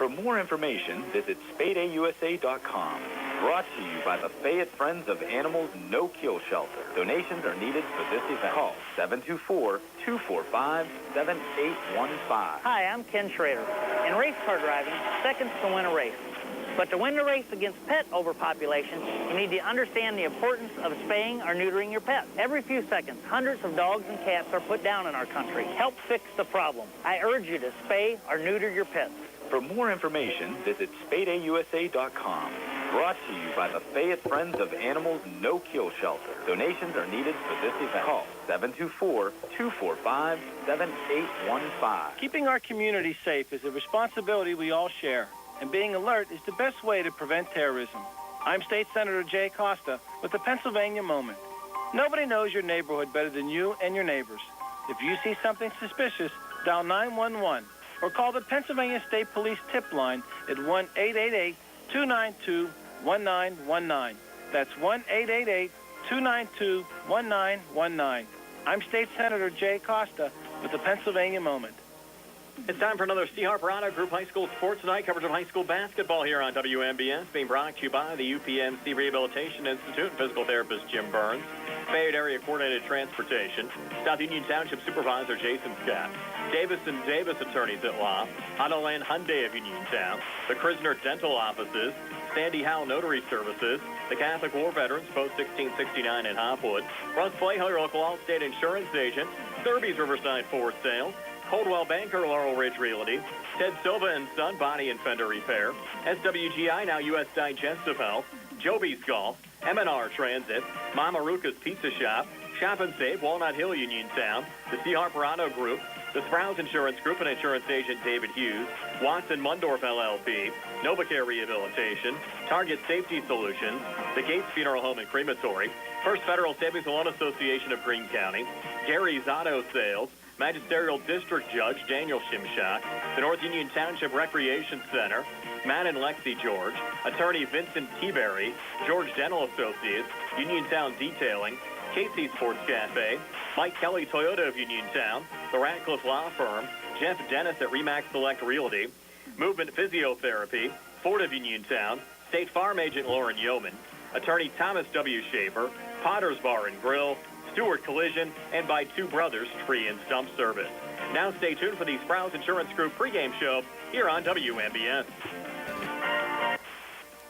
For more information, visit SpadeAUSA.com. Brought to you by the Fayette Friends of Animals No Kill Shelter. Donations are needed for this event. Call 724-245-7815. Hi, I'm Ken Schrader. In race car driving, seconds can win a race. But to win the race against pet overpopulation, you need to understand the importance of spaying or neutering your pet. Every few seconds, hundreds of dogs and cats are put down in our country. Help fix the problem. I urge you to spay or neuter your pets. For more information, visit SpadeAUSA.com. Brought to you by the Fayette Friends of Animals No Kill Shelter. Donations are needed for this event. Call 724-245-7815. Keeping our community safe is a responsibility we all share, and being alert is the best way to prevent terrorism. I'm State Senator Jay Costa with the Pennsylvania Moment. Nobody knows your neighborhood better than you and your neighbors. If you see something suspicious, dial 911 or call the Pennsylvania State Police tip line at 1-888-292-1919. That's 1-888-292-1919. I'm State Senator Jay Costa with the Pennsylvania Moment. It's time for another C. Harper Auto Group High School Sports Tonight. Coverage of high school basketball here on WMBS, being brought to you by the UPMC Rehabilitation Institute and physical therapist Jim Burns, Fayette Area Coordinated Transportation, South Union Township Supervisor Jason Scott, Davis & Davis Attorneys at Law, Autoland Hyundai of Uniontown, the Krisner Dental Offices, Sandy Howell Notary Services, the Catholic War Veterans, Post 1669 in Hopwood, Russ Playhill, your local Allstate Insurance Agent, Thurby's Riverside Ford Sales, Coldwell Banker, Laurel Ridge Realty, Ted Silva & Son Body and Fender Repair, SWGI, now U.S. Digestive Health, Joby's Golf, M&R Transit, Mama Ruka's Pizza Shop, Shop and Save, Walnut Hill, Uniontown, the C. Harper Auto Group, the Sprouse Insurance Group and Insurance Agent David Hughes, Watson Mundorf LLP, NovaCare Rehabilitation, Target Safety Solutions, the Gates Funeral Home and Crematory, First Federal Savings and Loan Association of Greene County, Gary's Auto Sales, Magisterial District Judge Daniel Shimshock, the North Union Township Recreation Center, Matt and Lexi George, Attorney Vincent Teaberry, George Dental Associates, Uniontown Detailing, Casey Sports Cafe, Mike Kelly Toyota of Uniontown, the Ratcliffe Law Firm, Jeff Dennis at Remax Select Realty, Movement Physiotherapy, Ford of Uniontown, State Farm Agent Lauren Yeoman, Attorney Thomas W. Shaver, Potter's Bar and Grill, Stewart Collision, and by Two Brothers Tree and Stump Service. Now stay tuned for the Sprouse Insurance Group pregame show here on WMBS.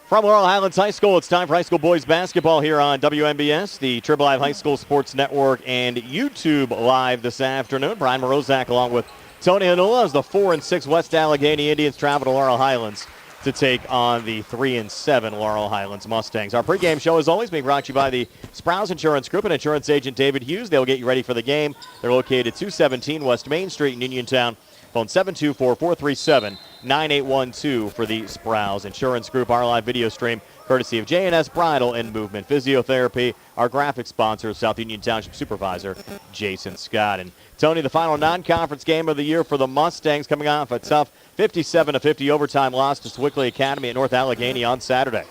From Laurel Highlands High School, it's time for high school boys basketball here on WMBS, the Triple Live High School Sports Network, and YouTube Live this afternoon. Brian Morozak along with Tony Hanula as the 4-6 West Allegheny Indians travel to Laurel Highlands to take on the 3-7 Laurel Highlands Mustangs. Our pregame show, as always, being brought to you by the Sprouse Insurance Group and Insurance Agent David Hughes. They'll get you ready for the game. They're located 217 West Main Street in Uniontown. Phone 724-437-9812 for the Sprouse Insurance Group. Our live video stream, courtesy of J&S Bridal and Movement Physiotherapy. Our graphic sponsor, South Union Township Supervisor Jason Scott. And Tony, the final non-conference game of the year for the Mustangs, coming off a tough 57-50 overtime loss to Sewickley Academy at North Allegheny on Saturday.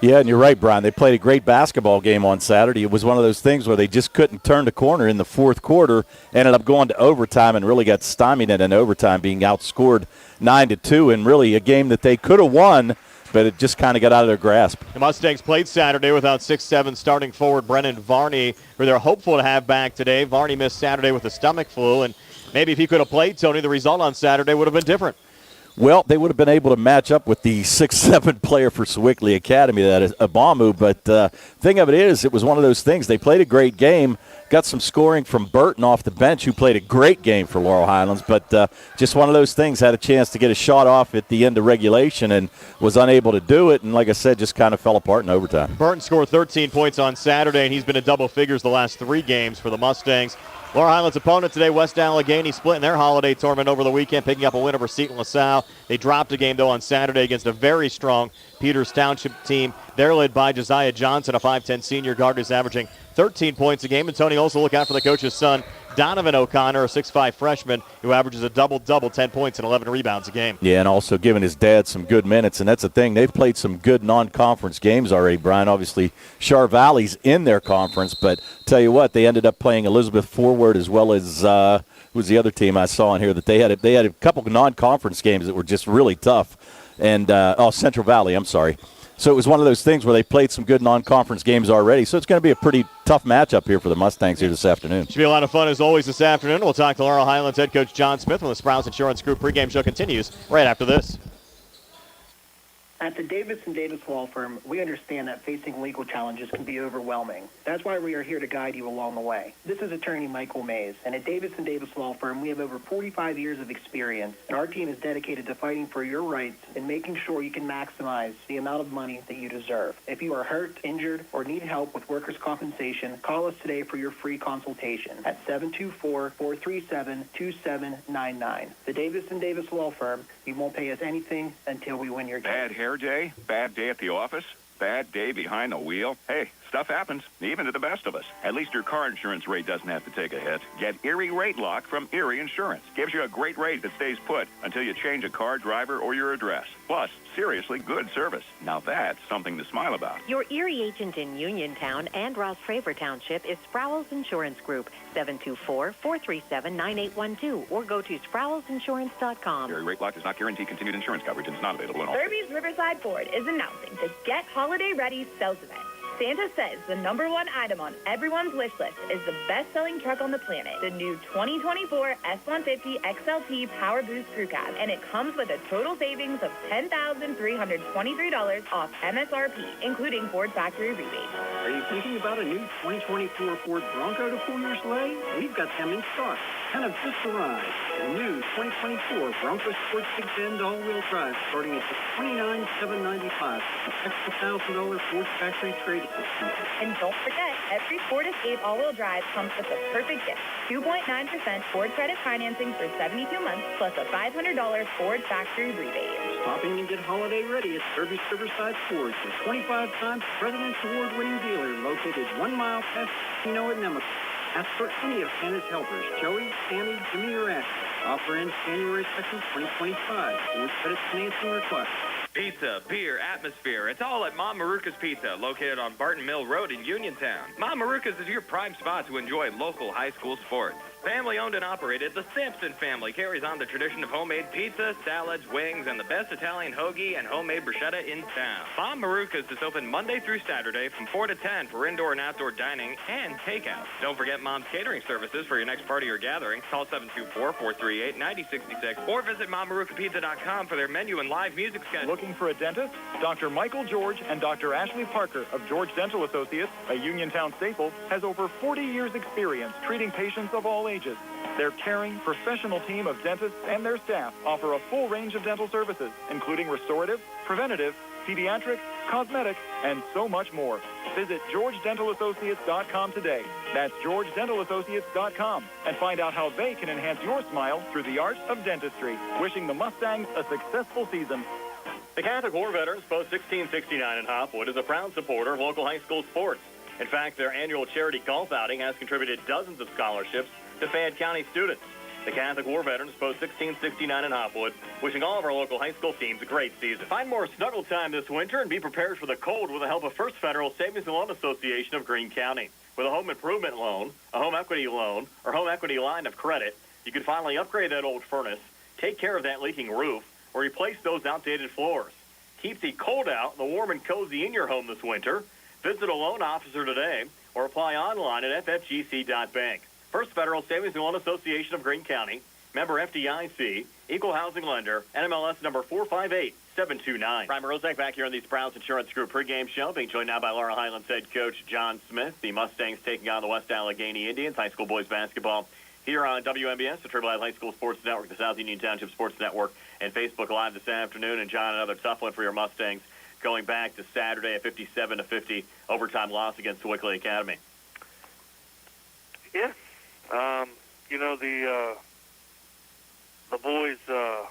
Yeah, and you're right, Brian. They played a great basketball game on Saturday. It was one of those things where they just couldn't turn the corner in the fourth quarter, ended up going to overtime and really got stymied in overtime, being outscored 9-2, and really a game that they could have won, but it just kind of got out of their grasp. The Mustangs played Saturday without 6'7" starting forward Brennan Varney, who they're hopeful to have back today. Varney missed Saturday with a stomach flu, and maybe if he could have played, Tony, the result on Saturday would have been different. Well, they would have been able to match up with the 6'7" player for Sewickley Academy, that is Abamu. But thing of it is, it was one of those things. They played a great game, got some scoring from Burton off the bench, who played a great game for Laurel Highlands. But just one of those things, had a chance to get a shot off at the end of regulation and was unable to do it. And like I said, just kind of fell apart in overtime. Burton scored 13 points on Saturday, and he's been in double figures the last 3 games for the Mustangs. Laurel Highlands' opponent today, West Allegheny, splitting their holiday tournament over the weekend, picking up a win over Seton LaSalle. They dropped a game, though, on Saturday against a very strong Peters Township team. They're led by Josiah Johnson, a 5'10 senior guard who's averaging 13 points a game. And Tony, also look out for the coach's son, Donovan O'Connor, a 6'5 freshman who averages a double-double, 10 points and 11 rebounds a game. Yeah, and also giving his dad some good minutes, and that's the thing. They've played some good non-conference games already, Brian. Obviously, Char Valley's in their conference, but tell you what, they ended up playing Elizabeth Forward as well as was the other team I saw in here that they had a couple of non-conference games that were just really tough. And Central Valley, I'm sorry. So it was one of those things where they played some good non-conference games already. So it's going to be a pretty tough matchup here for the Mustangs here this afternoon. Should be a lot of fun as always this afternoon. We'll talk to Laurel Highlands head coach John Smith when the Sprouse Insurance Group pregame show continues right after this. At the Davis & Davis Law Firm, we understand that facing legal challenges can be overwhelming. That's why we are here to guide you along the way. This is attorney Michael Mays, and at Davis & Davis Law Firm, we have over 45 years of experience, and our team is dedicated to fighting for your rights and making sure you can maximize the amount of money that you deserve. If you are hurt, injured, or need help with workers' compensation, call us today for your free consultation at 724-437-2799. The Davis & Davis Law Firm, you won't pay us anything until we win your case. Bad hair day, bad day at the office, bad day behind the wheel. Hey, stuff happens, even to the best of us. At least your car insurance rate doesn't have to take a hit. Get Erie Rate Lock from Erie Insurance. Gives you a great rate that stays put until you change a car, driver, or your address. Plus, seriously good service. Now that's something to smile about. Your Erie agent in Uniontown and Ross Traver Township is Sproul's Insurance Group, 724-437-9812, or go to SproulsInsurance.com. Erie Rate Lock does not guarantee continued insurance coverage and is not available in all Derby's Riverside Ford is announcing the Get Holiday Ready sales event. Santa says the #1 item on everyone's wish list is the best-selling truck on the planet, the new 2024 F-150 XLT Power Boost Crew Cab, and it comes with a total savings of $10,323 off MSRP, including Ford factory rebates. Are you thinking about a new 2024 Ford Bronco to pull your sleigh? We've got them in stock. Kind of just arrived. The new 2024 Bronco Sport 6N all-wheel drive starting at just $29,795. An extra $1,000 Ford factory trade. And don't forget, every Ford Escape all-wheel drive comes with the perfect gift. 2.9% Ford credit financing for 72 months, plus a $500 Ford factory rebate. Stop in and get holiday ready at Derby's Riverside Ford, the 25-time President's Award-winning dealer located 1 mile past Casino at Nemacolin. Ask for any of Santa's helpers, Joey, Sammy, Jimmy, or Ashley. Offer ends January 2nd, 2025. Ford credit financing request. Pizza, beer, atmosphere. It's all at Mom Maruka's Pizza, located on Barton Mill Road in Uniontown. Mom Maruka's is your prime spot to enjoy local high school sports. Family owned and operated, the Sampson family carries on the tradition of homemade pizza, salads, wings, and the best Italian hoagie and homemade bruschetta in town. Mom Maruka's is open Monday through Saturday from 4 to 10 for indoor and outdoor dining and takeout. Don't forget Mom's catering services for your next party or gathering. Call 724-438-9066 or visit MomMarukaPizza.com for their menu and live music schedule. Looking for a dentist? Dr. Michael George and Dr. Ashley Parker of George Dental Associates, a Uniontown staple, has over 40 years experience treating patients of all ages. Their caring, professional team of dentists and their staff offer a full range of dental services, including restorative, preventative, pediatric, cosmetic, and so much more. Visit GeorgeDentalAssociates.com today. That's GeorgeDentalAssociates.com, and find out how they can enhance your smile through the art of dentistry. Wishing the Mustangs a successful season. The Catholic War Veterans Post 1669 in Hopwood is a proud supporter of local high school sports. In fact, their annual charity golf outing has contributed dozens of scholarships to Fayette County students. The Catholic War Veterans Post 1669 in Hopwood, wishing all of our local high school teams a great season. Find more snuggle time this winter and be prepared for the cold with the help of First Federal Savings and Loan Association of Greene County. With a home improvement loan, a home equity loan, or home equity line of credit, you can finally upgrade that old furnace, take care of that leaking roof, or replace those outdated floors. Keep the cold out, the warm and cozy in your home this winter. Visit a loan officer today or apply online at ffgc.bank. First Federal Savings and Loan Association of Greene County, member FDIC, equal housing lender, NMLS number 458729. Brian Morozak back here on the Sprouse Insurance Group pregame show, being joined now by Laurel Highlands head coach John Smith. The Mustangs taking on the West Allegheny Indians, high school boys basketball here on WMBS, the Triple I High School Sports Network, the South Union Township Sports Network, and Facebook Live this afternoon. And John, another tough one for your Mustangs, going back to Saturday, a 57-50 overtime loss against Sewickley Academy. Yeah. You know, the boys, I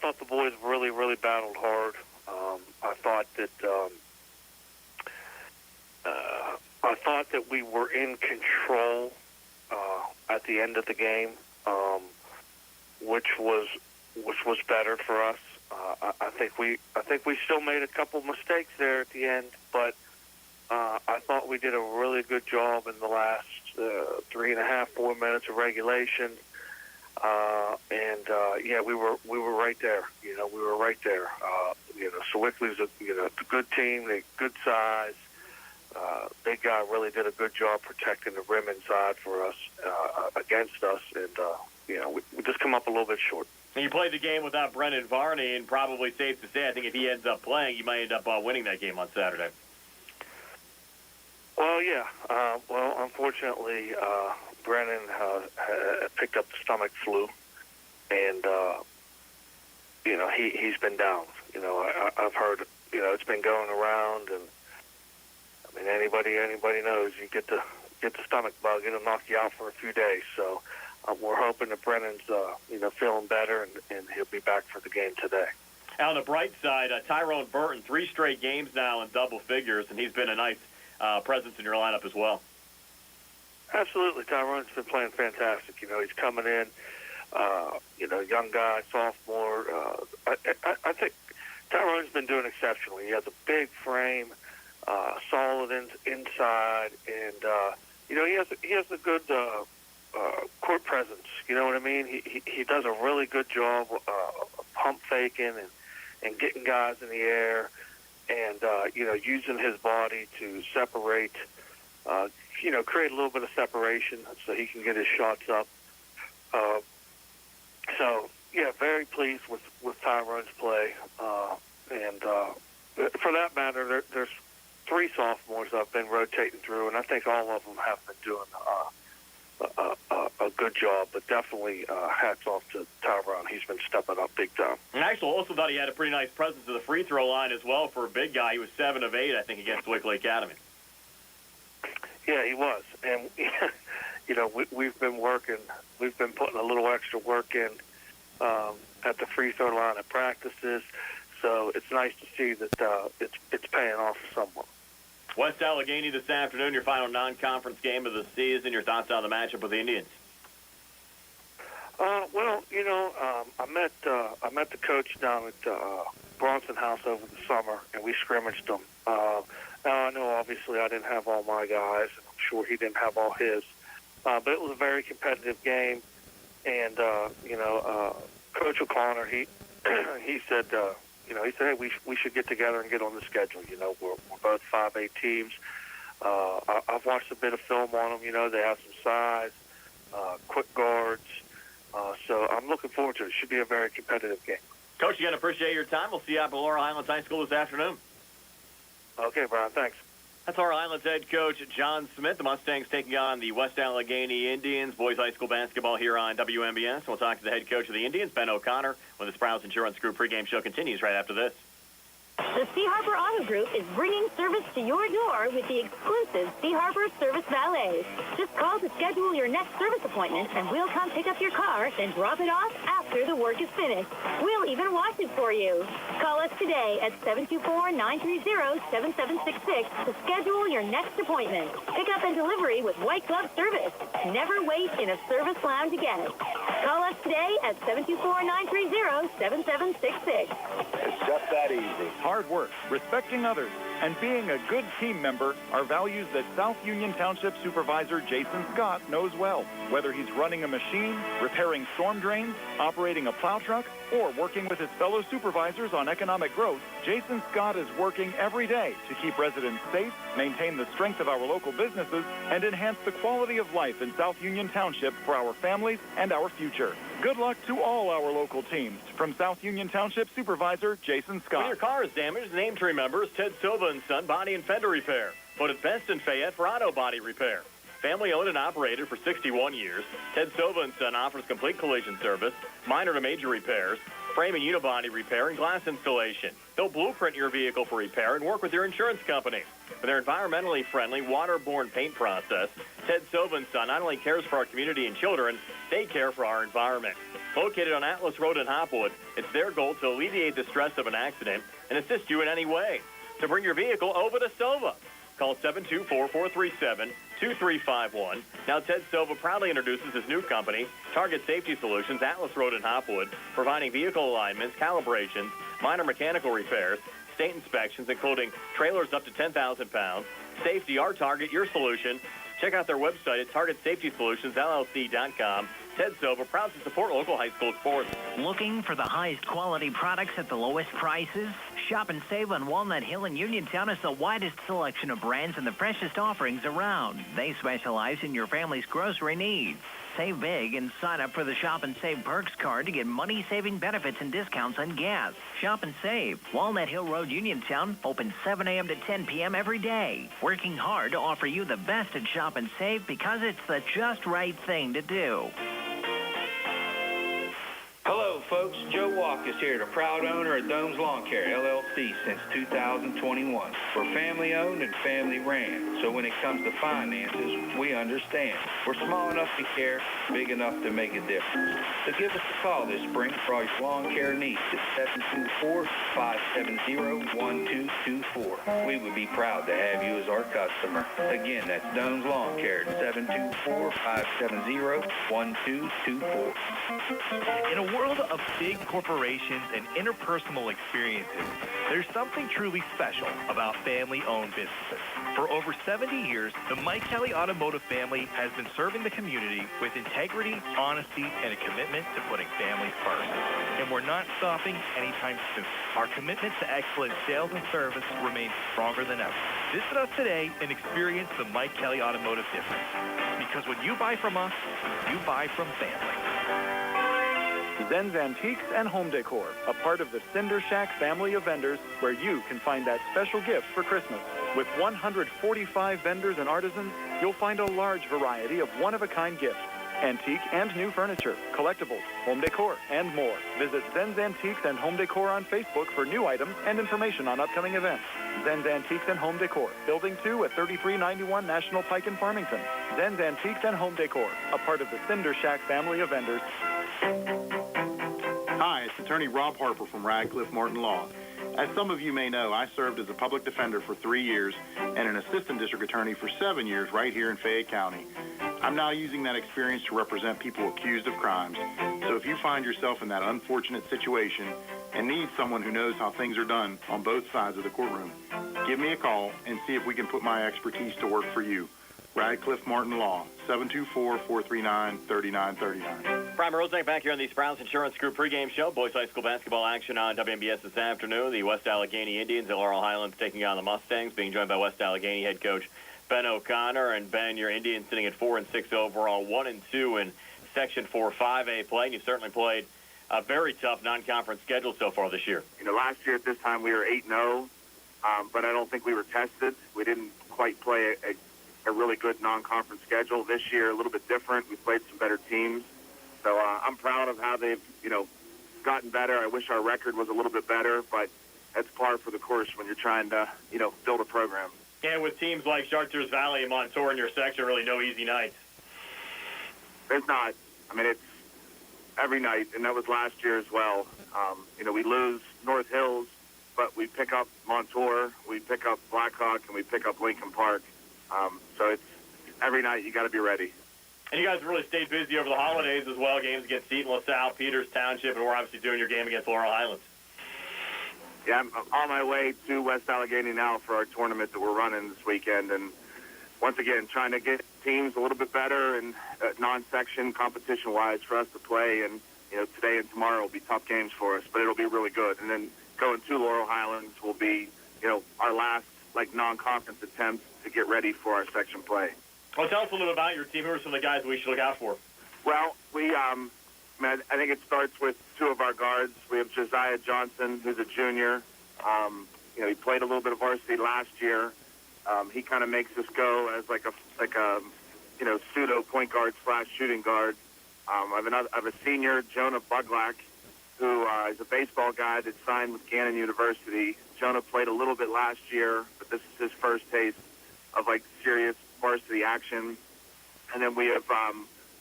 thought the boys really, really battled hard. I thought that we were in control at the end of the game, which was better for us. I think we still made a couple mistakes there at the end, but I thought we did a really good job in the last 3.5, 4 minutes of regulation. We were right there. We were right there. Sewickley's a good team. They good size. Big guy really did a good job protecting the rim inside for us against us, and we just come up a little bit short. And you played the game without Brennan Varney, and probably safe to say, I think if he ends up playing, you might end up winning that game on Saturday. Well, yeah. Unfortunately, Brennan picked up the stomach flu, and he's been down. I've heard it's been going around, and I mean anybody knows you get the stomach bug, it'll knock you out for a few days. So we're hoping that Brennan's feeling better, and he'll be back for the game today. On the bright side, Tyrone Burton, 3 straight games now in double figures, and he's been a nice presence in your lineup as well. Absolutely. Tyrone's been playing fantastic. He's coming in, young guy, sophomore. I think Tyrone's been doing exceptionally. He has a big frame, solid inside, and, he has a good court presence. You know what I mean? He does a really good job pump faking and getting guys in the air and, using his body to separate, create a little bit of separation so he can get his shots up. Very pleased with Tyrone's play. For that matter, there's 3 sophomores I've been rotating through, and I think all of them have been doing a good job, but definitely hats off to Tyrone. He's been stepping up big time. And I also thought he had a pretty nice presence at the free throw line as well for a big guy. He was 7 of 8, I think, against Wickley Academy. Yeah, he was. And, we've been working. We've been putting a little extra work in at the free throw line at practices. So it's nice to see that it's paying off for someone. West Allegheny this afternoon, your final non-conference game of the season. Your thoughts on the matchup with the Indians? I met the coach down at Bronson House over the summer, and we scrimmaged them. Now I know obviously I didn't have all my guys, and I'm sure he didn't have all his, but it was a very competitive game. And Coach O'Connor, he said. He said, hey, we should get together and get on the schedule. We're both 5A teams. I've watched a bit of film on them. They have some size, quick guards. So I'm looking forward to it. It should be a very competitive game. Coach, again, appreciate your time. We'll see you out at Laurel Highlands High School this afternoon. Okay, Brian, thanks. That's Laurel Highlands head coach John Smith. The Mustangs taking on the West Allegheny Indians. Boys high school basketball here on WMBS. We'll talk to the head coach of the Indians, Ben O'Connor, when the Sprouts Insurance Group pregame show continues right after this. The Sea Harbor Auto Group is bringing service to your door with the exclusive Sea Harbor Service Valet. Just call to schedule your next service appointment, and we'll come pick up your car, then drop it off after the work is finished. We'll even wash it for you. Call us today at 724-930-7766 to schedule your next appointment. Pick up and delivery with white glove service. Never wait in a service lounge again. Call us today at 724-930-7766. It's just that easy. Hard work, respecting others, and being a good team member are values that South Union Township Supervisor Jason Scott knows well. Whether he's running a machine, repairing storm drains, operating a plow truck, or working with his fellow supervisors on economic growth, Jason Scott is working every day to keep residents safe, maintain the strength of our local businesses, and enhance the quality of life in South Union Township for our families and our future. Good luck to all our local teams. From South Union Township Supervisor Jason Scott. When your car is damaged, the name to remember is Ted Silva & Son Body and Fender Repair. Voted best in Fayette for auto body repair. Family owned and operated for 61 years, Ted Silva & Son offers complete collision service, minor to major repairs, frame and unibody repair, and glass installation. They'll blueprint your vehicle for repair and work with your insurance company. With their environmentally friendly, waterborne paint process, Ted Silva & Son not only cares for our community and children, they care for our environment. Located on Atlas Road in Hopwood, it's their goal to alleviate the stress of an accident and assist you in any way. To bring your vehicle over to Silva, call 724-437-2351. Now, Ted Silva proudly introduces his new company, Target Safety Solutions, Atlas Road in Hopwood, providing vehicle alignments, calibrations, minor mechanical repairs, state inspections, including trailers up to 10,000 pounds. Safety, our target, your solution. Check out their website at TargetSafetySolutionsLLC.com. Ted Silva, proud to support local high school sports. Looking for the highest quality products at the lowest prices? Shop and save on Walnut Hill and Uniontown has the widest selection of brands and the freshest offerings around. They specialize in your family's grocery needs. Save big and sign up for the Shop and Save Perks card to get money-saving benefits and discounts on gas. Shop and save. Walnut Hill Road, Uniontown, open 7 a.m. to 10 p.m. every day. Working hard to offer you the best at Shop and Save because it's the just right thing to do. Hello, folks. Joe Walker's here, the proud owner of Dome's Lawn Care, LLC, since 2021. We're family-owned and family-ran, so when it comes to finances, we understand. We're small enough to care, big enough to make a difference. So give us a call this spring for all your lawn care needs at 724-570-1224. We would be proud to have you as our customer. Again, that's Dome's Lawn Care, 724-570-1224. In a world of big corporations and interpersonal experiences, there's something truly special about family-owned businesses. For over 70 years, the Mike Kelly Automotive family has been serving the community with integrity, honesty, and a commitment to putting families first. And we're not stopping anytime soon. Our commitment to excellent sales and service remains stronger than ever. Visit us today and experience the Mike Kelly Automotive difference. Because when you buy from us, you buy from family. Zen's Antiques and Home Decor, a part of the Cinder Shack family of vendors where you can find that special gift for Christmas. With 145 vendors and artisans, you'll find a large variety of one-of-a-kind gifts, antique and new furniture, collectibles, home decor, and more. Visit Zen's Antiques and Home Decor on Facebook for new items and information on upcoming events. Zen's Antiques and Home Decor, Building 2 at 3391 National Pike in Farmington. Zen's Antiques and Home Decor, a part of the Cinder Shack family of vendors. Hi, it's attorney Rob Harper from Radcliffe Martin Law. As some of you may know, I served as a public defender for 3 years and an assistant district attorney for 7 years right here in Fayette County. I'm now using that experience to represent people accused of crimes. So if you find yourself in that unfortunate situation and need someone who knows how things are done on both sides of the courtroom, give me a call and see if we can put my expertise to work for you. Radcliffe Martin Law, 724-439-3939. Brian Morozak back here on the Sprouts Insurance Group pregame show. Boys high school basketball action on WMBS this afternoon. The West Allegheny Indians at Laurel Highlands taking on the Mustangs, being joined by West Allegheny head coach Ben O'Connor. And Ben, your Indians sitting at 4-6 overall, 1-2 in Section 4 5A play. And you've certainly played a very tough non-conference schedule so far this year. You know, last year at this time we were 8-0, but I don't think we were tested. We didn't quite play a really good non-conference schedule. This year, a little bit different. We played some better teams. So I'm proud of how they've, gotten better. I wish our record was a little bit better, but that's par for the course when you're trying to, build a program. And with teams like Chartiers Valley and Montour in your section, really no easy nights. There's not. I mean, it's every night, and that was last year as well. We lose North Hills, but we pick up Montour, we pick up Blackhawk, and we pick up Lincoln Park. So it's every night you got to be ready. And you guys really stayed busy over the holidays as well. Games against Eaton, LaSalle, Peters Township, and we're obviously doing your game against Laurel Highlands. Yeah, I'm on my way to West Allegheny now for our tournament that we're running this weekend. And once again, trying to get teams a little bit better and non-section competition-wise for us to play. And, today and tomorrow will be tough games for us, but it'll be really good. And then going to Laurel Highlands will be, our last, non-conference attempt to get ready for our section play. Well, tell us a little bit about your team. Who are some of the guys we should look out for? Well, I think it starts with two of our guards. We have Josiah Johnson, who's a junior. He played a little bit of varsity last year. He kind of makes us go as like a pseudo point guard / shooting guard. I have a senior, Jonah Buglack, who is a baseball guy that signed with Gannon University. Jonah played a little bit last year, but this is his first taste of serious varsity action. And then we have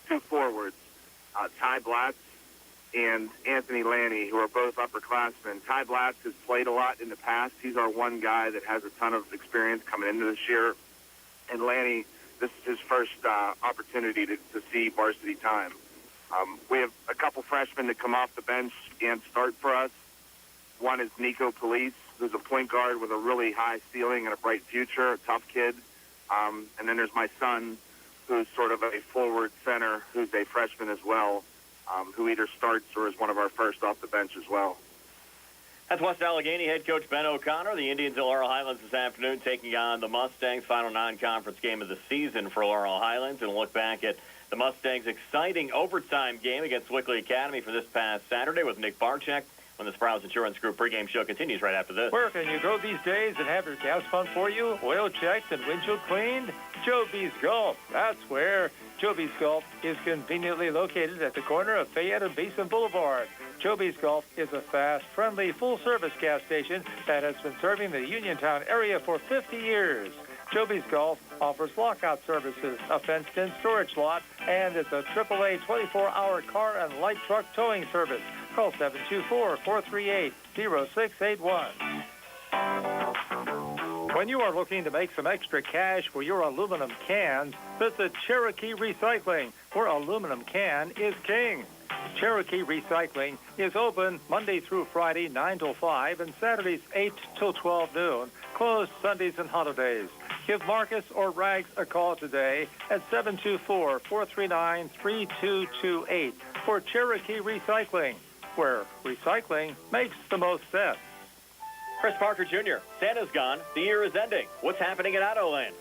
two forwards, Ty Blatz and Anthony Lanny, who are both upperclassmen. Ty Blatz has played a lot in the past. He's our one guy that has a ton of experience coming into this year. And Lanny, this is his first opportunity to see varsity time. We have a couple freshmen that come off the bench and start for us. One is Nico Police, who's a point guard with a really high ceiling and a bright future, a tough kid. And then there's my son, who's sort of a forward center, who's a freshman as well, who either starts or is one of our first off the bench as well. That's West Allegheny head coach Ben O'Connor. The Indians at Laurel Highlands this afternoon taking on the Mustangs. Final non-conference game of the season for Laurel Highlands. And we'll look back at the Mustangs' exciting overtime game against Wickley Academy for this past Saturday with Nick Barczyk when the Sprouse Insurance Group pregame show continues right after this. Where can you go these days and have your gas pumped for you, oil checked, and windshield cleaned? Joby's Golf. That's where. Joby's Golf is conveniently located at the corner of Fayette and Basin Boulevard. Joby's Golf is a fast, friendly, full-service gas station that has been serving the Uniontown area for 50 years. Joby's Golf offers lockout services, a fenced-in storage lot, and it's a AAA 24-hour car and light truck towing service. Call 724-438-0681. When you are looking to make some extra cash for your aluminum cans, visit Cherokee Recycling, where aluminum can is king. Cherokee Recycling is open Monday through Friday, 9 till 5, and Saturdays, 8 till 12 noon, closed Sundays and holidays. Give Marcus or Rags a call today at 724-439-3228 for Cherokee Recycling, where recycling makes the most sense. Chris Parker Jr., Santa's gone. The year is ending. What's happening at Autoland?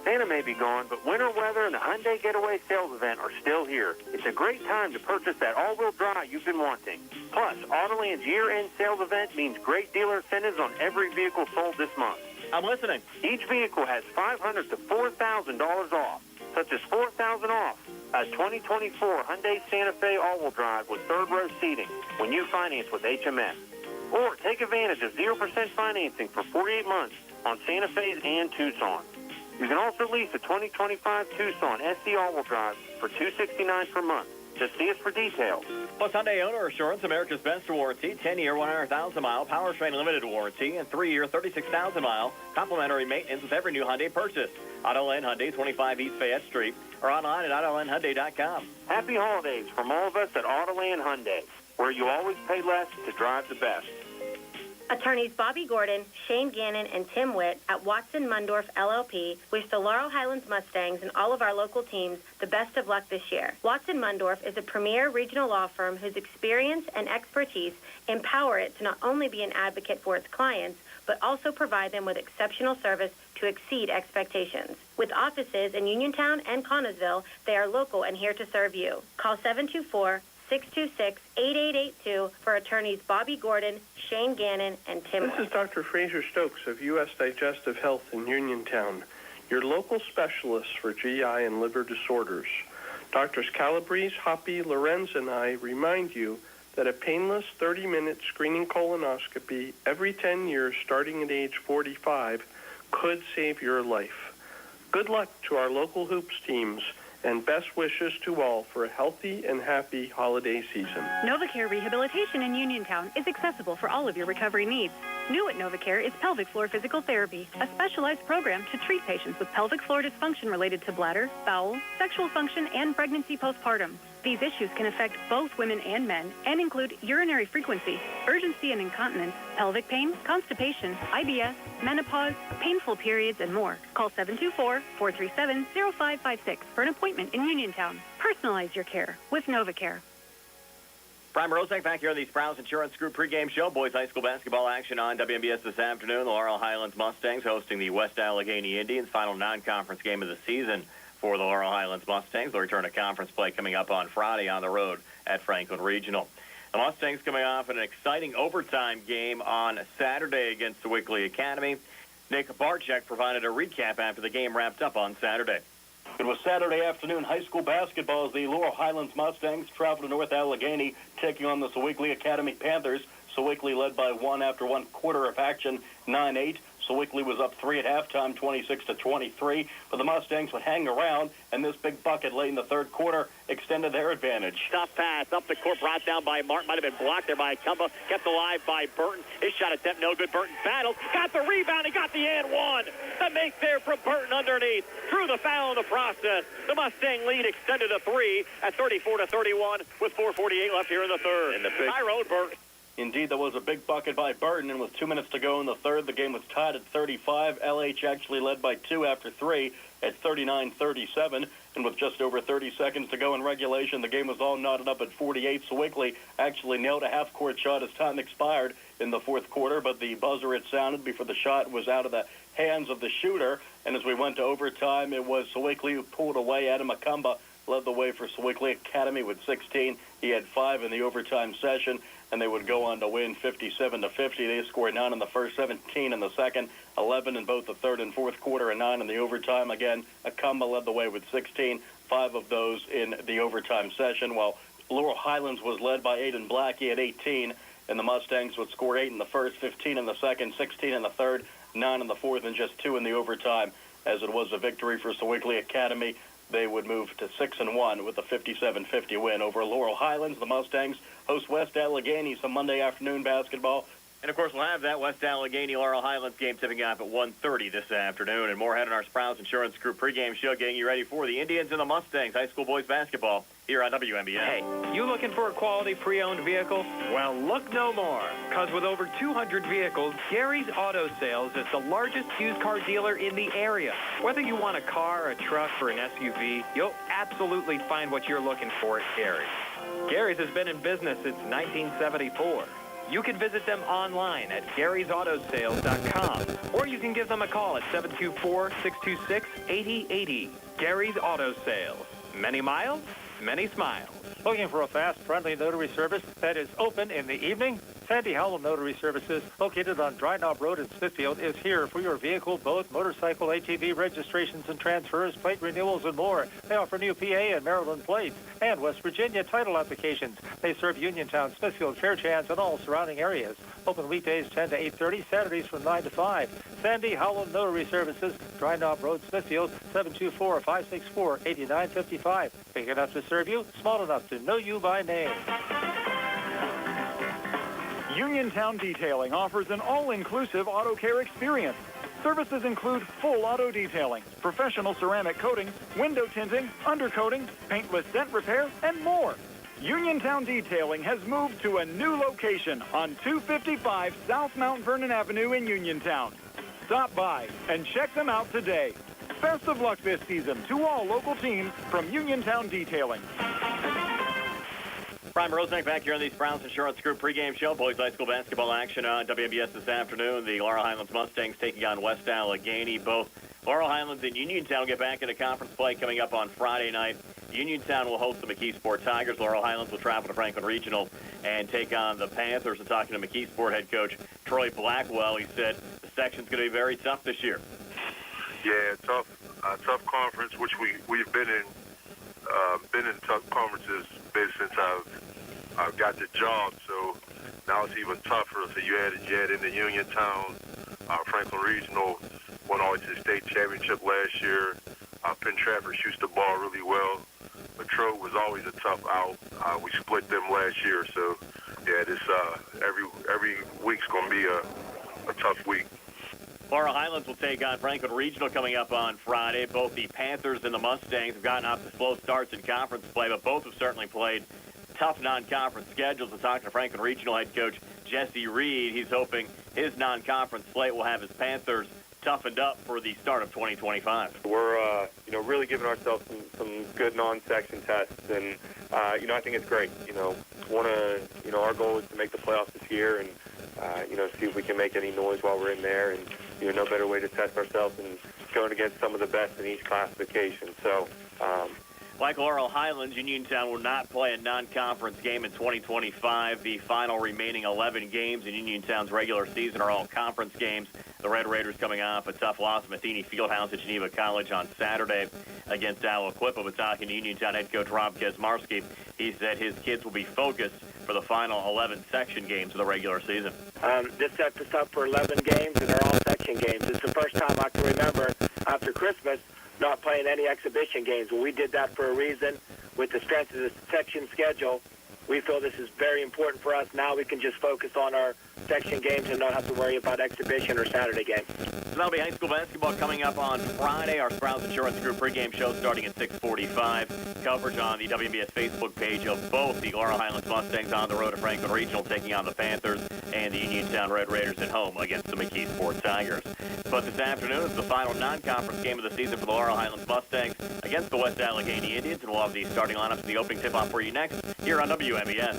Santa may be gone, but winter weather and the Hyundai Getaway sales event are still here. It's a great time to purchase that all-wheel drive you've been wanting. Plus, Autoland's year-end sales event means great dealer incentives on every vehicle sold this month. I'm listening. Each vehicle has $500 to $4,000 off, such as $4,000 off a 2024 Hyundai Santa Fe all-wheel drive with third-row seating when you finance with HMS. Or take advantage of 0% financing for 48 months on Santa Fe's and Tucson. You can also lease a 2025 Tucson SC all-wheel drive for $269 per month. Just see us for details. Plus Hyundai Owner Assurance, America's best warranty, 10-year, 100,000-mile powertrain limited warranty, and 3-year, 36,000-mile complimentary maintenance with every new Hyundai purchase. Autoland Hyundai, 25 East Fayette Street, or online at AutolandHyundai.com. Happy holidays from all of us at Autoland Hyundai, where you always pay less to drive the best. Attorneys Bobby Gordon, Shane Gannon, and Tim Witt at Watson Mundorf LLP wish the Laurel Highlands Mustangs and all of our local teams the best of luck this year. Watson Mundorf is a premier regional law firm whose experience and expertise empower it to not only be an advocate for its clients, but also provide them with exceptional service to exceed expectations. With offices in Uniontown and Connellsville, they are local and here to serve you. Call 724-626-8882 for attorneys Bobby Gordon, Shane Gannon, and Tim This is Dr. Fraser Stokes of U.S. Digestive Health in Uniontown, your local specialist for GI and liver disorders. Doctors Calabrese, Hoppy, Lorenz, and I remind you that a painless 30-minute screening colonoscopy every 10 years starting at age 45 could save your life. Good luck to our local hoops teams, and best wishes to all for a healthy and happy holiday season. NovaCare Rehabilitation in Uniontown is accessible for all of your recovery needs. New at NovaCare is pelvic floor physical therapy, a specialized program to treat patients with pelvic floor dysfunction related to bladder, bowel, sexual function, and pregnancy postpartum. These issues can affect both women and men and include urinary frequency, urgency and incontinence, pelvic pain, constipation, IBS, menopause, painful periods, and more. Call 724-437-0556 for an appointment in Uniontown. Personalize your care with NovaCare. Brian Morozek back here on the Sprouse Insurance Group pregame show. Boys high school basketball action on WMBS this afternoon. The Laurel Highlands Mustangs hosting the West Allegheny Indians. Final non-conference game of the season for the Laurel Highlands Mustangs. They'll return to conference play coming up on Friday on the road at Franklin Regional. The Mustangs coming off an exciting overtime game on Saturday against the Wickley Academy. Nick Barczyk provided a recap after the game wrapped up on Saturday. It was Saturday afternoon high school basketball as the Laurel Highlands Mustangs traveled to North Allegheny, taking on the Sewickley Academy Panthers. Sewickley led by one after one quarter of action, 9-8. Sewickley was up 3 at halftime, 26-23, but the Mustangs would hang around, and this big bucket late in the third quarter extended their advantage. Tough pass up the court, brought down by Martin, might have been blocked there by Tumba, kept alive by Burton. His shot attempt no good. Burton battled, got the rebound, and got the and one. The make there from Burton underneath, drew the foul in the process. The Mustang lead extended to 3 at 34-31 with 4:48 left here in the third. And the Tyrone Burton. Indeed, there was a big bucket by Burton, and with 2 minutes to go in the third, the game was tied at 35. LH actually led by 2 after 3 at 39-37, and with just over 30 seconds to go in regulation, the game was all knotted up at 48. Sewickley actually nailed a half-court shot as time expired in the fourth quarter, but the buzzer had sounded before the shot was out of the hands of the shooter, and as we went to overtime, it was Sewickley who pulled away. Adam Macumba led the way for Sewickley Academy with 16. He had 5 in the overtime session, and they would go on to win 57-50. They scored 9 in the first, 17 in the second, 11 in both the third and fourth quarter, and 9 in the overtime. Again, Acumba led the way with 16, 5 of those in the overtime session, while Laurel Highlands was led by Aiden Black. He had 18, and the Mustangs would score 8 in the first, 15 in the second, 16 in the third, 9 in the fourth, and just 2 in the overtime. As it was a victory for Sewickley Academy, they would move to 6-1 with a 57-50 win over Laurel Highlands. The Mustangs host West Allegheny some Monday afternoon basketball. And, of course, we'll have that West Allegheny-Laurel Highlands game tipping off at 1:30 this afternoon. And more ahead on our Sprouse Insurance Group pregame show, getting you ready for the Indians and the Mustangs high school boys basketball here on WNBA. Hey, you looking for a quality pre-owned vehicle? Well, look no more, because with over 200 vehicles, Gary's Auto Sales is the largest used car dealer in the area. Whether you want a car, a truck, or an SUV, you'll absolutely find what you're looking for at Gary's. Gary's has been in business since 1974. You can visit them online at Gary'sAutoSales.com, or you can give them a call at 724-626-8080. Gary's Auto Sales. Many miles, many smiles. Looking for a fast, friendly notary service that is open in the evening? Sandy Howell Notary Services, located on Dry Knob Road in Smithfield, is here for your vehicle, boat, motorcycle, ATV registrations and transfers, plate renewals, and more. They offer new PA and Maryland plates and West Virginia title applications. They serve Uniontown, Smithfield, Fairchance, and all surrounding areas. Open weekdays 10 to 8:30, Saturdays from 9 to 5. Sandy Howell Notary Services, Dry Knob Road, Smithfield, 724-564-8955. Big enough to serve you, small enough to know you by name. Uniontown Detailing offers an all-inclusive auto care experience. Services include full auto detailing, professional ceramic coating, window tinting, undercoating, paintless dent repair, and more. Uniontown Detailing has moved to a new location on 255 South Mount Vernon Avenue in Uniontown. Stop by and check them out today. Best of luck this season to all local teams from Uniontown Detailing. Brian Rosenick back here on the Sprouse Insurance Group pregame show. Boys high school basketball action on WNBS this afternoon. The Laurel Highlands Mustangs taking on West Allegheny. Both Laurel Highlands and Uniontown get back into conference play coming up on Friday night. Uniontown will host the McKeesport Tigers. Laurel Highlands will travel to Franklin Regional and take on the Panthers. And talking to McKeesport head coach Troy Blackwell, he said the section's going to be very tough this year. Yeah, tough conference, which we've been in tough conferences since I've got the job. So now it's even tougher. So you add into Uniontown, Franklin Regional won all to the state championship last year. Penn Trafford shoots the ball really well. Latrobe was always a tough out. We split them last year. So yeah, this every week's going to be a tough week. Laurel Highlands will take on Franklin Regional coming up on Friday. Both the Panthers and the Mustangs have gotten off to slow starts in conference play, but both have certainly played tough non-conference schedules. And talking to Franklin Regional head coach Jesse Reed, he's hoping his non-conference slate will have his Panthers toughened up for the start of 2025. We're, really giving ourselves some good non-section tests, and, I think it's great. Our goal is to make the playoffs this year and, see if we can make any noise while we're in there, and, no better way to test ourselves than going against some of the best in each classification. So, like Laurel Highlands, Uniontown will not play a non-conference game in 2025. The final remaining 11 games in Uniontown's regular season are all conference games. The Red Raiders coming off a tough loss at Matheny Fieldhouse at Geneva College on Saturday against Aliquippa. But talking to Uniontown head coach Rob Kesmarski, he said his kids will be focused for the final 11 section games of the regular season. This sets us up for 11 games, and they're all section games. It's the first time I can remember after Christmas not playing any exhibition games. Well, we did that for a reason with the strength of the section schedule. we feel this is very important for us. Now we can just focus on our section games and not have to worry about exhibition or Saturday games. So that'll be high school basketball coming up on Friday. Our Sprouts Insurance Group pregame show starting at 6:45. Coverage on the WBS Facebook page of both the Laurel Highlands Mustangs on the road to Franklin Regional taking on the Panthers and the Uniontown Red Raiders at home against the McKee Sport Tigers. But this afternoon is the final non-conference game of the season for the Laurel Highlands Mustangs against the West Allegheny Indians, and we'll have the starting lineups and the opening tip-off for you next here on WMBS.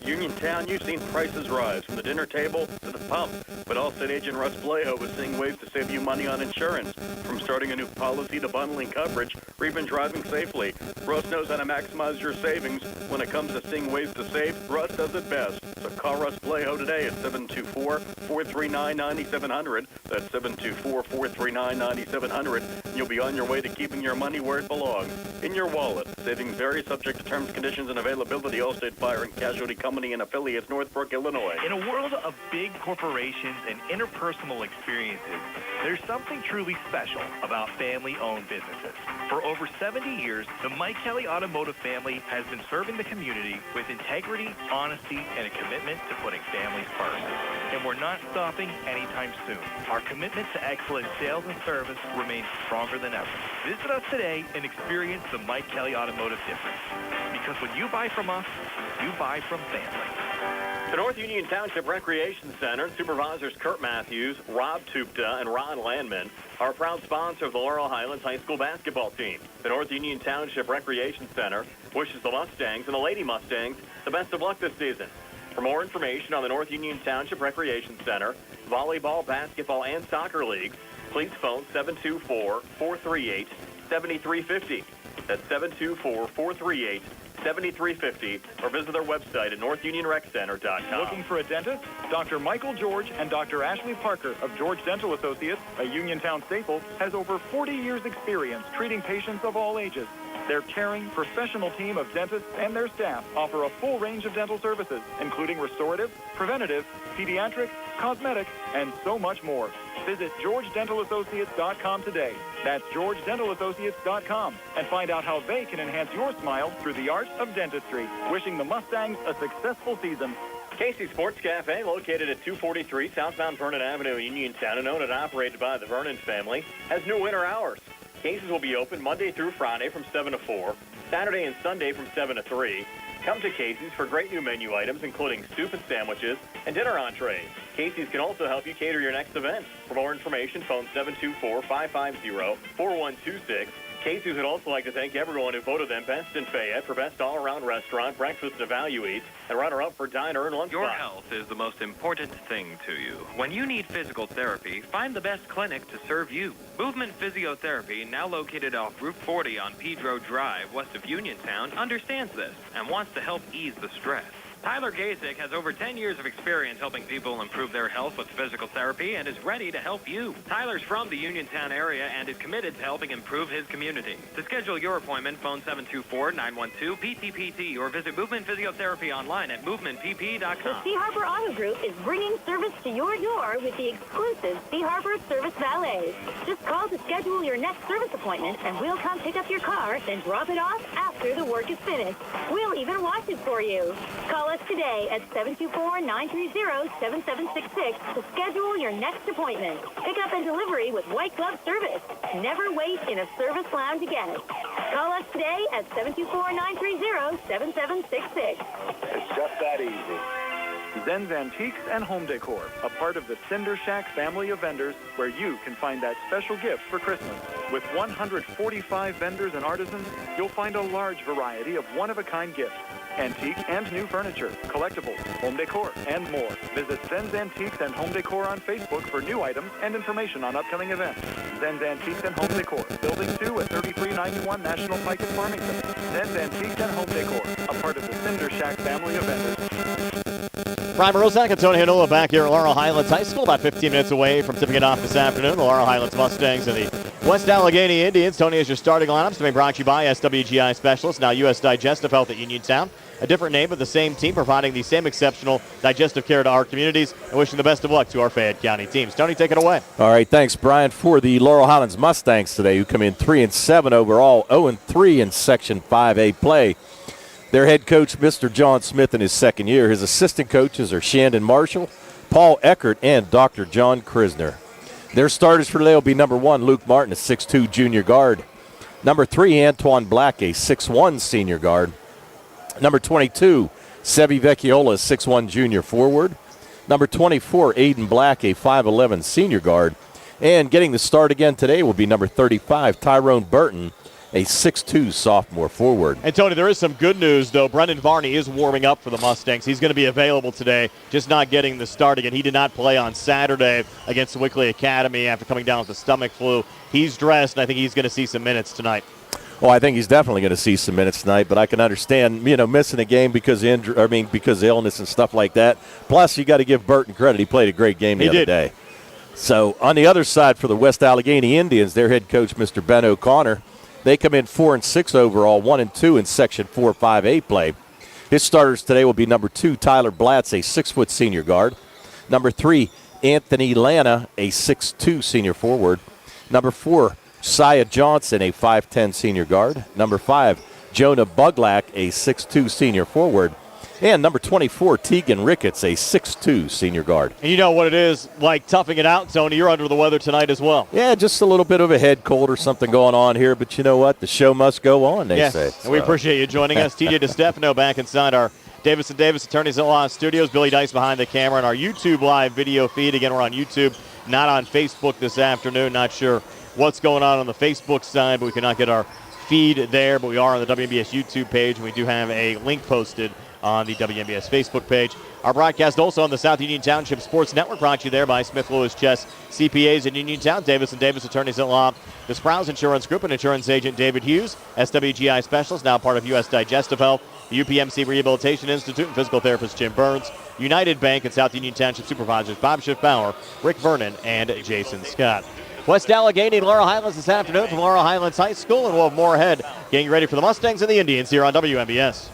Uniontown, you've seen prices rise from the dinner table to the pump, but Allstate agent Russ Blejo is seeing ways to save you money on insurance, from starting a new policy to bundling coverage or even driving safely. Russ knows how to maximize your savings. When it comes to seeing ways to save, Russ does it best. So call Russ Blejo today at 724-439-9700. That's 724-439-9700. And you'll be on your way to keeping your money where it belongs, in your wallet. Savings vary subject to terms, conditions, and availability. Allstate Fire and Casualty Company and affiliates, Northbrook, Illinois. In a world of big corporations and interpersonal experiences, there's something truly special about family-owned businesses. For over 70 years, the Mike Kelly Automotive family has been serving the community with integrity, honesty, and a commitment to putting families first. And we're not stopping anytime soon. Our commitment to excellent sales and service remains stronger than ever. Visit us today and experience the Mike Kelly Automotive difference. Because when you buy from us, you buy from family. The North Union Township Recreation Center, Supervisors Kurt Matthews, Rob Tupta, and Ron Landman are a proud sponsor of the Laurel Highlands High School basketball team. The North Union Township Recreation Center wishes the Mustangs and the Lady Mustangs the best of luck this season. For more information on the North Union Township Recreation Center, volleyball, basketball, and soccer leagues, please phone 724-438-7350. That's 724-438-7350, or visit their website at northunionreccenter.com. Looking for a dentist? Dr. Michael George and Dr. Ashley Parker of George Dental Associates, a Uniontown staple, has over 40 years' experience treating patients of all ages. Their caring, professional team of dentists and their staff offer a full range of dental services, including restorative, preventative, pediatric, cosmetic, and so much more. Visit GeorgeDentalAssociates.com today. That's GeorgeDentalAssociates.com, and find out how they can enhance your smile through the art of dentistry. Wishing the Mustangs a successful season. Casey Sports Cafe, located at 243 southbound Vernon Avenue, Uniontown, and owned and operated by the Vernon family, has new winter hours. Casey's will be open Monday through Friday from 7 to 4, Saturday and Sunday from 7 to 3. Come to Casey's for great new menu items, including soup and sandwiches and dinner entrees. Casey's can also help you cater your next event. For more information, phone 724-550-4126. Casey's would also like to thank everyone who voted them best in Fayette for best all-around restaurant, breakfast and value eats, and runner-up for diner and lunch Your spot. health is the most important thing to you. When you need physical therapy, find the best clinic to serve you. Movement Physiotherapy, now located off Route 40 on Pedro Drive, west of Uniontown, understands this and wants to help ease the stress. Tyler Gasick has over 10 years of experience helping people improve their health with physical therapy and is ready to help you. Tyler's from the Uniontown area and is committed to helping improve his community. To schedule your appointment, phone 724-912-PTPT or visit Movement Physiotherapy online at movementpp.com. The Sea Harbor Auto Group is bringing service to your door with the exclusive Sea Harbor Service Valet. Just call to schedule your next service appointment, and we'll come pick up your car, then drop it off after the work is finished. We'll even wash it for you. Call us today at 724-930-7766 to schedule your next appointment. Pick up and delivery with white glove service. Never wait in a service lounge again. Call us today at 724-930-7766. It's just that easy. Zen's Antiques and Home Decor, a part of the Cinder Shack family of vendors where you can find that special gift for Christmas. With 145 vendors and artisans, you'll find a large variety of one-of-a-kind gifts. Antique and new furniture, collectibles, home decor, and more. Visit Zen's Antiques and Home Decor on Facebook for new items and information on upcoming events. Zen's Antiques and Home Decor, Building 2 at 3391 National Pike in Farmington. Zen's Antiques and Home Decor, a part of the Cinder Shack family of vendors. Brian Morozak and Tony Hanola back here at Laurel Highlands High School, about 15 minutes away from tipping it off this afternoon. The Laurel Highlands Mustangs and the West Allegheny Indians. Tony has your starting lineups to be brought to you by SWGI Specialists, now U.S. Digestive Health at Uniontown. A different name, but the same team, providing the same exceptional digestive care to our communities, and wishing the best of luck to our Fayette County teams. Tony, take it away. All right, thanks, Brian, for the Laurel Highlands Mustangs today, who come in 3-7 overall, 0-3 in Section 5A play. Their head coach, Mr. John Smith, in his second year. His assistant coaches are Shandon Marshall, Paul Eckert, and Dr. John Krisner. Their starters for today will be number 1, Luke Martin, a 6'2 junior guard. Number 3, Antoine Black, a 6'1 senior guard. Number 22, Sevi Vecchiola, a 6'1 junior forward. Number 24, Aiden Black, a 5'11 senior guard. And getting the start again today will be number 35, Tyrone Burton, a 6'2 sophomore forward. And, Tony, there is some good news, though. Brendan Varney is warming up for the Mustangs. He's going to be available today, just not getting the start again. He did not play on Saturday against the Wickley Academy after coming down with the stomach flu. He's dressed, and I think he's going to see some minutes tonight. Well, I think he's definitely going to see some minutes tonight, but I can understand, missing a game because because illness and stuff like that. Plus, you got to give Burton credit. He played a great game the other day. So, on the other side for the West Allegheny Indians, their head coach, Mr. Ben O'Connor, they come in 4-6 overall, 1-2 in Section 4-5A play. His starters today will be number 2, Tyler Blatz, a 6-foot senior guard. Number 3, Anthony Lana, a 6'2 senior forward. Number 4, Sia Johnson, a 5'10 senior guard. Number 5, Jonah Buglack, a 6'2 senior forward. And number 24, Tegan Ricketts, a 6'2 senior guard. And you know what it is like toughing it out, Tony. You're under the weather tonight as well. Yeah, just a little bit of a head cold or something going on here. But you know what? The show must go on, they say. And we appreciate you joining us. TJ DeStefano back inside our Davis & Davis Attorneys at Law studios. Billy Dice behind the camera and our YouTube live video feed. Again, we're on YouTube, not on Facebook this afternoon. Not sure what's going on the Facebook side, but we cannot get our feed there. But we are on the WMBS YouTube page, and we do have a link posted on the WMBS Facebook page. Our broadcast also on the South Union Township Sports Network, brought to you there by Smith Lewis Chess CPAs in Uniontown, Davis & Davis Attorneys at Law, the Sprouse Insurance Group, and insurance agent David Hughes, SWGI Specialist, now part of U.S. Digestive Health, the UPMC Rehabilitation Institute, and physical therapist Jim Burns, United Bank and South Union Township Supervisors Bob Schiff-Bauer, Rick Vernon, and Jason Scott. West Allegheny and Laurel Highlands this afternoon from Laurel Highlands High School, and we'll have more ahead, getting ready for the Mustangs and the Indians here on WMBS.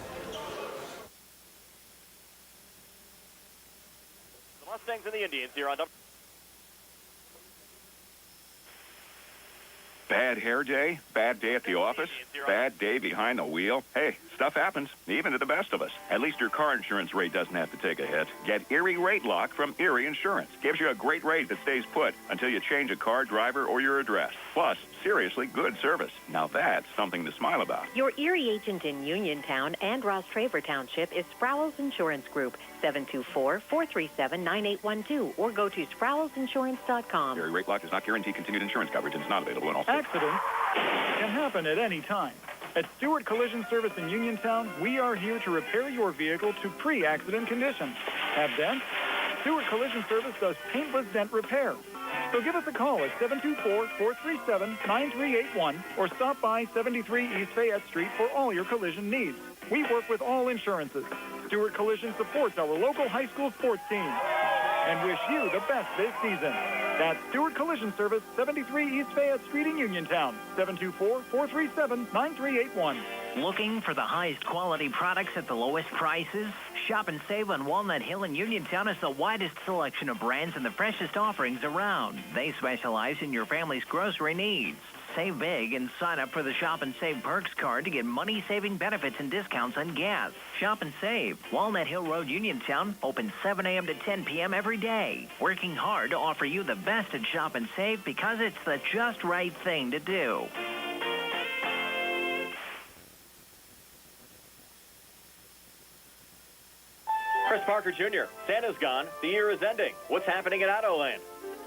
Mustangs and the Indians here on Bad hair day, bad day at the office, bad day behind the wheel. Hey, stuff happens, even to the best of us. At least your car insurance rate doesn't have to take a hit. Get Erie Rate Lock from Erie Insurance. Gives you a great rate that stays put until you change a car, driver, or your address. Plus, seriously good service. Now that's something to smile about. Your Erie agent in Uniontown and Ross Traver Township is Sprouse Insurance Group, 724-437-9812, or go to Sprouseinsurance.com. Erie Rate Lock does not guarantee continued insurance coverage and is not available in all states. Accidents can happen at any time. At Stewart Collision Service in Uniontown, we are here to repair your vehicle to pre-accident condition. Have dents? Stewart Collision Service does paintless dent repair. So give us a call at 724-437-9381 or stop by 73 East Fayette Street for all your collision needs. We work with all insurances. Stewart Collision supports our local high school sports team and wish you the best this season. That's Stewart Collision Service, 73 East Fayette Street in Uniontown, 724-437-9381. Looking for the highest quality products at the lowest prices? Shop and save on Walnut Hill in Uniontown has the widest selection of brands and the freshest offerings around. They specialize in your family's grocery needs. Save big and sign up for the Shop and Save Perks card to get money-saving benefits and discounts on gas. Shop and Save. Walnut Hill Road, Uniontown, open 7 a.m. to 10 p.m. every day. Working hard to offer you the best at Shop and Save because it's the just right thing to do. Chris Parker Jr., Santa's gone. The year is ending. What's happening at Autoland?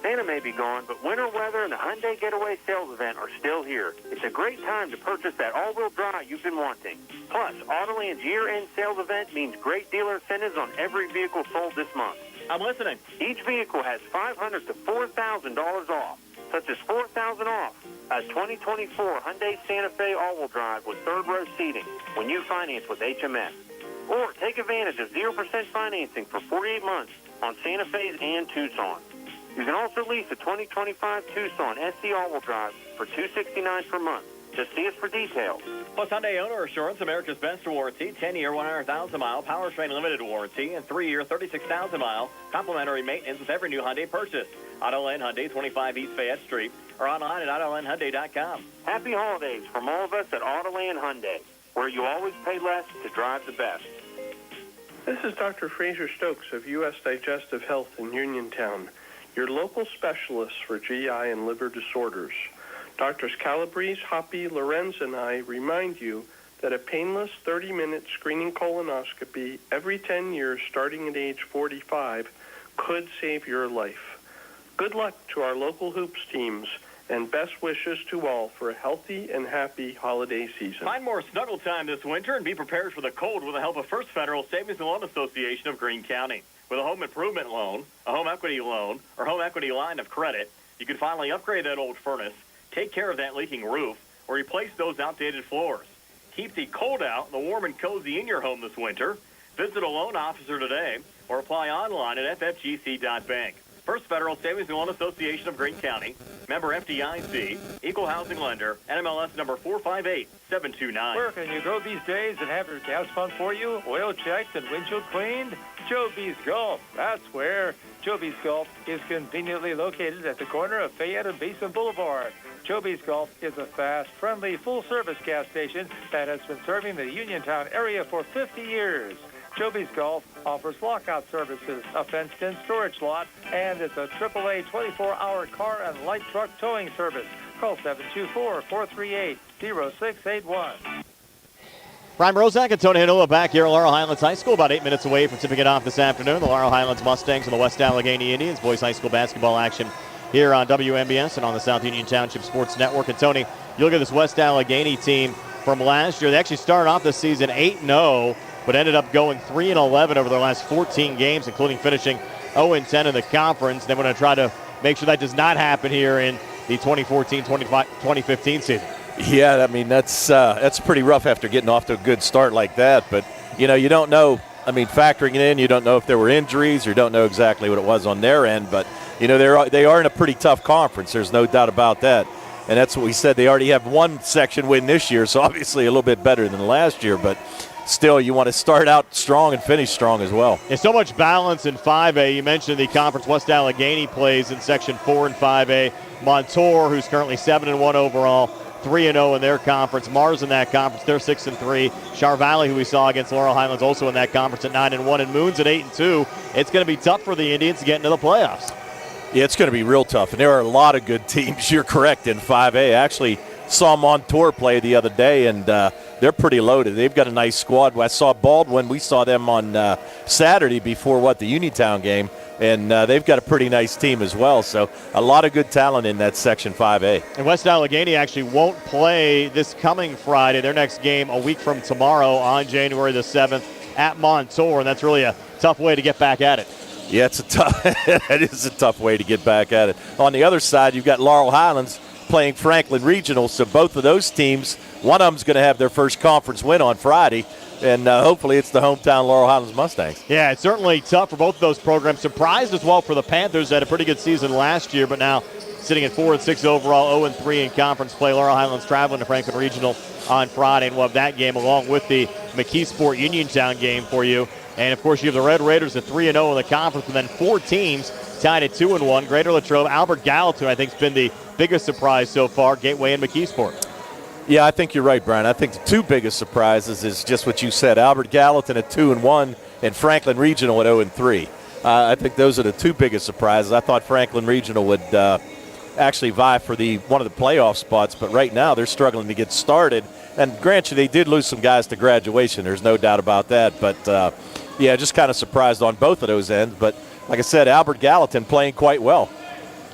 Santa may be gone, but winter weather and the Hyundai Getaway Sales Event are still here. It's a great time to purchase that all-wheel drive you've been wanting. Plus, Autoland's year-end sales event means great dealer incentives on every vehicle sold this month. I'm listening. Each vehicle has $500 to $4,000 off, such as $4,000 off a 2024 Hyundai Santa Fe all-wheel drive with third-row seating when you finance with HMS. Or take advantage of 0% financing for 48 months on Santa Fe's and Tucson. You can also lease a 2025 Tucson SC all-wheel drive for $269 per month. Just see us for details. Plus Hyundai Owner Assurance, America's best warranty, 10-year, 100,000-mile powertrain limited warranty, and 3-year, 36,000-mile complimentary maintenance with every new Hyundai purchase. Autoland Hyundai, 25 East Fayette Street, or online at AutolandHyundai.com. Happy holidays from all of us at Autoland Hyundai. where you always pay less to drive the best. This is Dr. Fraser Stokes of U.S. Digestive Health in Uniontown, your local specialist for GI and liver disorders. Doctors Calabrese, Hoppy, Lorenz, and I remind you that a painless 30-minute screening colonoscopy every 10 years starting at age 45 could save your life. Good luck to our local hoops teams, and best wishes to all for a healthy and happy holiday season. Find more snuggle time this winter and be prepared for the cold with the help of First Federal Savings and Loan Association of Greene County. With a home improvement loan, a home equity loan, or home equity line of credit, you can finally upgrade that old furnace, take care of that leaking roof, or replace those outdated floors. Keep the cold out and the warm and cozy in your home this winter. Visit a loan officer today or apply online at ffgc.bank. First Federal Savings and Loan Association of Greene County, member FDIC, equal housing lender, NMLS number 458729. Where can you go these days and have your gas pumped for you, oil checked, and windshield cleaned? Joby's Golf. That's where. Joby's Golf is conveniently located at the corner of Fayette and Basin Boulevard. Joby's Golf is a fast, friendly, full-service gas station that has been serving the Uniontown area for 50 years. Joby's Golf offers lockout services, a fenced-in storage lot, and it's a AAA 24-hour car and light truck towing service. Call 724-438-0681. Brian Rozak and Tony Hanula back here at Laurel Highlands High School, about 8 minutes away from tipping it off this afternoon. The Laurel Highlands Mustangs and the West Allegheny Indians. Boys high school basketball action here on WMBS and on the South Union Township Sports Network. And Tony, you look at this West Allegheny team from last year. They actually started off this season 8-0, but ended up going 3-11 over their last 14 games, including finishing 0-10 in the conference. Then we're going to try to make sure that does not happen here in the 2014-2015 season. Yeah, I mean, that's pretty rough after getting off to a good start like that. But, you know, you don't know. I mean, factoring it in, you don't know if there were injuries or don't know exactly what it was on their end. But, you know, they are in a pretty tough conference. There's no doubt about that. And that's what we said. They already have one section win this year, so obviously a little bit better than last year. But still, you want to start out strong and finish strong as well. There's so much balance in 5A. You mentioned the conference West Allegheny plays in Section 4 and 5A. Montour, who's currently 7-1 overall, 3-0 in their conference. Mars in that conference, they're 6-3. Char Valley, who we saw against Laurel Highlands, also in that conference at 9-1. And Moon's at 8-2. It's going to be tough for the Indians to get into the playoffs. Yeah, it's going to be real tough. And there are a lot of good teams, you're correct, in 5A. Actually, saw Montour play the other day, and they're pretty loaded. They've got a nice squad. I saw Baldwin. We saw them on Saturday before, the Uniontown game, and they've got a pretty nice team as well. So a lot of good talent in that Section 5A. And West Allegheny actually won't play this coming Friday. Their next game a week from tomorrow on January the 7th at Montour, and that's really a tough way to get back at it. Yeah, it is a tough way to get back at it. On the other side, you've got Laurel Highlands playing Franklin Regional, so both of those teams, one of them's going to have their first conference win on Friday, and hopefully it's the hometown Laurel Highlands Mustangs. Yeah, it's certainly tough for both of those programs. Surprised as well for the Panthers. Had a pretty good season last year, but now sitting at 4-6 overall, 0-3 in conference play. Laurel Highlands traveling to Franklin Regional on Friday, and we'll have that game along with the McKeesport Uniontown game for you. And, of course, you have the Red Raiders at 3-0 in the conference, and then 4 teams tied at 2-1. Greater Latrobe, Albert Gallatin, I think, has been the biggest surprise so far, Gateway and McKeesport. Yeah, I think you're right, Brian. I think the 2 biggest surprises is just what you said. Albert Gallatin at 2-1 and Franklin Regional at 0-3. I think those are the 2 biggest surprises. I thought Franklin Regional would actually vie for one of the playoff spots, but right now they're struggling to get started. And granted, they did lose some guys to graduation. There's no doubt about that. But, yeah, just kind of surprised on both of those ends. But, like I said, Albert Gallatin playing quite well.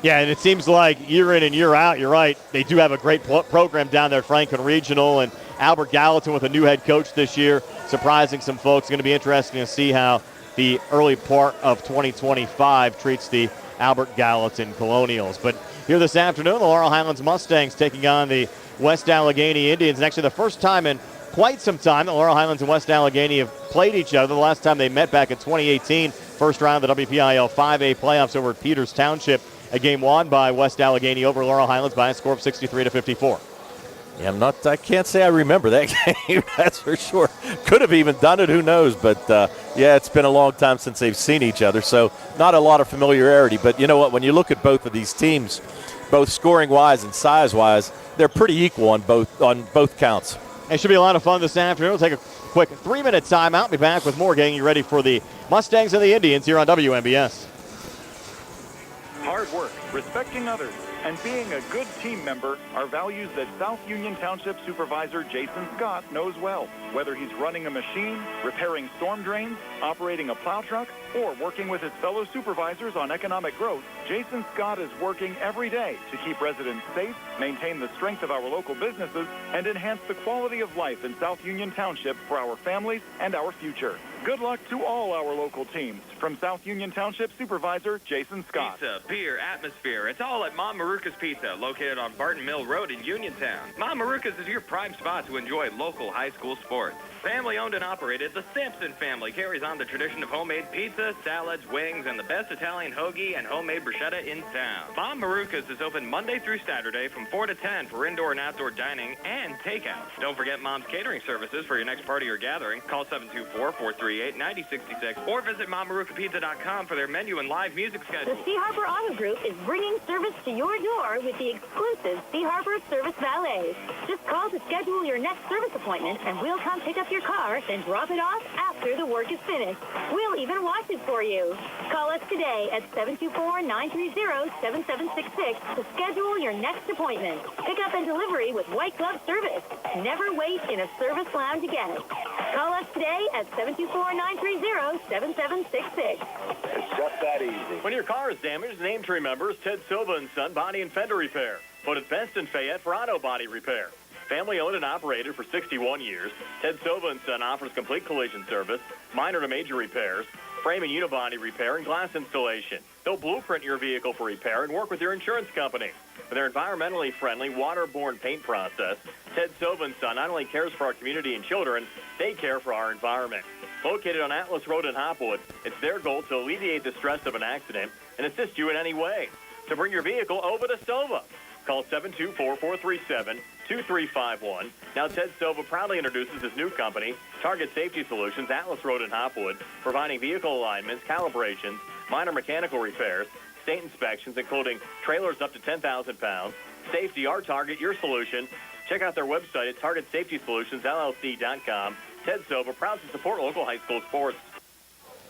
Yeah, and it seems like year in and year out, you're right, they do have a great program down there at Franklin Regional, and Albert Gallatin with a new head coach this year, surprising some folks. It's going to be interesting to see how the early part of 2025 treats the Albert Gallatin Colonials. But here this afternoon, the Laurel Highlands Mustangs taking on the West Allegheny Indians, and actually the first time in quite some time that Laurel Highlands and West Allegheny have played each other. The last time they met back in 2018, first round of the WPIAL 5A playoffs over at Peters Township. A game won by West Allegheny over Laurel Highlands by a score of 63-54. Yeah, I can't say I remember that game, that's for sure. Could have even done it, who knows. But, yeah, it's been a long time since they've seen each other, so not a lot of familiarity. But you know what, when you look at both of these teams, both scoring-wise and size-wise, they're pretty equal on both counts. It should be a lot of fun this afternoon. We'll take a quick 3-minute timeout. Be back with more, getting you ready for the Mustangs and the Indians here on WMBS. Hard work, respecting others, and being a good team member are values that South Union Township Supervisor Jason Scott knows well. Whether he's running a machine, repairing storm drains, operating a plow truck, or working with his fellow supervisors on economic growth, Jason Scott is working every day to keep residents safe, maintain the strength of our local businesses, and enhance the quality of life in South Union Township for our families and our future. Good luck to all our local teams. From South Union Township Supervisor Jason Scott. Pizza, beer, atmosphere. It's all at Mom Maruka's Pizza, located on Barton Mill Road in Uniontown. Mom Maruka's is your prime spot to enjoy local high school sports. Family owned and operated, the Sampson family carries on the tradition of homemade pizza, salads, wings, and the best Italian hoagie and homemade bruschetta in town. Mom Maruka's is open Monday through Saturday from 4 to 10 for indoor and outdoor dining and takeout. Don't forget Mom's catering services for your next party or gathering. Call 724-438-9066 or visit MomMarukaPizza.com for their menu and live music schedule. The Sea Harbor Auto Group is bringing service to your door with the exclusive Sea Harbor Service Valet. Just call to schedule your next service appointment, and we'll come pick up your car, then drop it off after the work is finished. We'll even wash it for you. Call us today at 724-930-7766 to schedule your next appointment. Pickup and delivery with white glove service. Never wait in a service lounge again. Call us today at 724-930-7766. It's just that easy. When your car is damaged, the name to remember is Ted Silva & Son Body and Fender Repair. Voted best in Fayette for auto body repair. Family owned and operated for 61 years, Ted Silva & Son offers complete collision service, minor to major repairs, frame and unibody repair, and glass installation. They'll blueprint your vehicle for repair and work with your insurance company. With their environmentally friendly, waterborne paint process, Ted Silva & Son not only cares for our community and children, they care for our environment. Located on Atlas Road in Hopwood, it's their goal to alleviate the stress of an accident and assist you in any way. To bring your vehicle over to Silva, call 724-437-2351. Now, Ted Silva proudly introduces his new company, Target Safety Solutions, Atlas Road in Hopwood, providing vehicle alignments, calibrations, minor mechanical repairs, state inspections, including trailers up to 10,000 pounds. Safety, our target, your solution. Check out their website at TargetSafetySolutionsLLC.com. Ted Silva, proud to support local high school sports.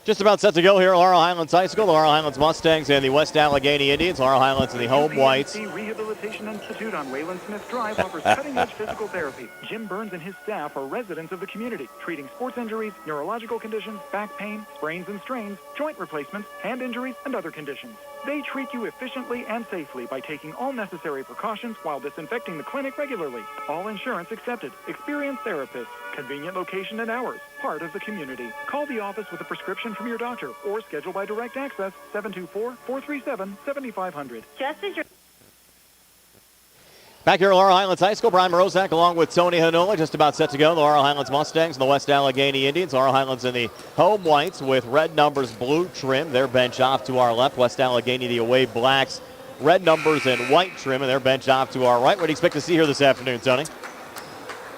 Just about set to go here at Laurel Highlands High School. The Laurel Highlands Mustangs and the West Allegheny Indians. Laurel Highlands and the home whites. The Rehabilitation Institute on Wayland Smith Drive offers cutting-edge physical therapy. Jim Burns and his staff are residents of the community, treating sports injuries, neurological conditions, back pain, sprains and strains, joint replacements, hand injuries, and other conditions. They treat you efficiently and safely by taking all necessary precautions while disinfecting the clinic regularly. All insurance accepted. Experienced therapists. Convenient location and hours. Part of the community. Call the office with a prescription from your doctor or schedule by direct access 724-437-7500. Just as your Back here at Laurel Highlands High School, Brian Morozak along with Tony Hanola just about set to go. The Laurel Highlands Mustangs and the West Allegheny Indians. Laurel Highlands in the home whites with red numbers, blue trim. Their bench off to our left. West Allegheny, the away blacks, red numbers and white trim, and their bench off to our right. What do you expect to see here this afternoon, Tony?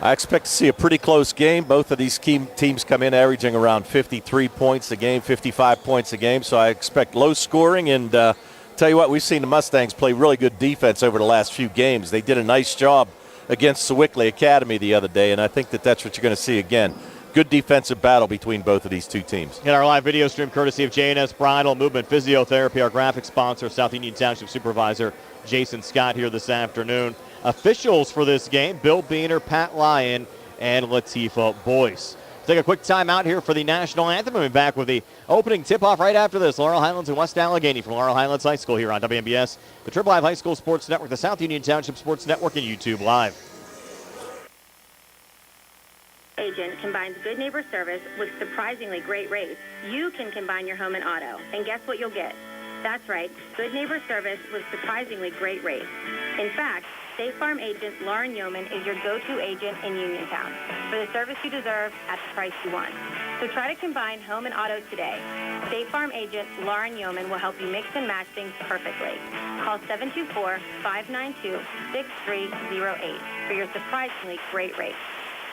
I expect to see a pretty close game. Both of these teams come in averaging around 53 points a game, 55 points a game. So I expect low scoring. And tell you what, we've seen the Mustangs play really good defense over the last few games. They did a nice job against Sewickley Academy the other day, and I think that that's what you're going to see again. Good defensive battle between both of these two teams. In our live video stream, courtesy of J&S Bridal, Movement Physiotherapy, our graphic sponsor, South Union Township Supervisor Jason Scott here this afternoon. Officials for this game, Bill Beener, Pat Lyon, and Latifah Boyce. Take a quick time out here for the national anthem. We'll be back with the opening tip-off right after this. Laurel Highlands and West Allegheny from Laurel Highlands High School here on WMBS, the Triple Live High School Sports Network, the South Union Township Sports Network, and YouTube Live. Agent combines good neighbor service with surprisingly great rates. You can combine your home and auto, and guess what you'll get? That's right, good neighbor service with surprisingly great rates. In fact, State Farm agent Lauren Yeoman is your go-to agent in Uniontown for the service you deserve at the price you want. So try to combine home and auto today. State Farm agent Lauren Yeoman will help you mix and match things perfectly. Call 724-592-6308 for your surprisingly great rate.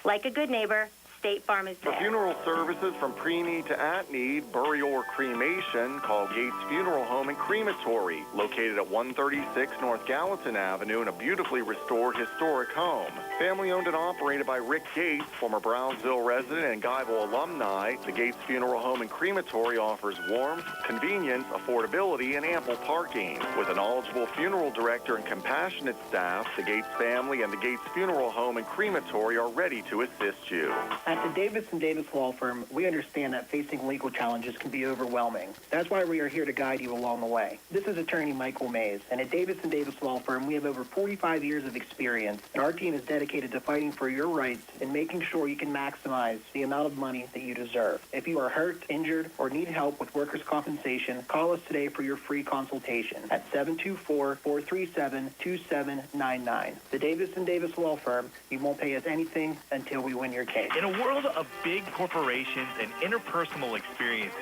Like a good neighbor, State Farm is For there. funeral services from pre-need to at-need, burial or cremation, call Gates Funeral Home and Crematory, located at 136 North Gallatin Avenue in a beautifully restored historic home. Family-owned and operated by Rick Gates, former Brownsville resident and Guyville alumni, the Gates Funeral Home and Crematory offers warmth, convenience, affordability, and ample parking. With a knowledgeable funeral director and compassionate staff, the Gates family and the Gates Funeral Home and Crematory are ready to assist you. At the Davis & Davis Law Firm, we understand that facing legal challenges can be overwhelming. That's why we are here to guide you along the way. This is attorney Michael Mays, and at Davis & Davis Law Firm, we have over 45 years of experience, and our team is dedicated to fighting for your rights and making sure you can maximize the amount of money that you deserve. If you are hurt, injured, or need help with workers' compensation, call us today for your free consultation at 724-437-2799. The Davis & Davis Law Firm, you won't pay us anything until we win your case. In a world of big corporations and interpersonal experiences,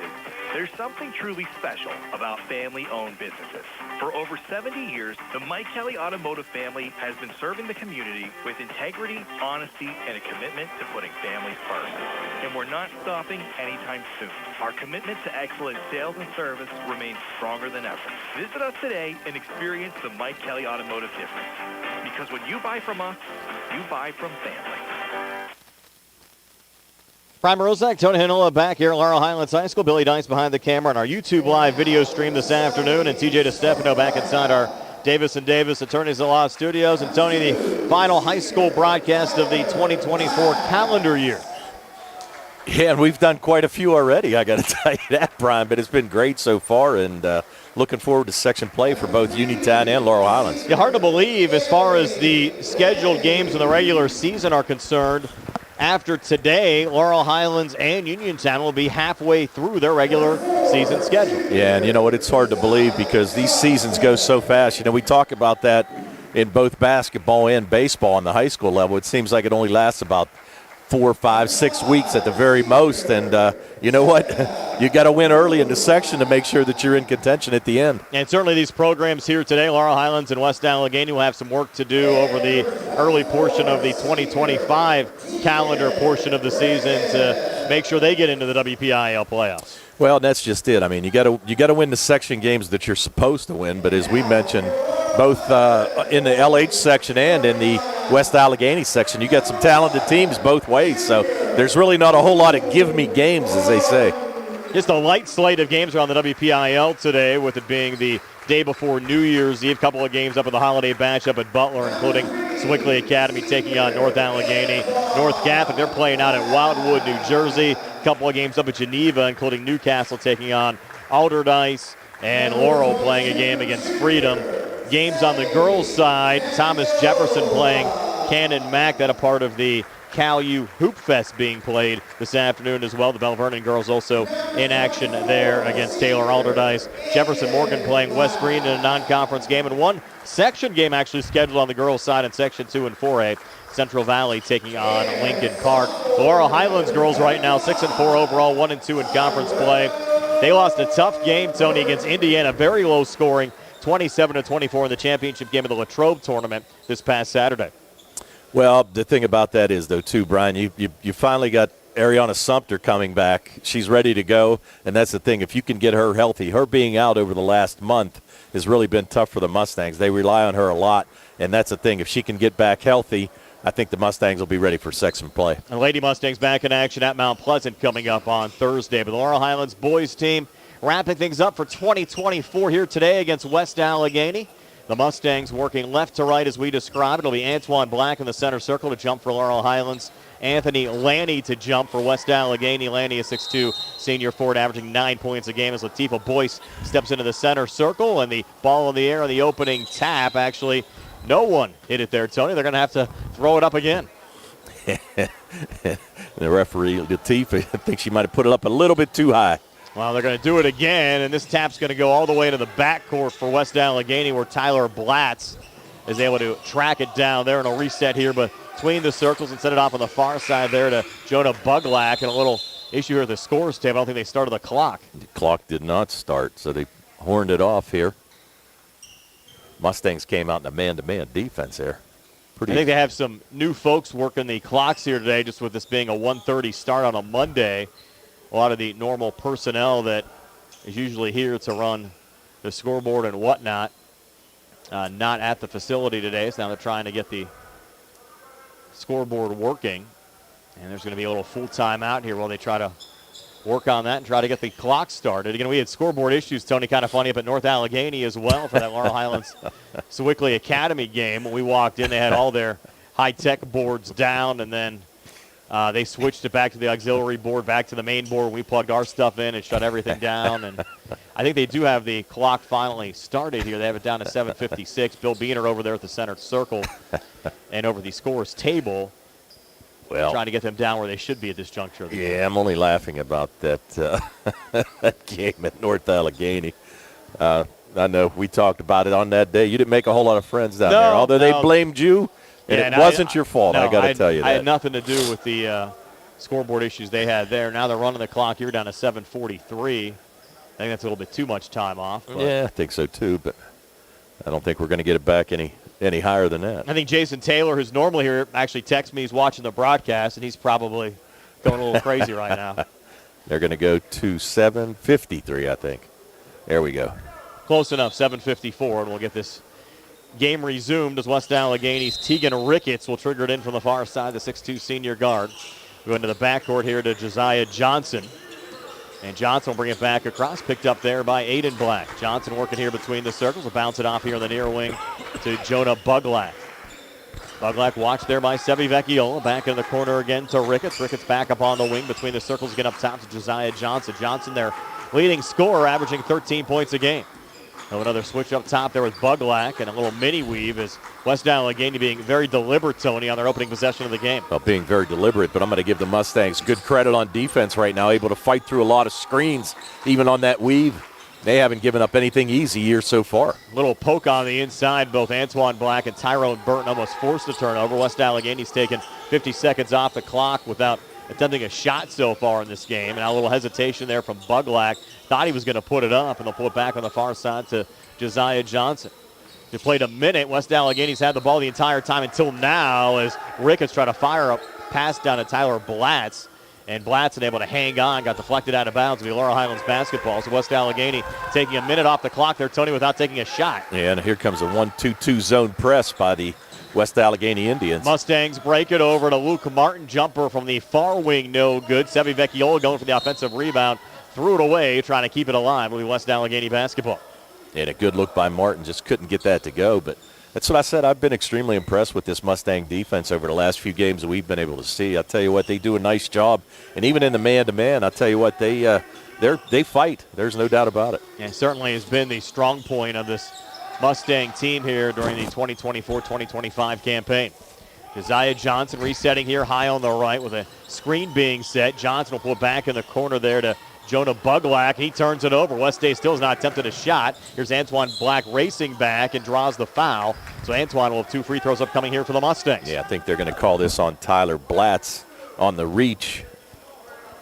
there's something truly special about family-owned businesses. For over 70 years, the Mike Kelly Automotive family has been serving the community with integrity, honesty, and a commitment to putting families first. And we're not stopping anytime soon. Our commitment to excellent sales and service remains stronger than ever. Visit us today and experience the Mike Kelly Automotive difference. Because when you buy from us, you buy from family. Brian Marozak, Tony Hanola back here at Laurel Highlands High School. Billy Dice behind the camera on our YouTube live video stream this afternoon. And TJ DeStefano back inside our Davis & Davis Attorneys at Law Studios. And Tony, the final high school broadcast of the 2024 calendar year. Yeah, and we've done quite a few already, I got to tell you that, Brian. But it's been great so far, and looking forward to section play for both Uniontown and Laurel Highlands. Yeah, hard to believe as far as the scheduled games in the regular season are concerned. After today, Laurel Highlands and Uniontown will be halfway through their regular season schedule. Yeah, and you know what? It's hard to believe because these seasons go so fast. You know, we talk about that in both basketball and baseball on the high school level. It seems like it only lasts about 4, 5, 6 weeks at the very most. And you know what? You got to win early in the section to make sure that you're in contention at the end. And certainly these programs here today, Laurel Highlands and West Allegheny, will have some work to do over the early portion of the 2025 calendar portion of the season to make sure they get into the WPIAL playoffs. Well, that's just it. I mean, you got to win the section games that you're supposed to win. But as we mentioned, both in the LH section and in the West Allegheny section, you got some talented teams both ways. So there's really not a whole lot of give me games, as they say. Just a light slate of games around the WPIAL today, with it being the day before New Year's Eve. Couple of games up in the holiday batch up at Butler, including Swickley Academy taking on North Allegheny. North Catholic, they're playing out at Wildwood, New Jersey. Couple of games up at Geneva, including Newcastle taking on Alderdice, and Laurel playing a game against Freedom. Games on the girls' side, Thomas Jefferson playing Cannon Mac. That a part of the Cal U Hoop Fest being played this afternoon as well. The Bell Vernon girls also in action there against Taylor Alderdice. Jefferson Morgan playing West Green in a non-conference game, and one section game actually scheduled on the girls' side in Section 2 and 4A. Central Valley taking on Lincoln Park. The Laurel Highlands girls right now 6-4 overall, 1-2 in conference play. They lost a tough game, Tony, against Indiana, very low scoring, 27-24 in the championship game of the Latrobe tournament this past Saturday. Well, the thing about that is, though, too, Brian, you finally got Ariana Sumter coming back. She's ready to go, and that's the thing. If you can get her healthy, her being out over the last month has really been tough for the Mustangs. They rely on her a lot, and that's the thing. If she can get back healthy, I think the Mustangs will be ready for section play. And Lady Mustangs back in action at Mount Pleasant coming up on Thursday. But the Laurel Highlands boys team wrapping things up for 2024 here today against West Allegheny. The Mustangs working left to right as we described. It'll be Antoine Black in the center circle to jump for Laurel Highlands. Anthony Lanny to jump for West Allegheny. Lanny, a 6'2", senior forward, averaging 9 points a game as Latifah Boyce steps into the center circle. And the ball in the air on the opening tap. Actually, no one hit it there, Tony. They're going to have to throw it up again. The referee, Latifah, I think she might have put it up a little bit too high. Well, they're going to do it again, and this tap's going to go all the way to the backcourt for West Allegheny, where Tyler Blatz is able to track it down there, and a reset here between the circles and set it off on the far side there to Jonah Buglack. And a little issue here with the scores tape. I don't think they started the clock. The clock did not start, so they horned it off here. Mustangs came out in a man-to-man defense here. I think they have some new folks working the clocks here today, just with this being a 1:30 start on a Monday. A lot of the normal personnel that is usually here to run the scoreboard and whatnot, not at the facility today. So now they're trying to get the scoreboard working. And there's going to be a little full timeout here while they try to work on that and try to get the clock started. Again, we had scoreboard issues, Tony, kind of funny, up at North Allegheny as well for that Laurel Highlands Sewickley Academy game. When we walked in, they had all their high-tech boards down, and then they switched it back to the auxiliary board, back to the main board. We plugged our stuff in and shut everything down. And I think they do have the clock finally started here. They have it down to 7:56. Bill Beener over there at the center circle and over the scores table. Well, trying to get them down where they should be at this juncture of the game. I'm only laughing about that, that game at North Allegheny. I know we talked about it on that day. You didn't make a whole lot of friends down there, although they blamed you, and it wasn't your fault. I got to tell you that. I had nothing to do with the scoreboard issues they had there. Now they're running the clock. You're down to 7:43. I think that's a little bit too much time off. Yeah, I think so too, but I don't think we're going to get it back any higher than that. I think Jason Taylor, who's normally here, actually texts me. He's watching the broadcast, and he's probably going a little crazy right now. They're going to go to 7:53, I think. There we go. Close enough, 7:54, and we'll get this game resumed as West Allegheny's Tegan Ricketts will trigger it in from the far side, the 6'2 senior guard. Go into the backcourt here to Josiah Johnson. And Johnson will bring it back across, picked up there by Aiden Black. Johnson working here between the circles. Will bounce it off here in the near wing to Jonah Buglack. Buglack watched there by Sevi Vecchiola. Back in the corner again to Ricketts. Ricketts back up on the wing between the circles. Again up top to Josiah Johnson. Johnson, their leading scorer, averaging 13 points a game. So another switch up top there with Buglack and a little mini weave as West Allegheny being very deliberate, Tony, on their opening possession of the game. Well, being very deliberate, but I'm going to give the Mustangs good credit on defense right now, able to fight through a lot of screens, even on that weave. They haven't given up anything easy here so far. Little poke on the inside. Both Antoine Black and Tyrone Burton almost forced a turnover. West Allegheny's taken 50 seconds off the clock without attempting a shot so far in this game. And a little hesitation there from Buglack. Thought he was going to put it up, and they'll pull it back on the far side to Josiah Johnson. They played a minute. West Allegheny's had the ball the entire time until now as Ricketts tried to fire a pass down to Tyler Blatz. And Blatz able to hang on, got deflected out of bounds. It'll be Laurel Highlands basketball. So West Allegheny taking a minute off the clock there, Tony, without taking a shot. Yeah, and here comes a 1-2-2 zone press by the West Allegheny Indians. Mustangs break it over to Luke Martin. Jumper from the far wing, no good. Sevi Vecchiola going for the offensive rebound. Threw it away, trying to keep it alive. It'll be West Allegheny basketball. And a good look by Martin. Just couldn't get that to go. But that's what I said. I've been extremely impressed with this Mustang defense over the last few games that we've been able to see. I'll tell you what, they do a nice job. And even in the man-to-man, I'll tell you what, they fight. There's no doubt about it. And certainly has been the strong point of this Mustang team here during the 2024-2025 campaign. Josiah Johnson resetting here high on the right with a screen being set. Johnson will pull it back in the corner there to Jonah Buglack. He turns it over. West Day still has not attempted a shot. Here's Antoine Black racing back and draws the foul. So Antoine will have 2 free throws upcoming here for the Mustangs. Yeah, I think they're going to call this on Tyler Blatz on the reach.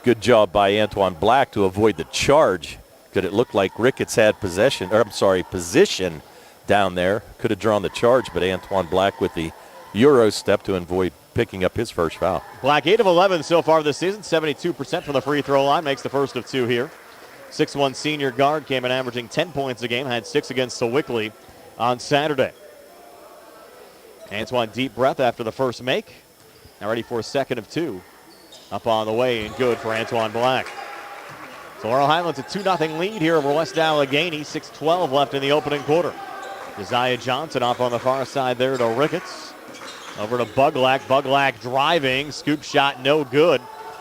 Good job by Antoine Black to avoid the charge. Could it look like Ricketts had position down there. Could have drawn the charge, but Antoine Black with the Euro step to avoid picking up his first foul. Black 8 of 11 so far this season, 72% from the free throw line, makes the first of 2 here. 6'1 senior guard came in averaging 10 points a game, had 6 against Sewickley on Saturday. Antoine, deep breath after the first make. Now ready for a second of 2. Up on the way and good for Antoine Black. So Laurel Highlands a 2-0 lead here over West Allegheny. 6:12 left in the opening quarter. Josiah Johnson off on the far side there to Ricketts. Over to Buglack. Buglack driving. Scoop shot no good.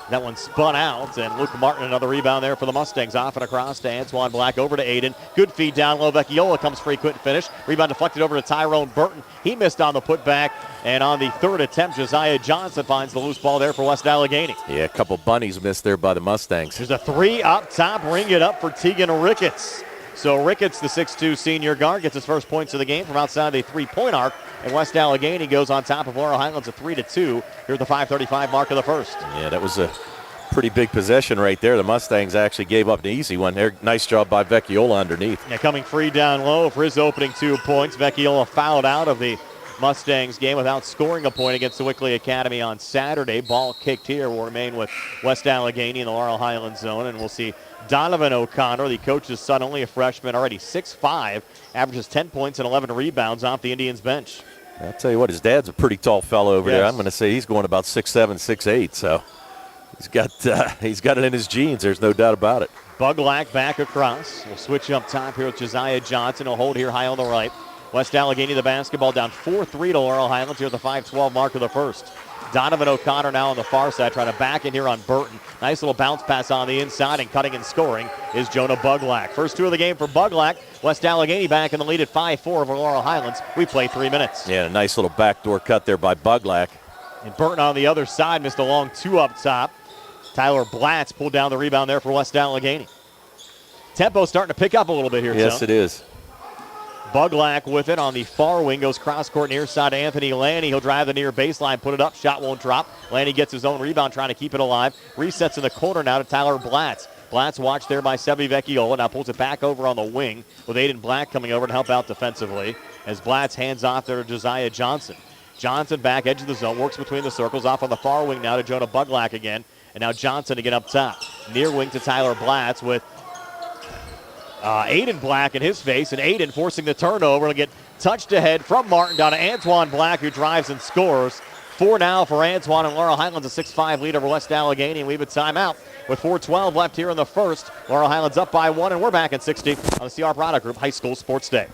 That one spun out, and Luke Martin another rebound there for the Mustangs. Off and across to Antoine Black, over to Aiden. Good feed down low. Vecchiola comes free, couldn't finish. Rebound deflected over to Tyrone Burton. He missed on the putback, and on the third attempt, Josiah Johnson finds the loose ball there for West Allegheny. Yeah, a couple bunnies missed there by the Mustangs. There's a 3 up top. Ring it up for Tegan Ricketts. So Ricketts, the 6'2 senior guard, gets his first points of the game from outside the three-point arc. And West Allegheny goes on top of Laurel Highlands, a 3-2 here at the 5:35 mark of the first. Yeah, that was a pretty big possession right there. The Mustangs actually gave up an easy one there. Nice job by Vecchiola underneath. Yeah, coming free down low for his opening 2 points. Vecchiola fouled out of the Mustangs game without scoring a point against the Wickley Academy on Saturday. Ball kicked here will remain with West Allegheny in the Laurel Highlands zone, and we'll see Donovan O'Connor, the coach's son, only a freshman, already 6'5", averages 10 points and 11 rebounds off the Indians bench. I'll tell you what, his dad's a pretty tall fellow over Yes. there. I'm going to say he's going about 6'7", 6'8", so he's got it in his genes. There's no doubt about it. Buglack back across. We'll switch up top here with Josiah Johnson. He'll hold here high on the right. West Allegheny the basketball down 4-3 to Laurel Highlands here at the 5:12 mark of the first. Donovan O'Connor now on the far side trying to back in here on Burton. Nice little bounce pass on the inside, and cutting and scoring is Jonah Buglack. First two of the game for Buglack. West Allegheny back in the lead at 5-4 over Laurel Highlands. We play 3 minutes. Yeah, a nice little backdoor cut there by Buglack. And Burton on the other side missed a long two up top. Tyler Blatz pulled down the rebound there for West Allegheny. Tempo starting to pick up a little bit here, Yes, Joe. it is. Buglack with it on the far wing, goes cross-court near side to Anthony Lanny. He'll drive the near baseline, put it up, shot won't drop. Lanny gets his own rebound, trying to keep it alive. Resets in the corner now to Tyler Blatz. Blatz watched there by Sebi Vecchiola, now pulls it back over on the wing with Aiden Black coming over to help out defensively as Blatz hands off there to Josiah Johnson. Johnson back edge of the zone, works between the circles, off on the far wing now to Jonah Buglack again. And now Johnson again up top. Near wing to Tyler Blatz with Aiden Black in his face, and Aiden forcing the turnover. He'll get touched ahead from Martin down to Antoine Black, who drives and scores. 4 now for Antoine, and Laurel Highlands a 6-5 lead over West Allegheny, and we have a timeout with 4:12 left here in the first. Laurel Highlands up by 1, and we're back at 60 on the CR Product Group High School Sports Day.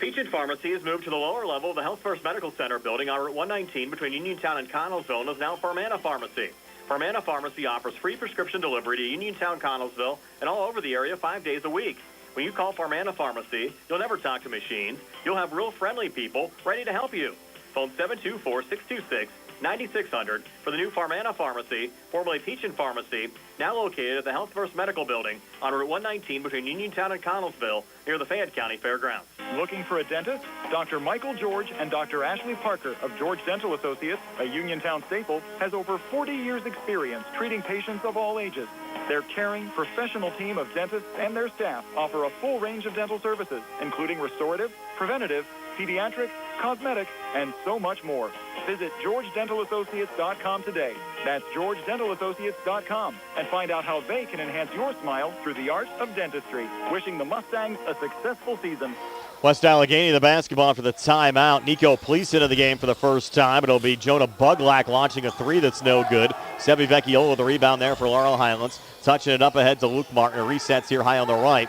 Peachin Pharmacy has moved to the lower level of the Health First Medical Center building on Route 119 between Uniontown and Connellsville, and is now Farmana Pharmacy. Farmana Pharmacy offers free prescription delivery to Uniontown, Connellsville, and all over the area 5 days a week. When you call Farmana Pharmacy, you'll never talk to machines. You'll have real friendly people ready to help you. Phone 724-626-9600 for the new Farmana Pharmacy, formerly Peachin Pharmacy, now located at the Health First Medical Building on Route 119 between Uniontown and Connellsville near the Fayette County Fairgrounds. Looking for a dentist? Dr. Michael George and Dr. Ashley Parker of George Dental Associates, a Uniontown staple, has over 40 years experience treating patients of all ages. Their caring, professional team of dentists and their staff offer a full range of dental services, including restorative, preventative, pediatric, cosmetic, and so much more. Visit GeorgeDentalAssociates.com today. That's GeorgeDentalAssociates.com, and find out how they can enhance your smile through the art of dentistry. Wishing the Mustangs a successful season. West Allegheny, the basketball for the timeout. Nico Police into the game for the first time. It'll be Jonah Buglack launching a three that's no good. Sebi Vecchiola with the rebound there for Laurel Highlands. Touching it up ahead to Luke Martin. Resets here high on the right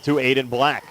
to Aiden Black.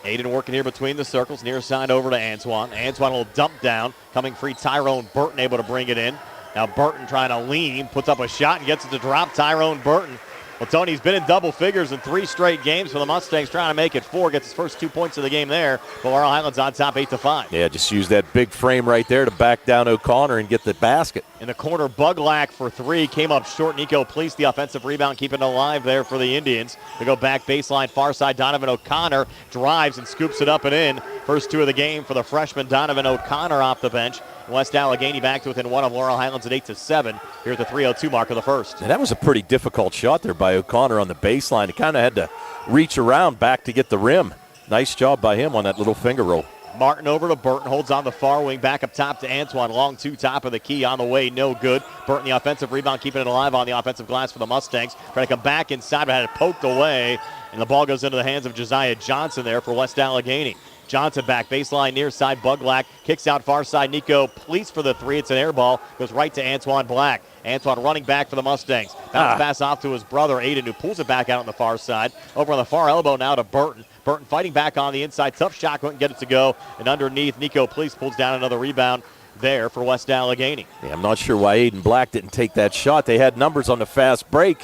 Aiden working here between the circles. Near side over to Antoine. Antoine will dump down. Coming free, Tyrone Burton able to bring it in. Now Burton trying to lean. Puts up a shot and gets it to drop. Tyrone Burton. Well, Tony's been in double figures in 3 straight games for the Mustangs, trying to make it 4. Gets his first 2 points of the game there. But Laurel Highlands on top 8-5. Yeah, just use that big frame right there to back down O'Connor and get the basket. In the corner, Buglack for 3. Came up short. Nico Police the offensive rebound, keeping it alive there for the Indians. They go back baseline, far side. Donovan O'Connor drives and scoops it up and in. First 2 of the game for the freshman Donovan O'Connor off the bench. West Allegheny back to within 1 of Laurel Highlands at 8-7 here at the 3:02 mark of the first. And that was a pretty difficult shot there by O'Connor on the baseline. He kind of had to reach around back to get the rim. Nice job by him on that little finger roll. Martin over to Burton, holds on the far wing, back up top to Antoine. Long 2, top of the key, on the way, no good. Burton the offensive rebound, keeping it alive on the offensive glass for the Mustangs. Trying to come back inside, but had it poked away. And the ball goes into the hands of Josiah Johnson there for West Allegheny. Johnson back, baseline near side, Buglack kicks out far side. Nico Police for the 3. It's an air ball. Goes right to Antoine Black. Antoine running back for the Mustangs. Bounce pass off to his brother, Aiden, who pulls it back out on the far side. Over on the far elbow now to Burton. Burton fighting back on the inside. Tough shot, couldn't get it to go. And underneath, Nico Police pulls down another rebound there for West Allegheny. Yeah, I'm not sure why Aiden Black didn't take that shot. They had numbers on the fast break.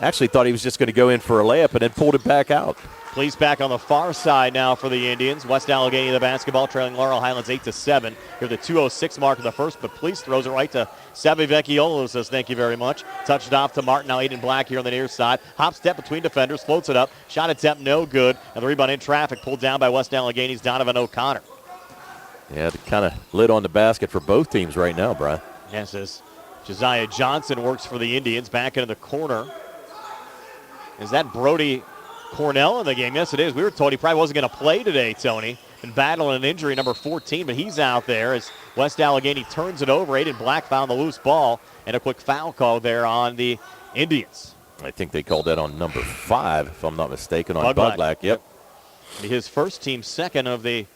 Actually thought he was just going to go in for a layup and then pulled it back out. Police back on the far side now for the Indians. West Allegheny the basketball, trailing Laurel Highlands 8-7. Here the 2:06 mark of the first, but Police throws it right to Sebi Vecchiola, who says thank you very much. Touched off to Martin, now Aiden Black here on the near side. Hop step between defenders, floats it up. Shot attempt no good. And the rebound in traffic pulled down by West Allegheny's Donovan O'Connor. Yeah, the kind of lid on the basket for both teams right now, Brian. Yes, as Josiah Johnson works for the Indians back into the corner. Is that Brody Cornell in the game. Yes, it is. We were told he probably wasn't going to play today, Tony. Been battling an injury, number 14, but he's out there as West Allegheny turns it over. Aiden Black found the loose ball, and a quick foul call there on the Indians. I think they called that on number 5, if I'm not mistaken, on Buglack. Buglack. Yep. His first team second of the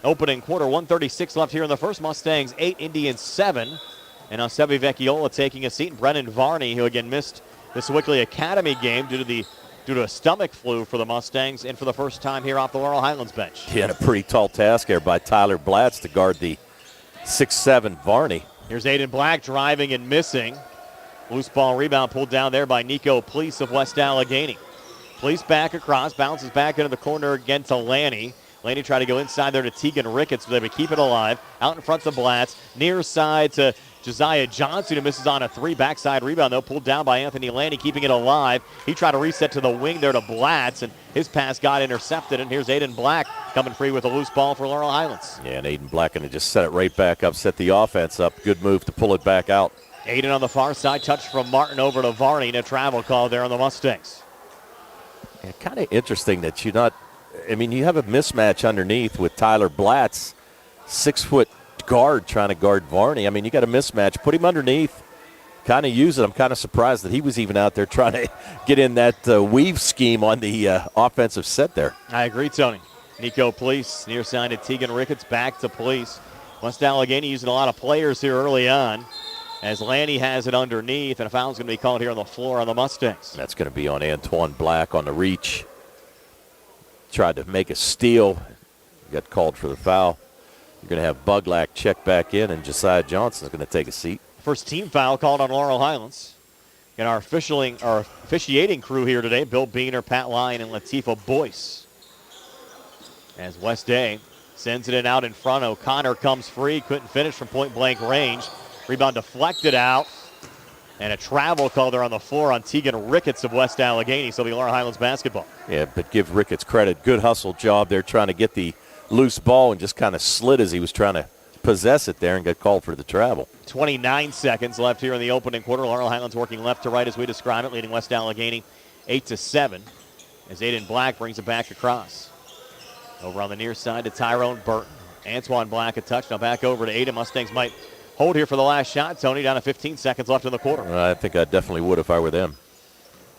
opening quarter. 1:36 left here in the first. Mustangs 8, Indians 7. And now Sevi Vecchiola taking a seat. And Brennan Varney, who again missed this Wickley Academy game due to a stomach flu for the Mustangs, and for the first time here off the Laurel Highlands bench. He had a pretty tall task here by Tyler Blatz to guard the 6'7" Varney. Here's Aiden Black driving and missing. Loose ball rebound pulled down there by Nico Please of West Allegheny. Please back across, bounces back into the corner again to Lanny. Laney tried to go inside there to Tegan Ricketts, but they would keep it alive. Out in front to Blatz. Near side to Josiah Johnson, who misses on a 3. Backside rebound, though, pulled down by Anthony Lanny, keeping it alive. He tried to reset to the wing there to Blatz, and his pass got intercepted. And here's Aiden Black coming free with a loose ball for Laurel Highlands. Yeah, and Aiden Black going to just set it right back up, set the offense up. Good move to pull it back out. Aiden on the far side, touch from Martin over to Varney, and a travel call there on the Mustangs. Yeah, kind of interesting that you have a mismatch underneath with Tyler Blatz, 6-foot guard trying to guard Varney. I mean, you got a mismatch. Put him underneath, kind of use it. I'm kind of surprised that he was even out there trying to get in that weave scheme on the offensive set there. I agree, Tony. Nico Police, near side to Tegan Ricketts, back to Police. West Allegheny using a lot of players here early on, as Lanny has it underneath, and a foul's going to be called here on the floor on the Mustangs. That's going to be on Antoine Black on the reach. Tried to make a steal. Got called for the foul. You're going to have Buglack check back in, and Josiah Johnson's going to take a seat. First team foul called on Laurel Highlands. And our officiating crew here today, Bill Beener, Pat Lyon, and Latifah Boyce. As West Day sends it in out in front. O'Connor comes free, couldn't finish from point-blank range. Rebound deflected out. And a travel call there on the floor on Tegan Ricketts of West Allegheny. So it'll be Laurel Highlands basketball. Yeah, but give Ricketts credit. Good hustle job there trying to get the loose ball and just kind of slid as he was trying to possess it there and got called for the travel. 29 seconds left here in the opening quarter. Laurel Highlands working left to right as we describe it, leading West Allegheny 8-7 as Aiden Black brings it back across. Over on the near side to Tyrone Burton. Antoine Black a touch. Now back over to Aiden. Mustangs might hold here for the last shot. Tony, down to 15 seconds left in the quarter. I think I definitely would if I were them.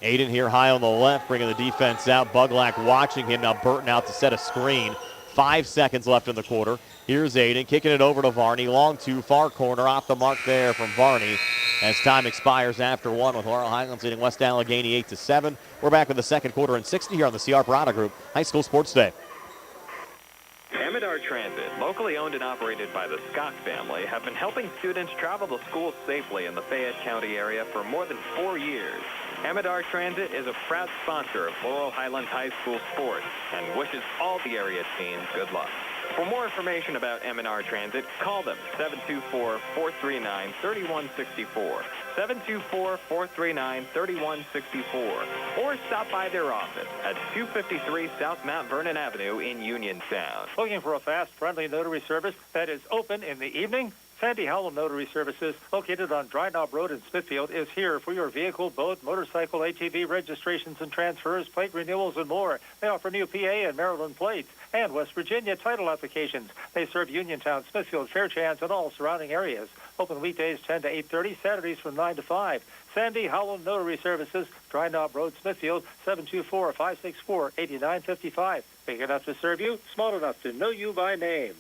Aiden here high on the left, bringing the defense out. Buglack watching him. Now Burton out to set a screen. 5 seconds left in the quarter. Here's Aiden kicking it over to Varney. Long two, far corner, off the mark there from Varney as time expires after one with Laurel Highlands leading West Allegheny 8-7. We're back with the second quarter and 60 here on the CR Parada Group High School Sports Day. Amidar Transit, locally owned and operated by the Scott family, have been helping students travel to school safely in the Fayette County area for more than 4 years. Amidar Transit is a proud sponsor of Laurel Highlands High School sports and wishes all the area teams good luck. For more information about M&R Transit, call them 724-439-3164, 724-439-3164, or stop by their office at 253 South Mount Vernon Avenue in Uniontown. Looking for a fast, friendly notary service that is open in the evening? Sandy Howell Notary Services, located on Dry Knob Road in Smithfield, is here for your vehicle, boat, motorcycle, ATV registrations and transfers, plate renewals, and more. They offer new PA and Maryland plates and West Virginia title applications. They serve Uniontown, Smithfield, Fairchance, and all surrounding areas. Open weekdays 10 to 8:30, Saturdays from 9 to 5. Sandy Howell Notary Services, Dry Knob Road, Smithfield, 724-564-8955. Big enough to serve you, small enough to know you by name.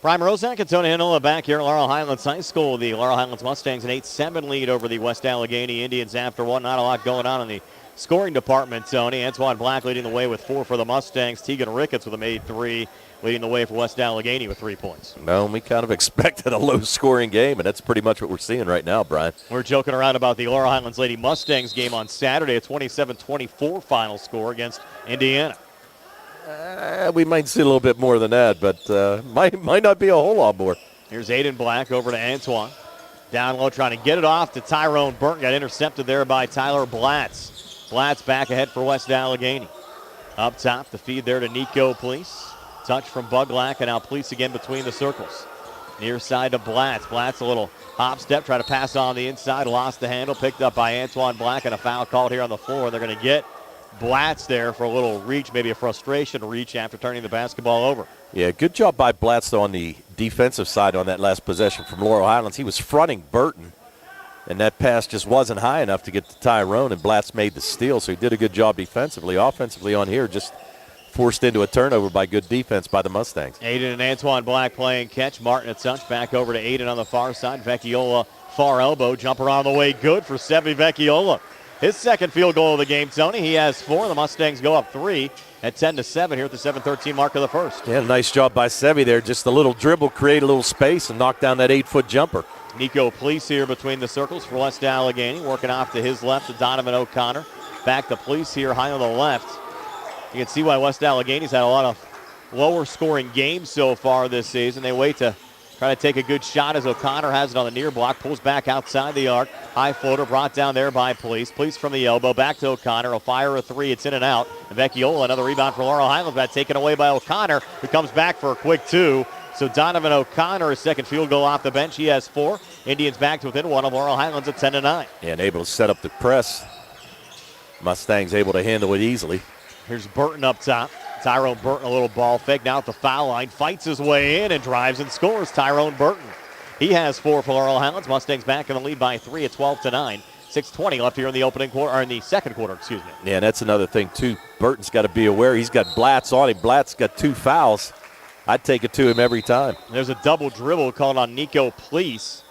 Brian Rozak and Tony Hinola back here at Laurel Highlands High School. The Laurel Highlands Mustangs an 8-7 lead over the West Allegheny Indians after one. Not a lot going on in the scoring department, Tony. Antoine Black leading the way with 4 for the Mustangs. Tegan Ricketts with a made 3, leading the way for West Allegheny with 3 points. Well, we kind of expected a low-scoring game, and that's pretty much what we're seeing right now, Brian. We're joking around about the Laurel Highlands Lady Mustangs game on Saturday, a 27-24 final score against Indiana. We might see a little bit more than that, but might not be a whole lot more. Here's Aiden Black over to Antoine. Down low trying to get it off to Tyrone Burton. Got intercepted there by Tyler Blatz. Blatz back ahead for West Allegheny. Up top, the feed there to Nico Police. Touch from Buglack, and now Police again between the circles. Near side to Blatz. Blatz a little hop step, try to pass on the inside. Lost the handle, picked up by Antoine Black, and a foul called here on the floor. They're going to get Blatz there for a little reach, maybe a frustration reach after turning the basketball over. Yeah, good job by Blatz, though, on the defensive side on that last possession from Laurel Highlands. He was fronting Burton, and that pass just wasn't high enough to get to Tyrone, and Blatz made the steal, so he did a good job defensively. Offensively on here, just forced into a turnover by good defense by the Mustangs. Aiden and Antoine Black playing catch. Martin at touch. Back over to Aiden on the far side. Vecchiola, far elbow. Jumper on the way. Good for Sevi Vecchiola. His second field goal of the game, Tony. He has 4. The Mustangs go up 3 at 10-7 here at the 7:13 mark of the first. Yeah, nice job by Sevi there. Just a little dribble, create a little space, and knock down that 8-foot jumper. Nico Police here between the circles for West Allegheny. Working off to his left to Donovan O'Connor. Back to Police here high on the left. You can see why West Allegheny's had a lot of lower scoring games so far this season. They wait to try to take a good shot as O'Connor has it on the near block. Pulls back outside the arc. High floater brought down there by Police. Police from the elbow. Back to O'Connor. He'll fire a 3. It's in and out. And Vecchiola, another rebound for Laurel Highlands. That taken away by O'Connor, who comes back for a quick 2. So Donovan O'Connor, his second field goal off the bench. He has 4. Indians back to within 1 of Laurel Highlands at 10-9. And able to set up the press. Mustangs able to handle it easily. Here's Burton up top. Tyrone Burton, a little ball fake. Now at the foul line. Fights his way in and drives and scores. Tyrone Burton. He has 4 for Laurel Highlands. Mustangs back in the lead by 3 at 12-9. 6:20 left here in the opening quarter, or in the second quarter, excuse me. Yeah, and that's another thing, too. Burton's got to be aware. He's got Blatz on him. Blatz got 2 fouls. I'd take it to him every time. There's a double dribble called on Nico Police.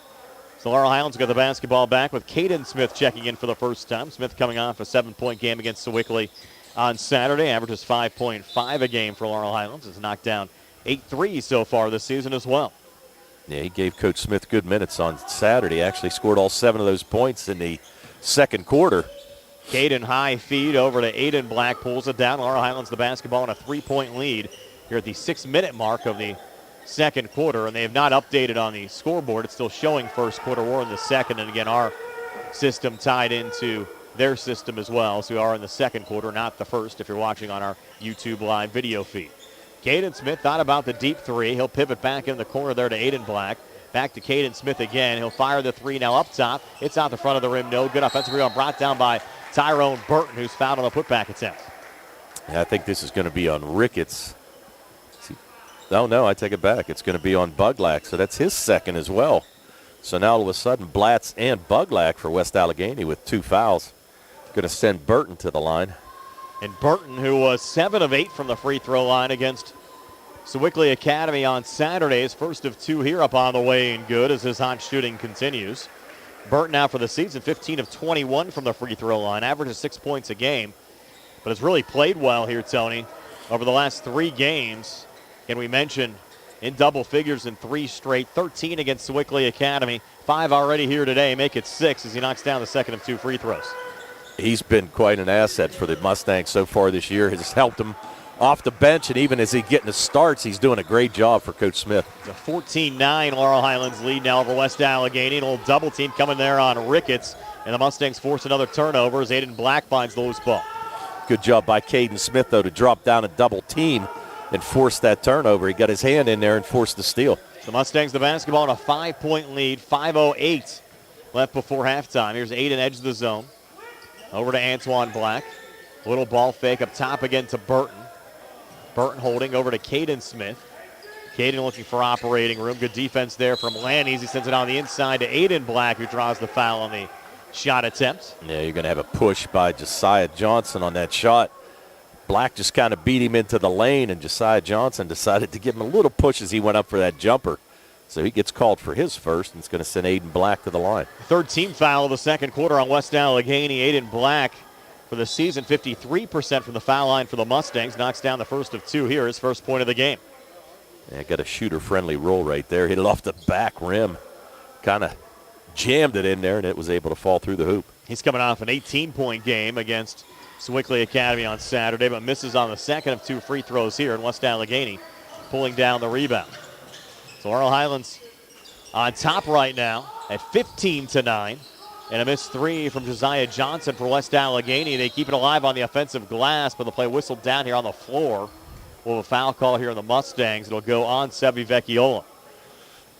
So Laurel Highlands got the basketball back with Caden Smith checking in for the first time. Smith coming off a 7-point game against Sewickley on Saturday. Averages 5.5 a game for Laurel Highlands. Has knocked down 8 threes so far this season as well. Yeah, he gave Coach Smith good minutes on Saturday. Actually scored all 7 of those points in the second quarter. Caden high feed over to Aiden Black. Pulls it down. Laurel Highlands the basketball in a 3-point lead here at the 6-minute mark of the second quarter. And they have not updated on the scoreboard. It's still showing first quarter. We're in the second. And again, our system tied into their system as well. So we are in the second quarter, not the first if you're watching on our YouTube live video feed. Caden Smith thought about the deep 3. He'll pivot back in the corner there to Aiden Black. Back to Caden Smith again. He'll fire the 3 now up top. It's out the front of the rim. No good. Offensive rebound brought down by Tyrone Burton, who's fouled on the putback attempt. Yeah, I think this is going to be on Ricketts. Oh, no, I take it back. It's going to be on Buglack, so that's his second as well. So now all of a sudden, Blatz and Buglack for West Allegheny with 2 fouls. Going to send Burton to the line. And Burton, who was 7 of 8 from the free throw line against Sewickley Academy on Saturday, is first of 2 here up on the way and good as his hot shooting continues. Burton now for the season, 15 of 21 from the free throw line, averages 6 points a game, but has really played well here, Tony, over the last 3 games. And we mentioned in double figures in 3 straight, 13 against Sewickley Academy, 5 already here today, make it 6 as he knocks down the second of 2 free throws. He's been quite an asset for the Mustangs so far this year. Has helped him off the bench, and even as he's getting the starts, he's doing a great job for Coach Smith. It's a 14-9 Laurel Highlands lead now over West Allegheny. An old double team coming there on Ricketts, and the Mustangs force another turnover as Aiden Black finds the loose ball. Good job by Caden Smith, though, to drop down a double team and force that turnover. He got his hand in there and forced the steal. The Mustangs the basketball in a 5-point lead, 5:08 left before halftime. Here's Aiden edge of the zone. Over to Antoine Black. Little ball fake up top again to Burton. Burton holding over to Caden Smith. Caden looking for operating room. Good defense there from Lannies. He sends it on the inside to Aiden Black, who draws the foul on the shot attempt. Yeah, you're going to have a push by Josiah Johnson on that shot. Black just kind of beat him into the lane, and Josiah Johnson decided to give him a little push as he went up for that jumper. So he gets called for his first, and it's going to send Aiden Black to the line. Third team foul of the second quarter on West Allegheny. Aiden Black for the season, 53% from the foul line for the Mustangs. Knocks down the first of 2 here, his first point of the game. Yeah, got a shooter-friendly roll right there. Hit it off the back rim. Kind of jammed it in there, and it was able to fall through the hoop. He's coming off an 18-point game against Sewickley Academy on Saturday, but misses on the second of 2 free throws here in West Allegheny, pulling down the rebound. So Laurel Highlands on top right now at 15-9. And a missed 3 from Josiah Johnson for West Allegheny. They keep it alive on the offensive glass, but the play whistled down here on the floor. We'll have a foul call here on the Mustangs. It'll go on Sevi Vecchiola.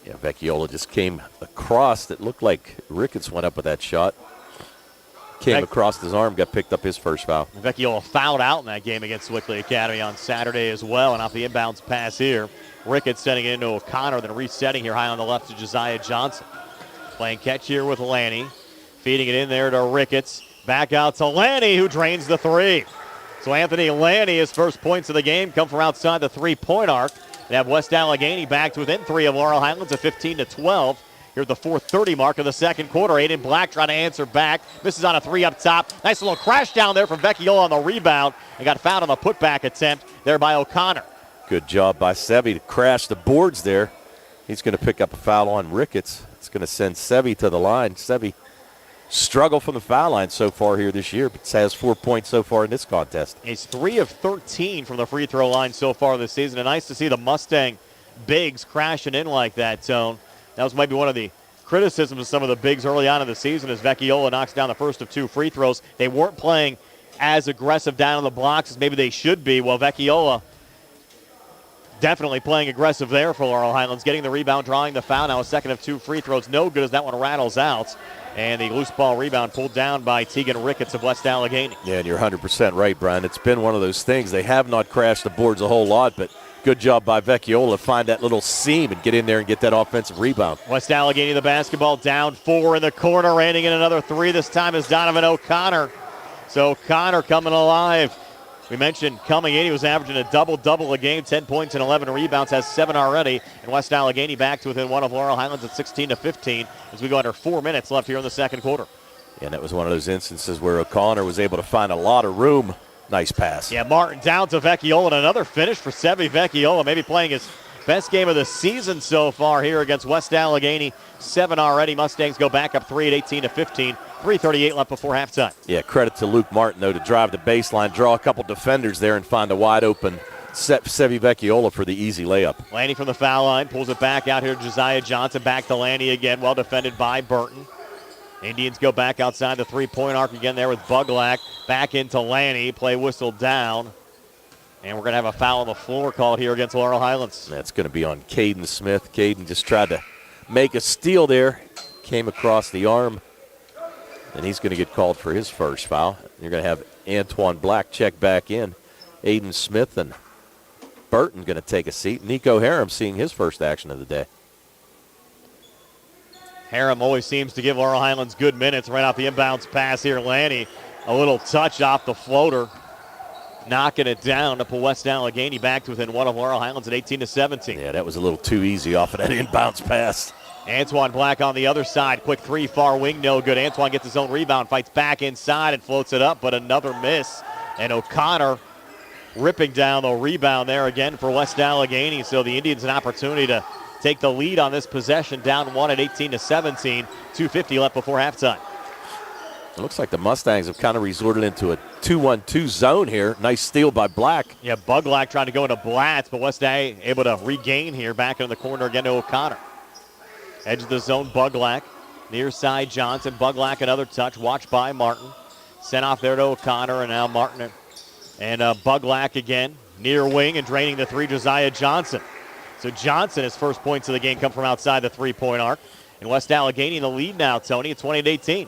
Yeah, Vecchiola just came across. It looked like Ricketts went up with that shot. came across his arm, got picked up his first foul. Vecchiola fouled out in that game against Wickley Academy on Saturday as well. And off the inbounds pass here, Ricketts sending it into O'Connor, then resetting here high on the left to Josiah Johnson. Playing catch here with Lanny. Feeding it in there to Ricketts. Back out to Lanny, who drains the three. So Anthony Lanny, his first points of the game come from outside the three-point arc. They have West Allegheny back to within 3 of Laurel Highlands at 15-12. Here at the 4:30 mark of the second quarter. Aiden Black trying to answer back. Misses on a three up top. Nice little crash down there from Vecchiola on the rebound. And got fouled on the putback attempt there by O'Connor. Good job by Sevi to crash the boards there. He's going to pick up a foul on Ricketts. It's going to send Sevi to the line. Sevi struggled from the foul line so far here this year, but has 4 points so far in this contest. He's 3 of 13 from the free throw line so far this season. And nice to see the Mustang bigs crashing in like that, Tone. That was maybe one of the criticisms of some of the bigs early on in the season as Vecchiola knocks down the first of 2 free throws. They weren't playing as aggressive down on the blocks as maybe they should be. Well, Vecchiola definitely playing aggressive there for Laurel Highlands, getting the rebound, drawing the foul. Now a second of 2 free throws. No good as that one rattles out. And the loose ball rebound pulled down by Tegan Ricketts of West Allegheny. Yeah, and you're 100% right, Brian. It's been one of those things. They have not crashed the boards a whole lot, but good job by Vecchiola to find that little seam and get in there and get that offensive rebound. West Allegheny the basketball down 4 in the corner, raining in another 3. This time is Donovan O'Connor. So O'Connor coming alive. We mentioned coming in, he was averaging a double-double a game, 10 points and 11 rebounds, has 7 already. And West Allegheny back to within 1 of Laurel Highlands at 16-15 as we go under 4 minutes left here in the second quarter. And that was one of those instances where O'Connor was able to find a lot of room. Nice pass. Yeah, Martin down to Vecchiola, and another finish for Sevi Vecchiola, maybe playing his best game of the season so far here against West Allegheny. 7 already. Mustangs go back up 3 at 18-15. 3:38 left before halftime. Yeah, credit to Luke Martin, though, to drive the baseline, draw a couple defenders there, and find a wide-open Sevi Vecchiola for the easy layup. Lanny from the foul line, pulls it back out here to Josiah Johnson, back to Lanny again, well defended by Burton. Indians go back outside the three-point arc again there with Buglack. Back into Lanny, play whistle down. And we're going to have a foul on the floor called here against Laurel Highlands. That's going to be on Caden Smith. Caden just tried to make a steal there, came across the arm. And he's going to get called for his first foul. You're going to have Antoine Black check back in. Aiden Smith and Burton going to take a seat. Nico Harum seeing his first action of the day. Harum always seems to give Laurel Highlands good minutes right off the inbounds pass here. Lanny, a little touch off the floater, knocking it down to pull West Allegheny back to within 1 of Laurel Highlands at 18-17. Yeah, that was a little too easy off of that inbounds pass. Antoine Black on the other side. Quick 3, far wing, no good. Antoine gets his own rebound, fights back inside and floats it up, but another miss. And O'Connor ripping down the rebound there again for West Allegheny. So the Indians an opportunity to take the lead on this possession, down 1 at 18-17. 2:50 left before halftime. It looks like the Mustangs have kind of resorted into a 2-1-2 zone here. Nice steal by Black. Yeah, Buglack trying to go into Blatz, but West A able to regain here back in the corner again to O'Connor. Edge of the zone, Buglack. Near side, Johnson. Buglack, another touch. Watched by Martin. Sent off there to O'Connor, and now Martin and Buglack again. Near wing and draining the 3, Josiah Johnson. So Johnson, his first points of the game come from outside the three-point arc. And West Allegheny in the lead now, Tony, at 20-18.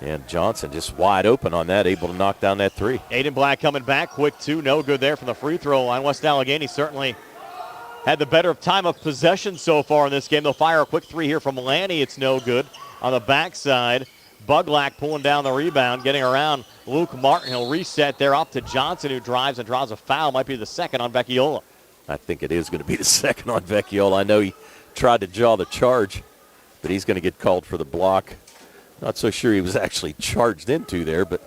And Johnson just wide open on that, able to knock down that 3. Aiden Black coming back, quick 2, no good there from the free throw line. West Allegheny certainly had the better time of possession so far in this game. They'll fire a quick 3 here from Lanny. It's no good. On the backside, Buglack pulling down the rebound, getting around Luke Martin. He'll reset there off to Johnson, who drives and draws a foul. Might be the second on Vecchiola. I think it is going to be the second on Vecchiola. I know he tried to jaw the charge, but he's going to get called for the block. Not so sure he was actually charged into there, but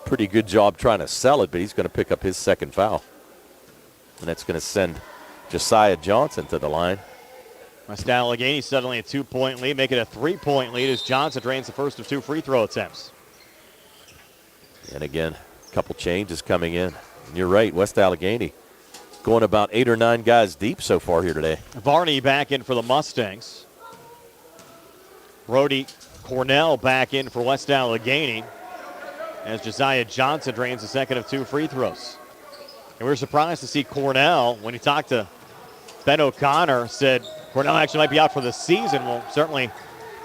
pretty good job trying to sell it, but he's going to pick up his second foul. And that's going to send Josiah Johnson to the line. West Allegheny suddenly a 2-point lead, make it a 3-point lead as Johnson drains the first of 2 free throw attempts. And again, a couple changes coming in. And you're right, West Allegheny going about 8 or 9 guys deep so far here today. Varney back in for the Mustangs. Brody Cornell back in for West Allegheny as Josiah Johnson drains the second of 2 free throws. And we were surprised to see Cornell, when he talked to Ben O'Connor, said Cornell actually might be out for the season. Well, certainly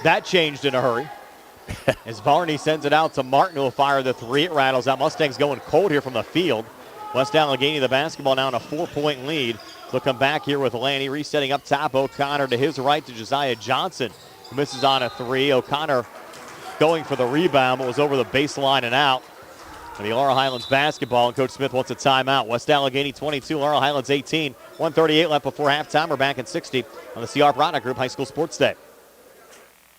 that changed in a hurry. As Varney sends it out to Martin, who will fire the three. It rattles out. Mustangs going cold here from the field. West Allegheny, the basketball now in a 4-point lead. They'll come back here with Lanny resetting up top. O'Connor to his right to Josiah Johnson, who misses on a three. O'Connor going for the rebound, but was over the baseline and out. And the Laurel Highlands basketball, and Coach Smith wants a timeout. West Allegheny 22, Laurel Highlands 18. 1:38 left before halftime. We're back at 60 on the C. Harper Auto Group High School Sports Day.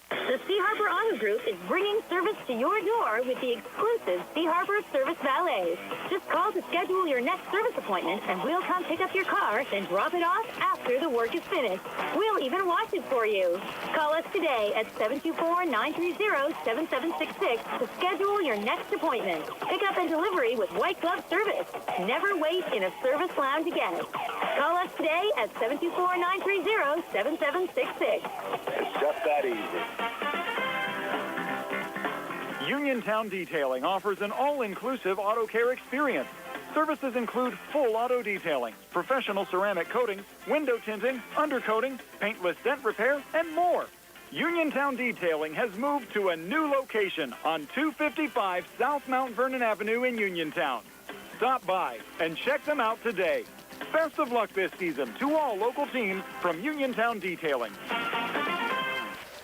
The C. Harper Auto Group is bringing service to your door with the exclusive C. Harper Service Valets. Just call to schedule your next service appointment, and we'll come pick up your car, then drop it off after the work is finished. We'll even wash it for you. Call us today at 724-930-7766 to schedule your next appointment. Pick up and delivery with white glove service. Never wait in a service lounge again. Call us today at 724-930-7766. It's just that easy. Uniontown Detailing offers an all-inclusive auto care experience. Services include full auto detailing, professional ceramic coatings, window tinting, undercoating, paintless dent repair, and more. Uniontown Detailing has moved to a new location on 255 South Mount Vernon Avenue in Uniontown. Stop by and check them out today. Best of luck this season to all local teams from Uniontown Detailing.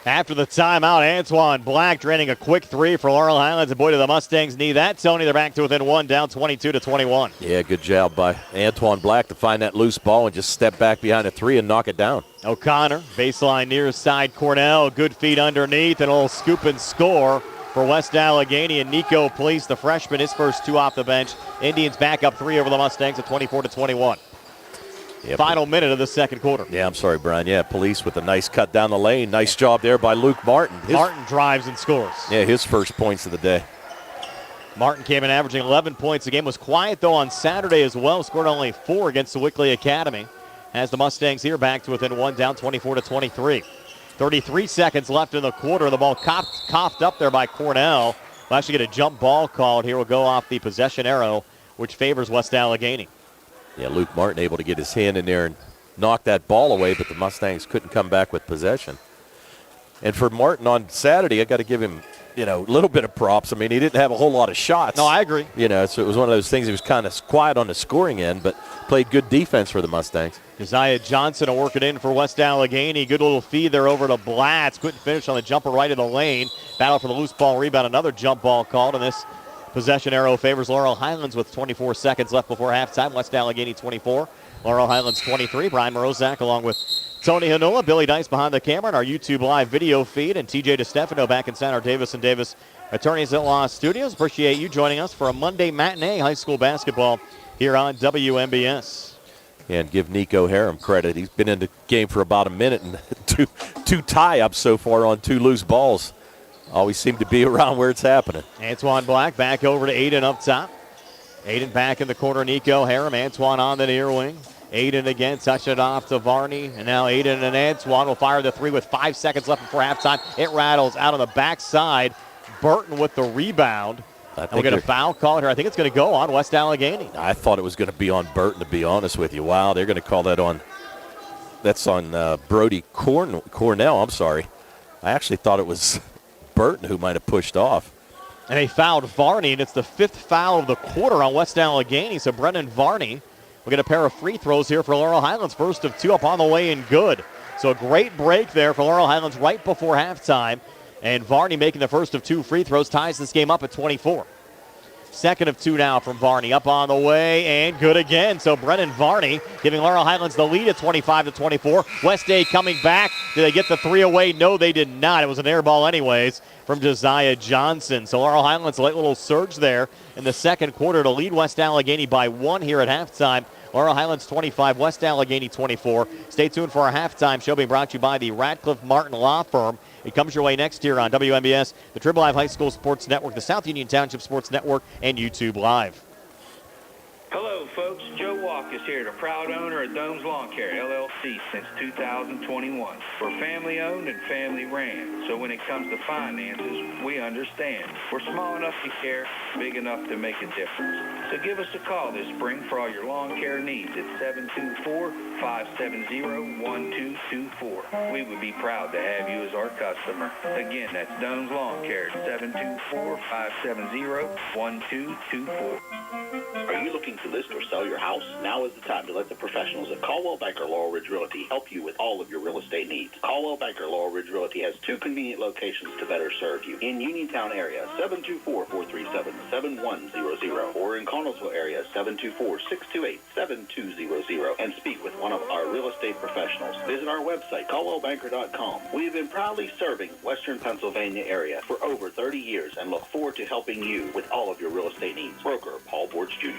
After the timeout, Antoine Black draining a quick three for Laurel Highlands. And boy, do the Mustangs need that, Tony. They're back to within one, down 22-21. Yeah, good job by Antoine Black to find that loose ball and just step back behind a three and knock it down. O'Connor, baseline near side. Cornell, good feet underneath, and a little scoop and score for West Allegheny. And Nico Police, the freshman, his first two off the bench. Indians back up three over the Mustangs at 24-21. Yep. Final minute of the second quarter. Yeah, I'm sorry, Brian. Yeah, Police with a nice cut down the lane. Nice job there by Luke Martin. Martin drives and scores. Yeah, his first points of the day. Martin came in averaging 11 points. The game was quiet, though, on Saturday as well. Scored only 4 against the Wickley Academy. As the Mustangs here back to within one, down 24-23. 33 seconds left in the quarter. The ball coughed up there by Cornell. We'll actually get a jump ball called here. We'll go off the possession arrow, which favors West Allegheny. Yeah, Luke Martin able to get his hand in there and knock that ball away, but the Mustangs couldn't come back with possession. And for Martin on Saturday, I got to give him, a little bit of props. I mean, he didn't have a whole lot of shots. No, I agree. So it was one of those things. He was kind of quiet on the scoring end, but played good defense for the Mustangs. Josiah Johnson will work it in for West Allegheny. Good little feed there over to Blatz. Couldn't finish on the jumper right of the lane. Battle for the loose ball rebound. Another jump ball called, and this possession arrow favors Laurel Highlands with 24 seconds left before halftime. West Allegheny 24, Laurel Highlands 23. Brian Morozak along with Tony Hanula, Billy Dice behind the camera, and our YouTube live video feed, and TJ DeStefano back inside our Davis & Davis Attorneys at Law studios. Appreciate you joining us for a Monday matinee high school basketball here on WMBS. And give Nico Harum credit. He's been in the game for about a minute and two tie-ups so far on 2 loose balls. Always seem to be around where it's happening. Antoine Black back over to Aiden up top. Aiden back in the corner. Nico Harum. Antoine on the near wing. Aiden again, touch it off to Varney. And now Aiden and Antoine will fire the three with 5 seconds left before halftime. It rattles out on the backside. Burton with the rebound. We'll get a foul call here. I think it's going to go on West Allegheny. I thought it was going to be on Burton, to be honest with you. Wow, they're going to call that on. That's on Brody Cornell. I'm sorry. I actually thought it was Burton who might have pushed off. And they fouled Varney, and it's the 5th foul of the quarter on West Allegheny. So Brennan Varney will get a pair of free throws here for Laurel Highlands. First of 2 up on the way and good. So a great break there for Laurel Highlands right before halftime. And Varney making the first of 2 free throws ties this game up at 24. Second of 2 now from Varney. Up on the way and good again. So Brennan Varney giving Laurel Highlands the lead at 25-24. West A coming back. Did they get the 3 away? No, they did not. It was an air ball anyways from Josiah Johnson. So Laurel Highlands, a late little surge there in the second quarter to lead West Allegheny by 1 here at halftime. Laurel Highlands 25, West Allegheny 24. Stay tuned for our halftime show being brought to you by the Radcliffe Martin Law Firm. It comes your way next year on WMBS, the Tribble Live High School Sports Network, the South Union Township Sports Network, and YouTube Live. Hello, Hello, folks. Joe Walk is here, the proud owner of Dome's Lawn Care, LLC, since 2021. We're family-owned and family-ran, so when it comes to finances, we understand. We're small enough to care, big enough to make a difference. So give us a call this spring for all your lawn care needs at 724-570-1224. We would be proud to have you as our customer. Again, that's Dome's Lawn Care, 724-570-1224. Are you looking to list or sell your house? Now is the time to let the professionals at Caldwell Banker Laurel Ridge Realty help you with all of your real estate needs. Caldwell Banker Laurel Ridge Realty has 2 convenient locations to better serve you. In Uniontown area, 724-437-7100, or in Connellsville area, 724-628-7200, and speak with one of our real estate professionals. Visit our website, caldwellbanker.com. We have been proudly serving Western Pennsylvania area for over 30 years and look forward to helping you with all of your real estate needs. Broker Paul Borge Jr.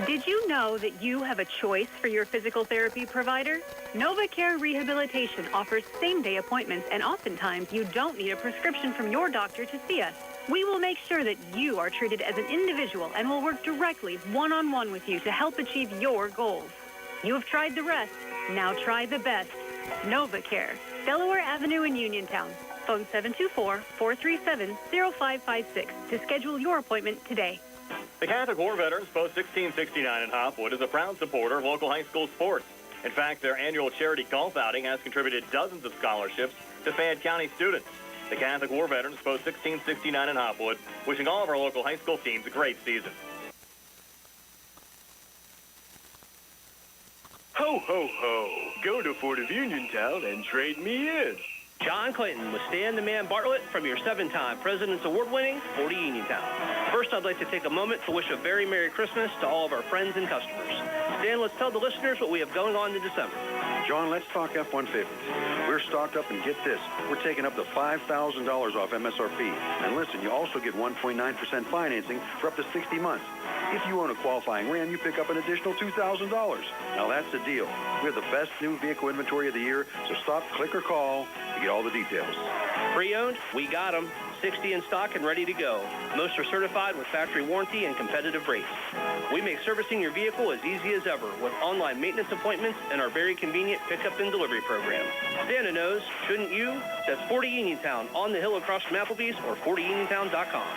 Did you know that you have a choice for your physical therapy provider? NovaCare Rehabilitation offers same-day appointments, and oftentimes you don't need a prescription from your doctor to see us. We will make sure that you are treated as an individual and will work directly one-on-one with you to help achieve your goals. You have tried the rest. Now try the best. NovaCare, Delaware Avenue in Uniontown. Phone 724-437-0556 to schedule your appointment today. The Catholic War Veterans Post 1669 in Hopwood is a proud supporter of local high school sports. In fact, their annual charity golf outing has contributed dozens of scholarships to Fayette County students. The Catholic War Veterans Post 1669 in Hopwood, wishing all of our local high school teams a great season. Ho, ho, ho. Go to Ford of Uniontown and trade me in. John Clinton with Stan the Man Bartlett from your 7-time President's Award-winning 40 Uniontown. First, I'd like to take a moment to wish a very Merry Christmas to all of our friends and customers. Stan, let's tell the listeners what we have going on in December. John, let's talk F-150s. We're stocked up, and get this, we're taking up to $5,000 off MSRP. And listen, you also get 1.9% financing for up to 60 months. If you own a qualifying Ram, you pick up an additional $2,000. Now that's the deal. We have the best new vehicle inventory of the year, so stop, click, or call to get all the details. Pre-owned, we got them. 60 in stock and ready to go. Most are certified with factory warranty and competitive rates. We make servicing your vehicle as easy as ever with online maintenance appointments and our very convenient pickup and delivery program. Santa knows, shouldn't you? That's 40 Uniontown on the hill across from Applebee's or 40uniontown.com.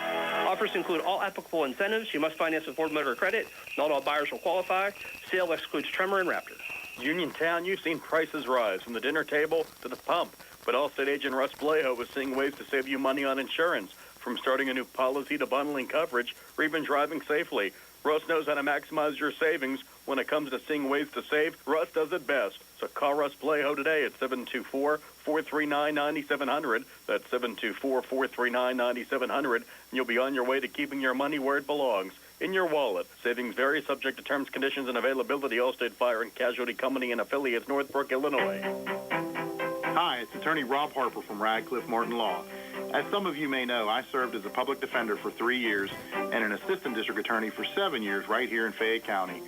Offers include all applicable incentives. You must finance with Ford Motor Credit. Not all buyers will qualify. Sale excludes Tremor and Raptor. Uniontown, you've seen prices rise from the dinner table to the pump. But Allstate agent Russ Blejo is seeing ways to save you money on insurance, from starting a new policy to bundling coverage or even driving safely. Russ knows how to maximize your savings. When it comes to seeing ways to save, Russ does it best. So call Russ Blejo today at 724-439-9700. That's 724-439-9700, and you'll be on your way to keeping your money where it belongs, in your wallet. Savings vary, subject to terms, conditions, and availability. Allstate Fire and Casualty Company and affiliates, Northbrook, Illinois. Hi, it's attorney Rob Harper from Radcliffe Martin Law. As some of you may know, I served as a public defender for 3 years and an assistant district attorney for 7 years right here in Fayette County.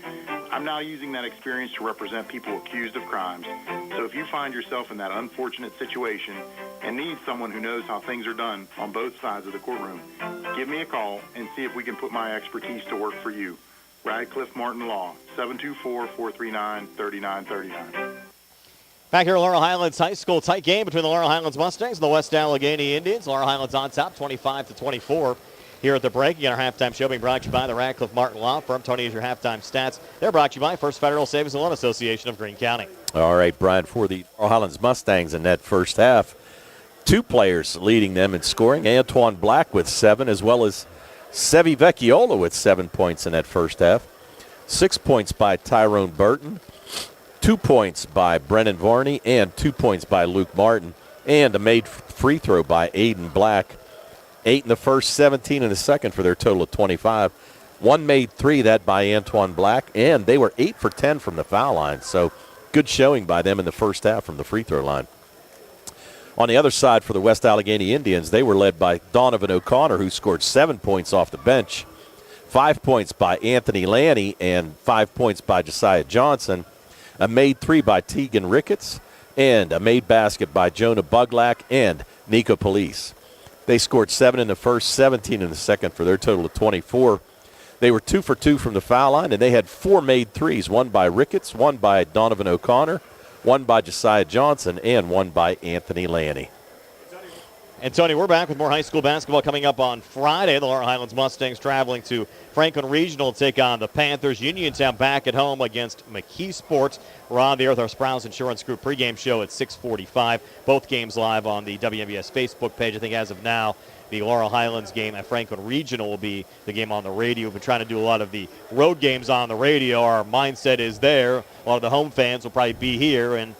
I'm now using that experience to represent people accused of crimes. So if you find yourself in that unfortunate situation and need someone who knows how things are done on both sides of the courtroom, give me a call and see if we can put my expertise to work for you. Radcliffe Martin Law, 724-439-3939. Back here at Laurel Highlands High School, tight game between the Laurel Highlands Mustangs and the West Allegheny Indians. Laurel Highlands on top, 25-24 here at the break. Again, our halftime show being brought to you by the Radcliffe Martin Law Firm. Tony, is your halftime stats. They're brought to you by First Federal Savings and Loan Association of Greene County. All right, Brian, for the Laurel Highlands Mustangs in that first half, 2 players leading them in scoring. Antoine Black with 7, as well as Sevi Vecchiola with 7 points in that first half. 6 points by Tyrone Burton. 2 points by Brennan Varney and 2 points by Luke Martin, and a made free throw by Aiden Black. 8 in the first, 17 in the second for their total of 25. 1 made 3, that by Antoine Black, and they were 8 for 10 from the foul line. So good showing by them in the first half from the free throw line. On the other side for the West Allegheny Indians, they were led by Donovan O'Connor, who scored 7 points off the bench. 5 points by Anthony Lanny and 5 points by Josiah Johnson. A made 3 by Tegan Ricketts, and a made basket by Jonah Buglack and Nico Police. They scored 7 in the first, 17 in the second for their total of 24. They were 2 for 2 from the foul line, and they had 4 made threes, one by Ricketts, one by Donovan O'Connor, one by Josiah Johnson, and one by Anthony Lanny. And, Tony, we're back with more high school basketball coming up on Friday. The Laurel Highlands Mustangs traveling to Franklin Regional to take on the Panthers. Uniontown back at home against McKee-Sports. We're on the air with our Sprouse Insurance Group pregame show at 6:45. Both games live on the WMBS Facebook page. I think as of now, the Laurel Highlands game at Franklin Regional will be the game on the radio. We've been trying to do a lot of the road games on the radio. Our mindset is there. A lot of the home fans will probably be here, and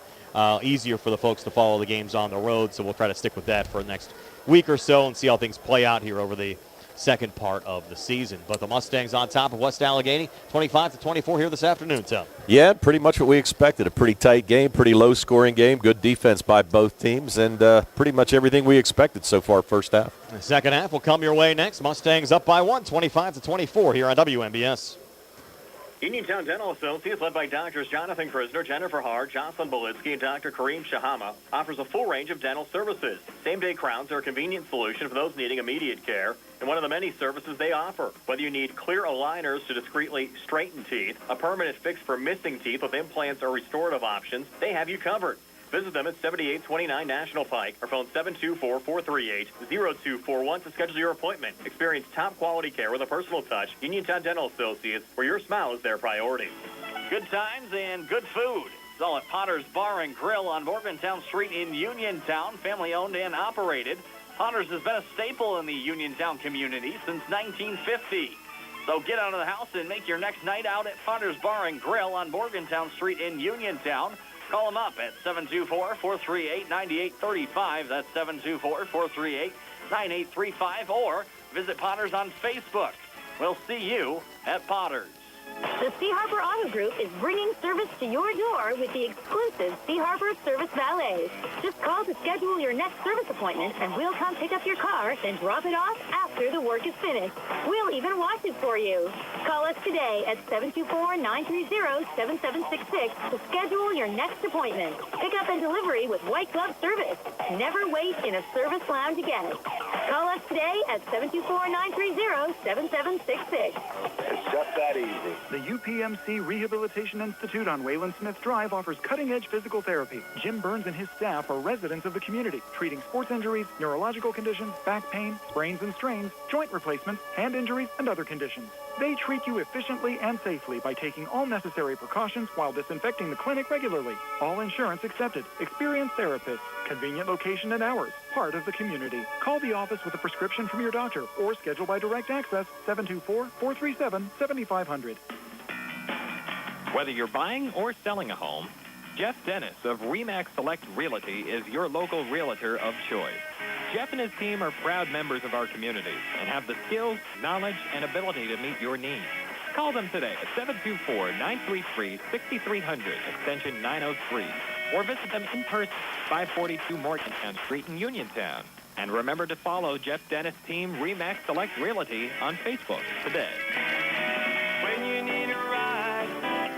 easier for the folks to follow the games on the road, so we'll try to stick with that for the next week or so and see how things play out here over the second part of the season. But the Mustangs on top of West Allegheny, 25-24 here this afternoon, Tom. Yeah, pretty much what we expected. A pretty tight game, pretty low-scoring game, good defense by both teams, and pretty much everything we expected so far first half. The second half will come your way next. Mustangs up by 1, 25-24 here on WMBS. Uniontown Dental Associates, led by Doctors Jonathan Krisner, Jennifer Hart, Jocelyn Belitsky, and Dr. Kareem Shahama, offers a full range of dental services. Same-day crowns are a convenient solution for those needing immediate care, and one of the many services they offer. Whether you need clear aligners to discreetly straighten teeth, a permanent fix for missing teeth with implants or restorative options, they have you covered. Visit them at 7829 National Pike or phone 724-438-0241 to schedule your appointment. Experience top quality care with a personal touch. Uniontown Dental Associates, where your smile is their priority. Good times and good food. It's all at Potter's Bar and Grill on Morgantown Street in Uniontown, family owned and operated. Potter's has been a staple in the Uniontown community since 1950. So get out of the house and make your next night out at Potter's Bar and Grill on Morgantown Street in Uniontown. Call them up at 724-438-9835. That's 724-438-9835. Or visit Potter's on Facebook. We'll see you at Potter's. The Sea Harbor Auto Group is bringing service to your door with the exclusive Sea Harbor Service Valet. Just call to schedule your next service appointment, and we'll come pick up your car, then drop it off after the work is finished. We'll even wash it for you. Call us today at 724-930-7766 to schedule your next appointment. Pickup and delivery with white glove service. Never wait in a service lounge again. Call us today at 724-930-7766. It's just that easy. The UPMC Rehabilitation Institute on Wayland Smith Drive offers cutting-edge physical therapy. Jim Burns and his staff are residents of the community, treating sports injuries, neurological conditions, back pain, sprains and strains, joint replacements, hand injuries, and other conditions. They treat you efficiently and safely by taking all necessary precautions while disinfecting the clinic regularly. All insurance accepted. Experienced therapists. Convenient location and hours. Part of the community. Call the office with a prescription from your doctor or schedule by direct access 724-437-7500. Whether you're buying or selling a home, Jeff Dennis of RE/MAX Select Realty is your local realtor of choice. Jeff and his team are proud members of our community and have the skills, knowledge, and ability to meet your needs. Call them today at 724-933-6300, extension 903, or visit them in person, 542 Morgantown Street in Uniontown. And remember to follow Jeff Dennis' team RE/MAX Select Realty on Facebook today. When you need a ride,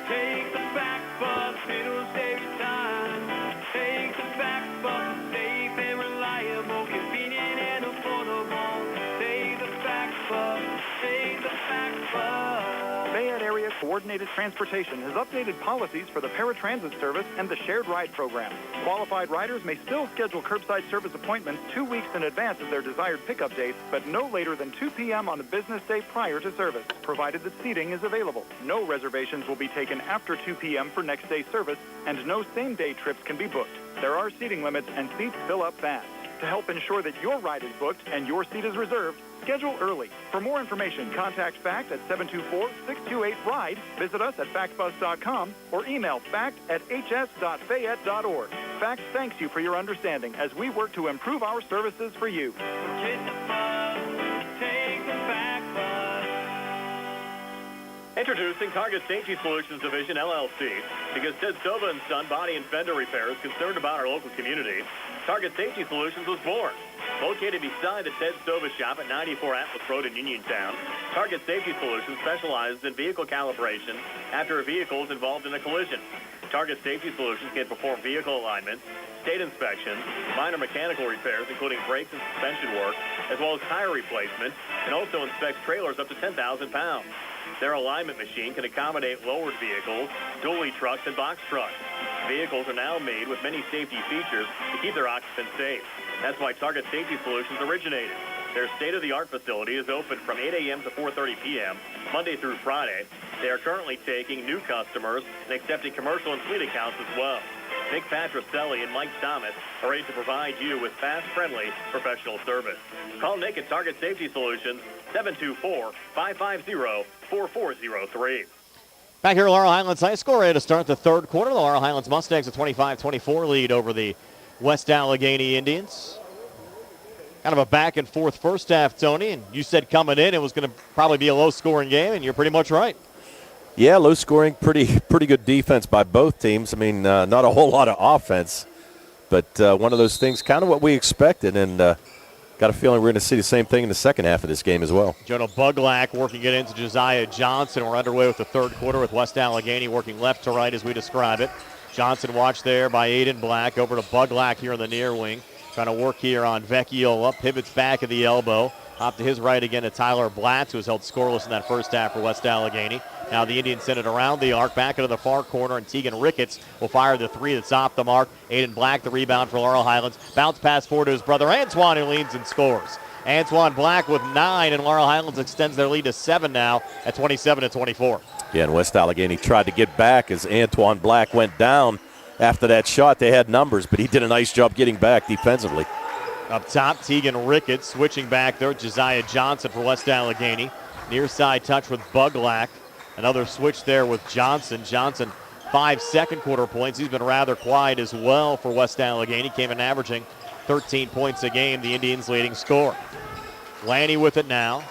take the back bus, it'll save you time. Take the back bus, safe and reliable, convenient and affordable. Take the back bus, take the back bus. Fayette Area Coordinated Transportation has updated policies for the paratransit service and the shared ride program. Qualified riders may still schedule curbside service appointments 2 weeks in advance of their desired pickup date, but no later than 2 p.m. on the business day prior to service, provided that seating is available. No reservations will be taken after 2 p.m. for next day service, and no same-day trips can be booked. There are seating limits, and seats fill up fast. To help ensure that your ride is booked and your seat is reserved, schedule early. For more information, contact FACT at 724-628-RIDE, visit us at factbus.com, or email fact@hs.fayette.org. FACT thanks you for your understanding as we work to improve our services for you. Get the bus, take the back bus. Introducing Target Safety Solutions Division, LLC. Because Ted Sova and Son Body and Fender Repair is concerned about our local community, Target Safety Solutions was born. Located beside the Ted Sova shop at 94 Atlas Road in Uniontown, Target Safety Solutions specializes in vehicle calibration after a vehicle is involved in a collision. Target Safety Solutions can perform vehicle alignments, state inspections, minor mechanical repairs, including brakes and suspension work, as well as tire replacement, and also inspects trailers up to 10,000 pounds. Their alignment machine can accommodate lowered vehicles, dually trucks, and box trucks. Vehicles are now made with many safety features to keep their occupants safe. That's why Target Safety Solutions originated. Their state-of-the-art facility is open from 8 a.m. to 4:30 p.m., Monday through Friday. They are currently taking new customers and accepting commercial and fleet accounts as well. Nick Patricelli and Mike Thomas are ready to provide you with fast, friendly, professional service. Call Nick at Target Safety Solutions, 724-550-4403. Back here at Laurel Highlands High School, ready to start the third quarter. The Laurel Highlands Mustangs a 25-24 lead over the West Allegheny Indians. Kind of a back-and-forth first half, Tony, and you said coming in it was going to probably be a low-scoring game, and you're pretty much right. Yeah, low scoring, pretty good defense by both teams. I mean, not a whole lot of offense, but one of those things, kind of what we expected, and got a feeling we're going to see the same thing in the second half of this game as well. Jonah Buglack working it into Josiah Johnson. We're underway with the third quarter with West Allegheny working left to right as we describe it. Johnson watched there by Aiden Black. Over to Buglack here in the near wing. Trying to work here on Vecchiola. Pivots back at the elbow. Off to his right again to Tyler Blatz, who was held scoreless in that first half for West Allegheny. Now the Indians send it around the arc, back into the far corner, and Tegan Ricketts will fire the three that's off the mark. Aiden Black, the rebound for Laurel Highlands. Bounce pass forward to his brother Antoine, who leads and scores. Antoine Black with 9, and Laurel Highlands extends their lead to 7 now at 27-24. Yeah, and West Allegheny tried to get back as Antoine Black went down after that shot. They had numbers, but he did a nice job getting back defensively. Up top, Tegan Ricketts switching back there. Josiah Johnson for West Allegheny. Near side touch with Buglack. Another switch there with Johnson. Johnson, 5 second quarter points. He's been rather quiet as well for West Allegheny. Came in averaging 13 points a game, the Indians' leading scorer. Lanny with it now.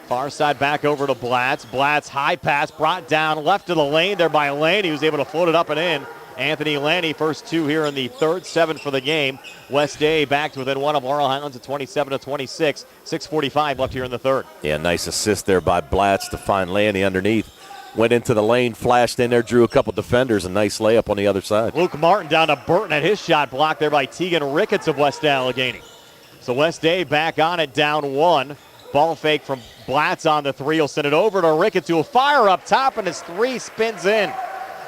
Far side back over to Blatz. Blatz, high pass, brought down left of the lane there by Lanny, who's able to float it up and in. Anthony Lanny, first 2 here in the third, 7 for the game. West A back to within 1 of Laurel Highlands at 27-26. 6:45 left here in the third. Yeah, nice assist there by Blatz to find Lanny underneath. Went into the lane, flashed in there, drew a couple defenders, a nice layup on the other side. Luke Martin down to Burton at his shot, blocked there by Tegan Ricketts of West Allegheny. So West A back on it, down 1. Ball fake from Blatz on the 3. He'll send it over to Ricketts, who will fire up top, and his 3 spins in.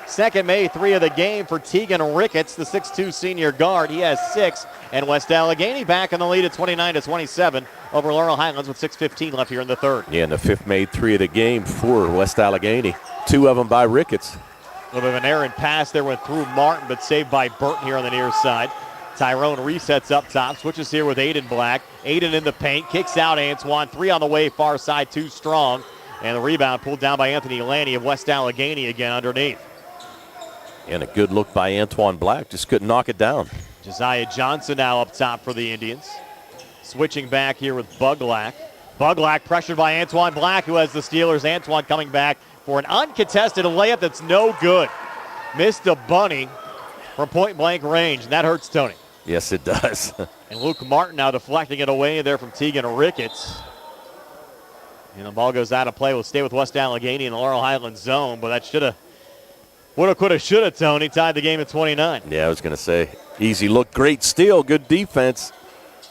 Second made 3 of the game for Tegan Ricketts, the 6'2 senior guard. He has 6, and West Allegheny back in the lead at 29-27 over Laurel Highlands with 6:15 left here in the third. Yeah, and the 5th made 3 of the game for West Allegheny. 2 of them by Ricketts. A little bit of an errant pass there, went through Martin, but saved by Burton here on the near side. Tyrone resets up top, switches here with Aiden Black. Aiden in the paint, kicks out Antoine. 3 on the way, far side, too strong. And the rebound pulled down by Anthony Lanny of West Allegheny again underneath. And a good look by Antoine Black, just couldn't knock it down. Josiah Johnson now up top for the Indians. Switching back here with Buglack. Buglack pressured by Antoine Black, who has the Steelers. Antoine coming back for an uncontested layup that's no good. Missed a bunny from point-blank range, and that hurts Tony. Yes, it does. And Luke Martin now deflecting it away there from Tegan Ricketts. And the ball goes out of play. We'll stay with West Allegheny in the Laurel Highlands zone, but that should have, woulda, coulda, shoulda, Tony. Tied the game at 29. Yeah, I was going to say, easy look, great steal, good defense.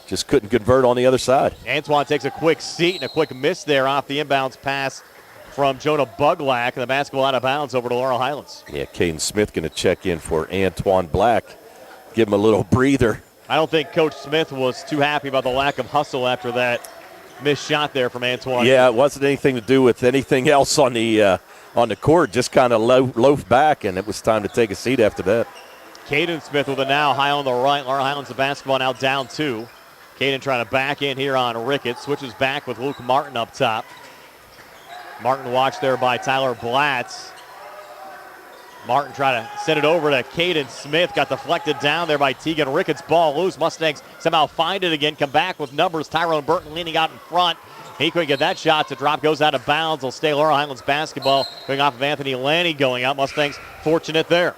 Just couldn't convert on the other side. Antoine takes a quick seat and a quick miss there off the inbounds pass from Jonah Buglack, and the basketball out of bounds over to Laurel Highlands. Yeah, Caden Smith going to check in for Antoine Black. Give him a little breather. I don't think Coach Smith was too happy about the lack of hustle after that missed shot there from Antoine. Yeah, it wasn't anything to do with anything else on the court. Just kind of loafed back, and it was time to take a seat after that. Caden Smith with it now, high on the right. Laurel Highlands the basketball now down 2. Caden trying to back in here on Ricketts. Switches back with Luke Martin up top. Martin watched there by Tyler Blatz. Martin trying to send it over to Caden Smith. Got deflected down there by Tegan Ricketts. Ball loose. Mustangs somehow find it again. Come back with numbers. Tyrone Burton leaning out in front. He couldn't get that shot to drop. Goes out of bounds. Will stay Laurel Highlands basketball. Going off of Anthony Lanny going out. Mustangs fortunate there.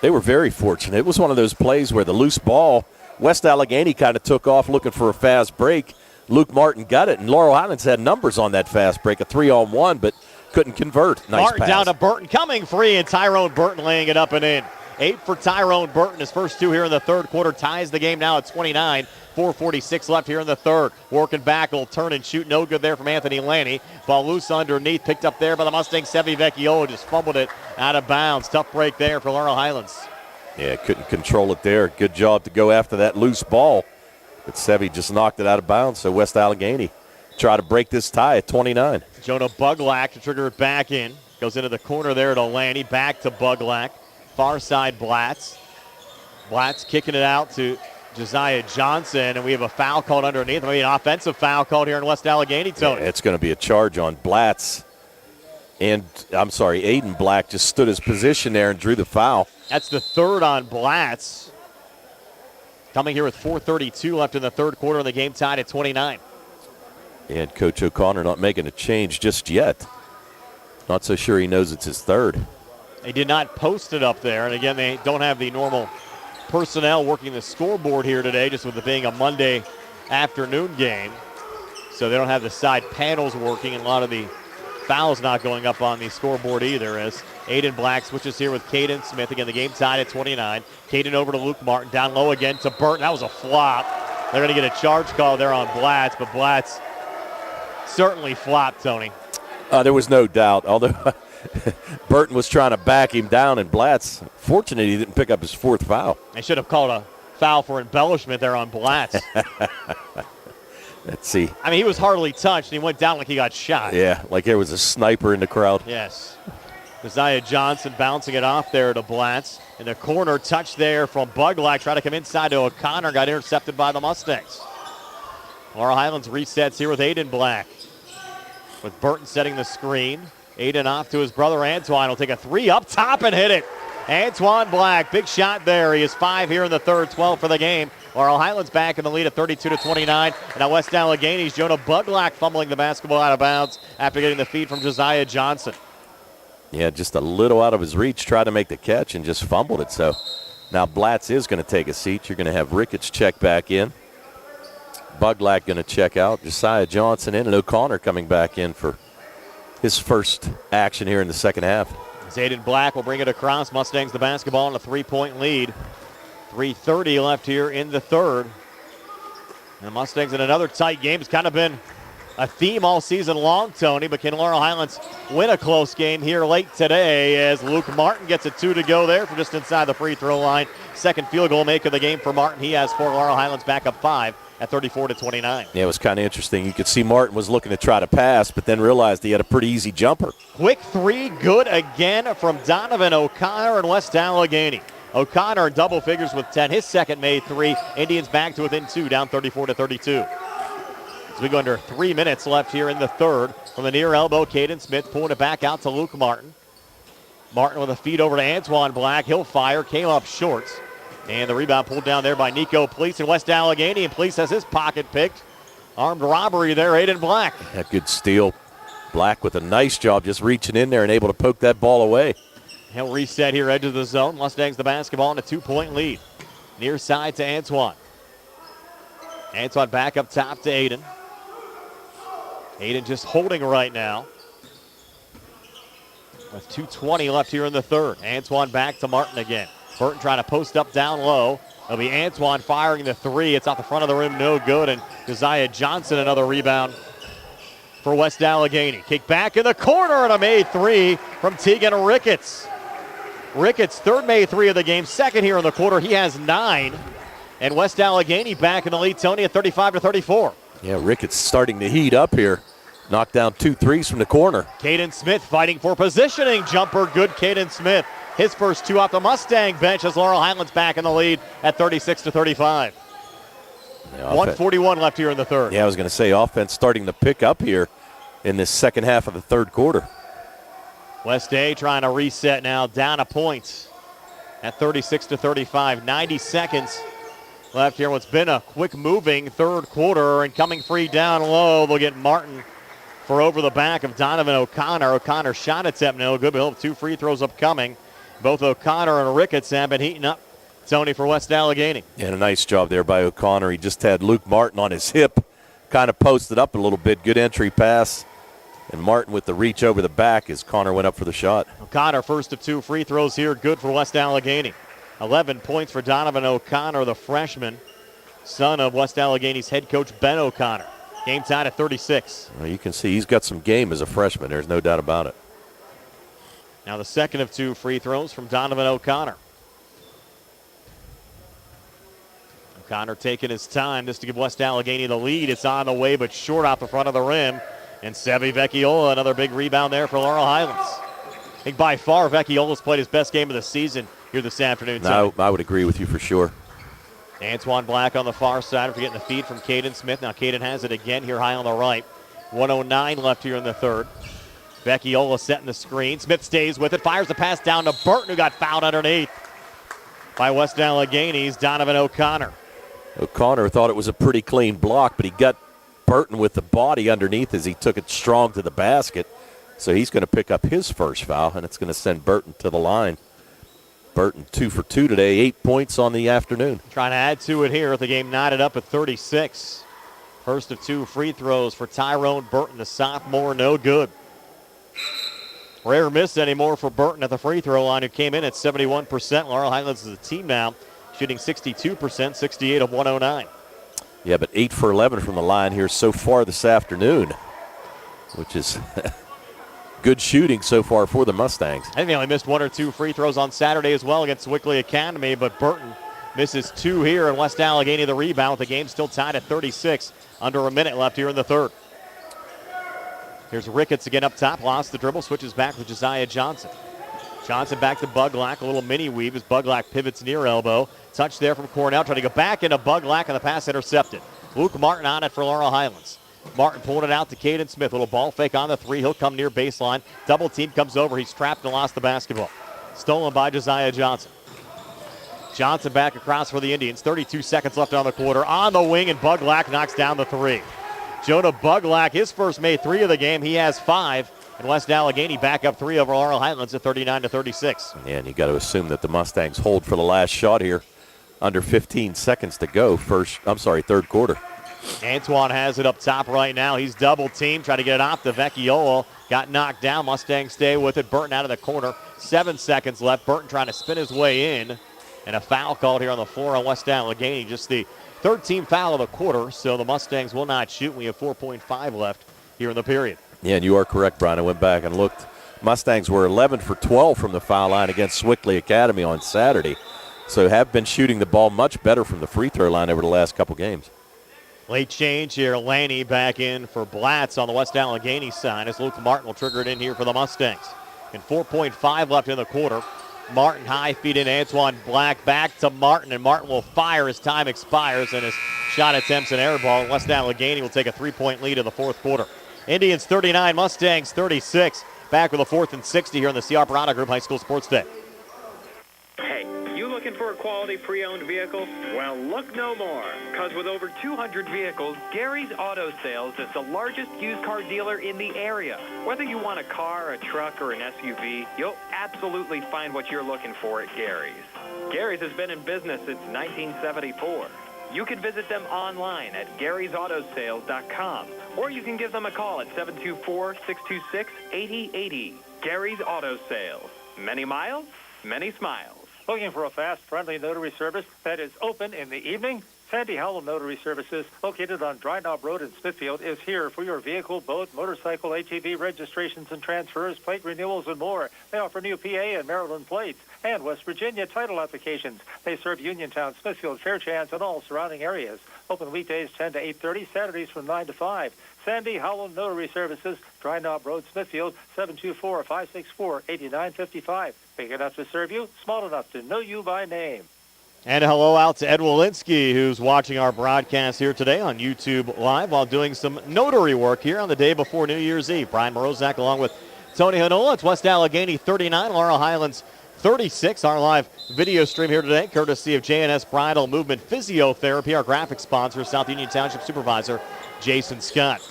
They were very fortunate. It was one of those plays where the loose ball, West Allegheny kind of took off looking for a fast break. Luke Martin got it, and Laurel Highlands had numbers on that fast break, a 3-on-1, but couldn't convert. Nice Martin pass. Down to Burton, coming free, and Tyrone Burton laying it up and in. 8 for Tyrone Burton. His first 2 here in the third quarter ties the game now at 29. 4:46 left here in the third. Working back, will turn and shoot. No good there from Anthony Laney. Ball loose underneath, picked up there by the Mustang. Sevi Vecchiola just fumbled it out of bounds. Tough break there for Laurel Highlands. Yeah, couldn't control it there. Good job to go after that loose ball. But Sevi just knocked it out of bounds, so West Allegheny try to break this tie at 29. Jonah Buglack to trigger it back in. Goes into the corner there to Laney. Back to Buglack. Far side Blatz. Blatz kicking it out to Josiah Johnson, and we have a foul called underneath. Maybe an offensive foul called here in West Allegheny, Tony. Yeah, it's going to be a charge on Blatz. And, Aiden Black just stood his position there and drew the foul. That's the third on Blatz. Coming here with 4:32 left in the third quarter, and the game tied at 29. And Coach O'Connor not making a change just yet. Not so sure he knows it's his third. They did not post it up there, and again, they don't have the normal personnel working the scoreboard here today, just with it being a Monday afternoon game. So they don't have the side panels working, and a lot of the fouls not going up on the scoreboard either, as Aiden Black switches here with Caden Smith. Again, the game tied at 29. Caden over to Luke Martin. Down low again to Burton. That was a flop. They're going to get a charge call there on Blatz, but Blatz certainly flopped, Tony. There was no doubt, although Burton was trying to back him down, and Blatz, fortunate he didn't pick up his fourth foul. They should have called a foul for embellishment there on Blatz. Let's see. I mean, he was hardly touched, and he went down like he got shot. Yeah, like there was a sniper in the crowd. Yes. Josiah Johnson bouncing it off there to Blatz. In the corner, touch there from Buglack. Try to come inside to O'Connor. Got intercepted by the Mustangs. Laurel Highlands resets here with Aiden Black. With Burton setting the screen. Aiden off to his brother Antoine. Will take a three up top and hit it. Antoine Black, big shot there. He is 5 here in the third, 12 for the game. Laurel Highlands back in the lead at 32-29. And now West Allegheny's Jonah Buglack fumbling the basketball out of bounds after getting the feed from Josiah Johnson. Yeah, just a little out of his reach, tried to make the catch and just fumbled it. So now Blatz is going to take a seat. You're going to have Ricketts check back in. Buglack going to check out. Josiah Johnson in, and O'Connor coming back in for his first action here in the second half. Aiden Black will bring it across. Mustangs the basketball in a 3-point lead. 3:30 left here in the third. And the Mustangs in another tight game. It's kind of been a theme all season long, Tony, but can Laurel Highlands win a close game here late today as Luke Martin gets a 2 to go there from just inside the free throw line. Second field goal make of the game for Martin. He has 4. Laurel Highlands back up 5 at 34-29. Yeah, it was kind of interesting. You could see Martin was looking to try to pass, but then realized he had a pretty easy jumper. Quick three, good again from Donovan O'Connor and West Allegheny. O'Connor in double figures with 10. His second made 3. Indians back to within 2, down 34-32. As we go under 3 minutes left here in the third. From the near elbow, Caden Smith pulling it back out to Luke Martin. Martin with a feed over to Antoine Black. He'll fire, came up short. And the rebound pulled down there by Nico Police in West Allegheny. And Police has his pocket picked. Armed robbery there, Aiden Black. A good steal. Black with a nice job just reaching in there and able to poke that ball away. He'll reset here, edge of the zone. Mustangs the basketball in a 2-point lead. Near side to Antoine. Antoine back up top to Aiden. Aiden just holding right now. With 2:20 left here in the third. Antoine back to Martin again. Burton trying to post up down low. It'll be Antoine firing the 3. It's out the front of the rim, no good. And Josiah Johnson another rebound for West Allegheny. Kick back in the corner and a made 3 from Tegan Ricketts. Ricketts, third made 3 of the game, second here in the quarter. He has 9. And West Allegheny back in the lead, Tony, at 35-34. Yeah, Ricketts starting to heat up here. Knocked down 2 threes from the corner. Caden Smith fighting for positioning. Jumper, good Caden Smith. His first 2 off the Mustang bench as Laurel Highlands back in the lead at 36-35. Yeah, 1:41 left here in the third. Yeah, I was going to say offense starting to pick up here in this second half of the third quarter. West A trying to reset now, down a point at 36-35. 90 seconds left here. What's been a quick moving third quarter, and coming free down low, they'll get Martin for over the back of Donovan O'Connor. O'Connor shot attempt no good, but he'll have 2 free throws upcoming. Both O'Connor and Ricketts have been heating up, Tony, for West Allegheny. And a nice job there by O'Connor. He just had Luke Martin on his hip, kind of posted up a little bit. Good entry pass. And Martin with the reach over the back as Connor went up for the shot. O'Connor, first of 2 free throws here, good for West Allegheny. 11 points for Donovan O'Connor, the freshman. son of West Allegheny's head coach Ben O'Connor. Game tied at 36. Well, you can see he's got some game as a freshman. There's no doubt about it. Now the second of 2 free throws from Donovan O'Connor. O'Connor taking his time just to give West Allegheny the lead. It's on the way, but short off the front of the rim. And Sevi Vecchiola, another big rebound there for Laurel Highlands. I think by far Vecchiola's played his best game of the season here this afternoon. No, I would agree with you for sure. Antoine Black on the far side after getting the feed from Caden Smith. Now Caden has it again here high on the right. 1:09 left here in the third. Vecchiola setting the screen. Smith stays with it, fires the pass down to Burton, who got fouled underneath by West Allegheny's Donovan O'Connor. O'Connor thought it was a pretty clean block, but he got Burton with the body underneath as he took it strong to the basket. So he's going to pick up his first foul, and it's going to send Burton to the line. Burton 2 for 2 today, 8 points on the afternoon. Trying to add to it here with the game knotted up at 36. First of 2 free throws for Tyrone Burton, the sophomore, no good. Rare miss anymore for Burton at the free throw line, who came in at 71%. Laurel Highlands is a team now, shooting 62%, 68 of 109. Yeah, but 8 for 11 from the line here so far this afternoon, which is good shooting so far for the Mustangs. I think they only missed 1 or 2 free throws on Saturday as well against Wickley Academy, but Burton misses 2 here, and West Allegheny the rebound. The game still tied at 36, under a minute left here in the third. Here's Ricketts again up top, lost the dribble, switches back with Josiah Johnson. Johnson back to Buglack, a little mini weave as Buglack pivots near elbow. Touch there from Cornell, trying to go back into Buglack, and the pass intercepted. Luke Martin on it for Laurel Highlands. Martin pulling it out to Caden Smith. Little ball fake on the 3. He'll come near baseline. Double team comes over. He's trapped and lost the basketball. Stolen by Josiah Johnson. Johnson back across for the Indians. 32 seconds left on the quarter. On the wing, and Buglack knocks down the 3. Jonah Buglack, his first made 3 of the game. He has 5. And West Allegheny back up 3 over Laurel Highlands at 39-36. Yeah, and you got to assume that the Mustangs hold for the last shot here. Under 15 seconds to go. Third quarter. Antoine has it up top right now. He's double teamed, trying to get it off to Vecchiola. Got knocked down. Mustangs stay with it. Burton out of the corner. 7 seconds left. Burton trying to spin his way in. And a foul called here on the floor on West Allegheny. Just the third team foul of the quarter, so the Mustangs will not shoot. We have 4.5 left here in the period. Yeah, and you are correct, Brian. I went back and looked. Mustangs were 11 for 12 from the foul line against Wickley Academy on Saturday. So have been shooting the ball much better from the free throw line over the last couple games. Late change here. Laney back in for Blatz on the West Allegheny side as Luke Martin will trigger it in here for the Mustangs. And 4.5 left in the quarter. Martin high feed in Antoine Black back to Martin, and Martin will fire as time expires, and his shot attempts an air ball. West Allegheny will take a 3-point lead in the fourth quarter. Indians 39, Mustangs 36. Back with a 4th and 60 here in the C.R. Parada Group High School Sports Day. Hey, you looking for a quality pre-owned vehicle? Well, look no more, because with over 200 vehicles, Gary's Auto Sales is the largest used car dealer in the area. Whether you want a car, a truck, or an SUV, you'll absolutely find what you're looking for at Gary's. Gary's has been in business since 1974. You can visit them online at Gary'sAutoSales.com, or you can give them a call at 724-626-8080. Gary's Auto Sales. Many miles, many smiles. Looking for a fast, friendly notary service that is open in the evening? Sandy Howell Notary Services, located on Dry Knob Road in Smithfield, is here for your vehicle, boat, motorcycle, ATV registrations and transfers, plate renewals, and more. They offer new PA and Maryland plates and West Virginia title applications. They serve Uniontown, Smithfield, Fairchance, and all surrounding areas. Open weekdays 10 to 8:30, Saturdays from 9 to 5. Sandy Howell Notary Services, Dry Knob Road, Smithfield, 724-564-8955. Big enough to serve you, small enough to know you by name. And a hello out to Ed Walensky, who's watching our broadcast here today on YouTube Live while doing some notary work here on the day before New Year's Eve. Brian Morozak along with Tony Hanola. It's West Allegheny 39, Laurel Highlands 36. Our live video stream here today, courtesy of J&S Bridal Movement Physiotherapy, our graphic sponsor, South Union Township Supervisor Jason Scott.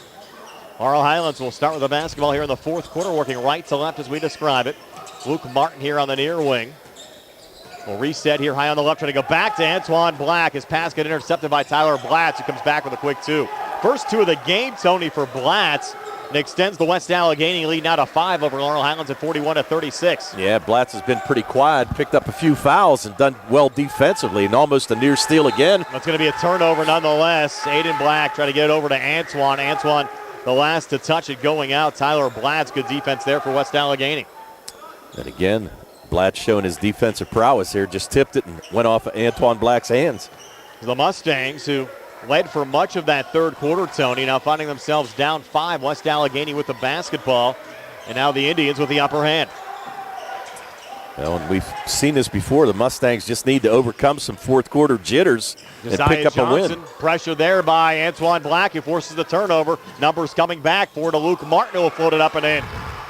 Laurel Highlands will start with the basketball here in the fourth quarter, working right to left as we describe it. Luke Martin here on the near wing. We'll reset here high on the left, trying to go back to Antoine Black. His pass got intercepted by Tyler Blatz, who comes back with a quick 2. First 2 of the game, Tony, for Blatz. and extends the West Allegheny lead now to 5 over Laurel Highlands at 41-36. Yeah, Blatz has been pretty quiet, picked up a few fouls and done well defensively, and almost a near steal again. That's going to be a turnover nonetheless. Aiden Black trying to get it over to Antoine. Antoine, the last to touch it going out. Tyler Blatz, good defense there for West Allegheny. And again, Blatz showing his defensive prowess here, just tipped it and went off of Antoine Black's hands. The Mustangs, who led for much of that third quarter, Tony, now finding themselves down 5. West Allegheny with the basketball, and now the Indians with the upper hand. Well, and we've seen this before. The Mustangs just need to overcome some fourth quarter jitters and pick up a win. Pressure there by Antoine Black, who forces the turnover. Numbers coming back for to Luke Martin, who will float it up and in.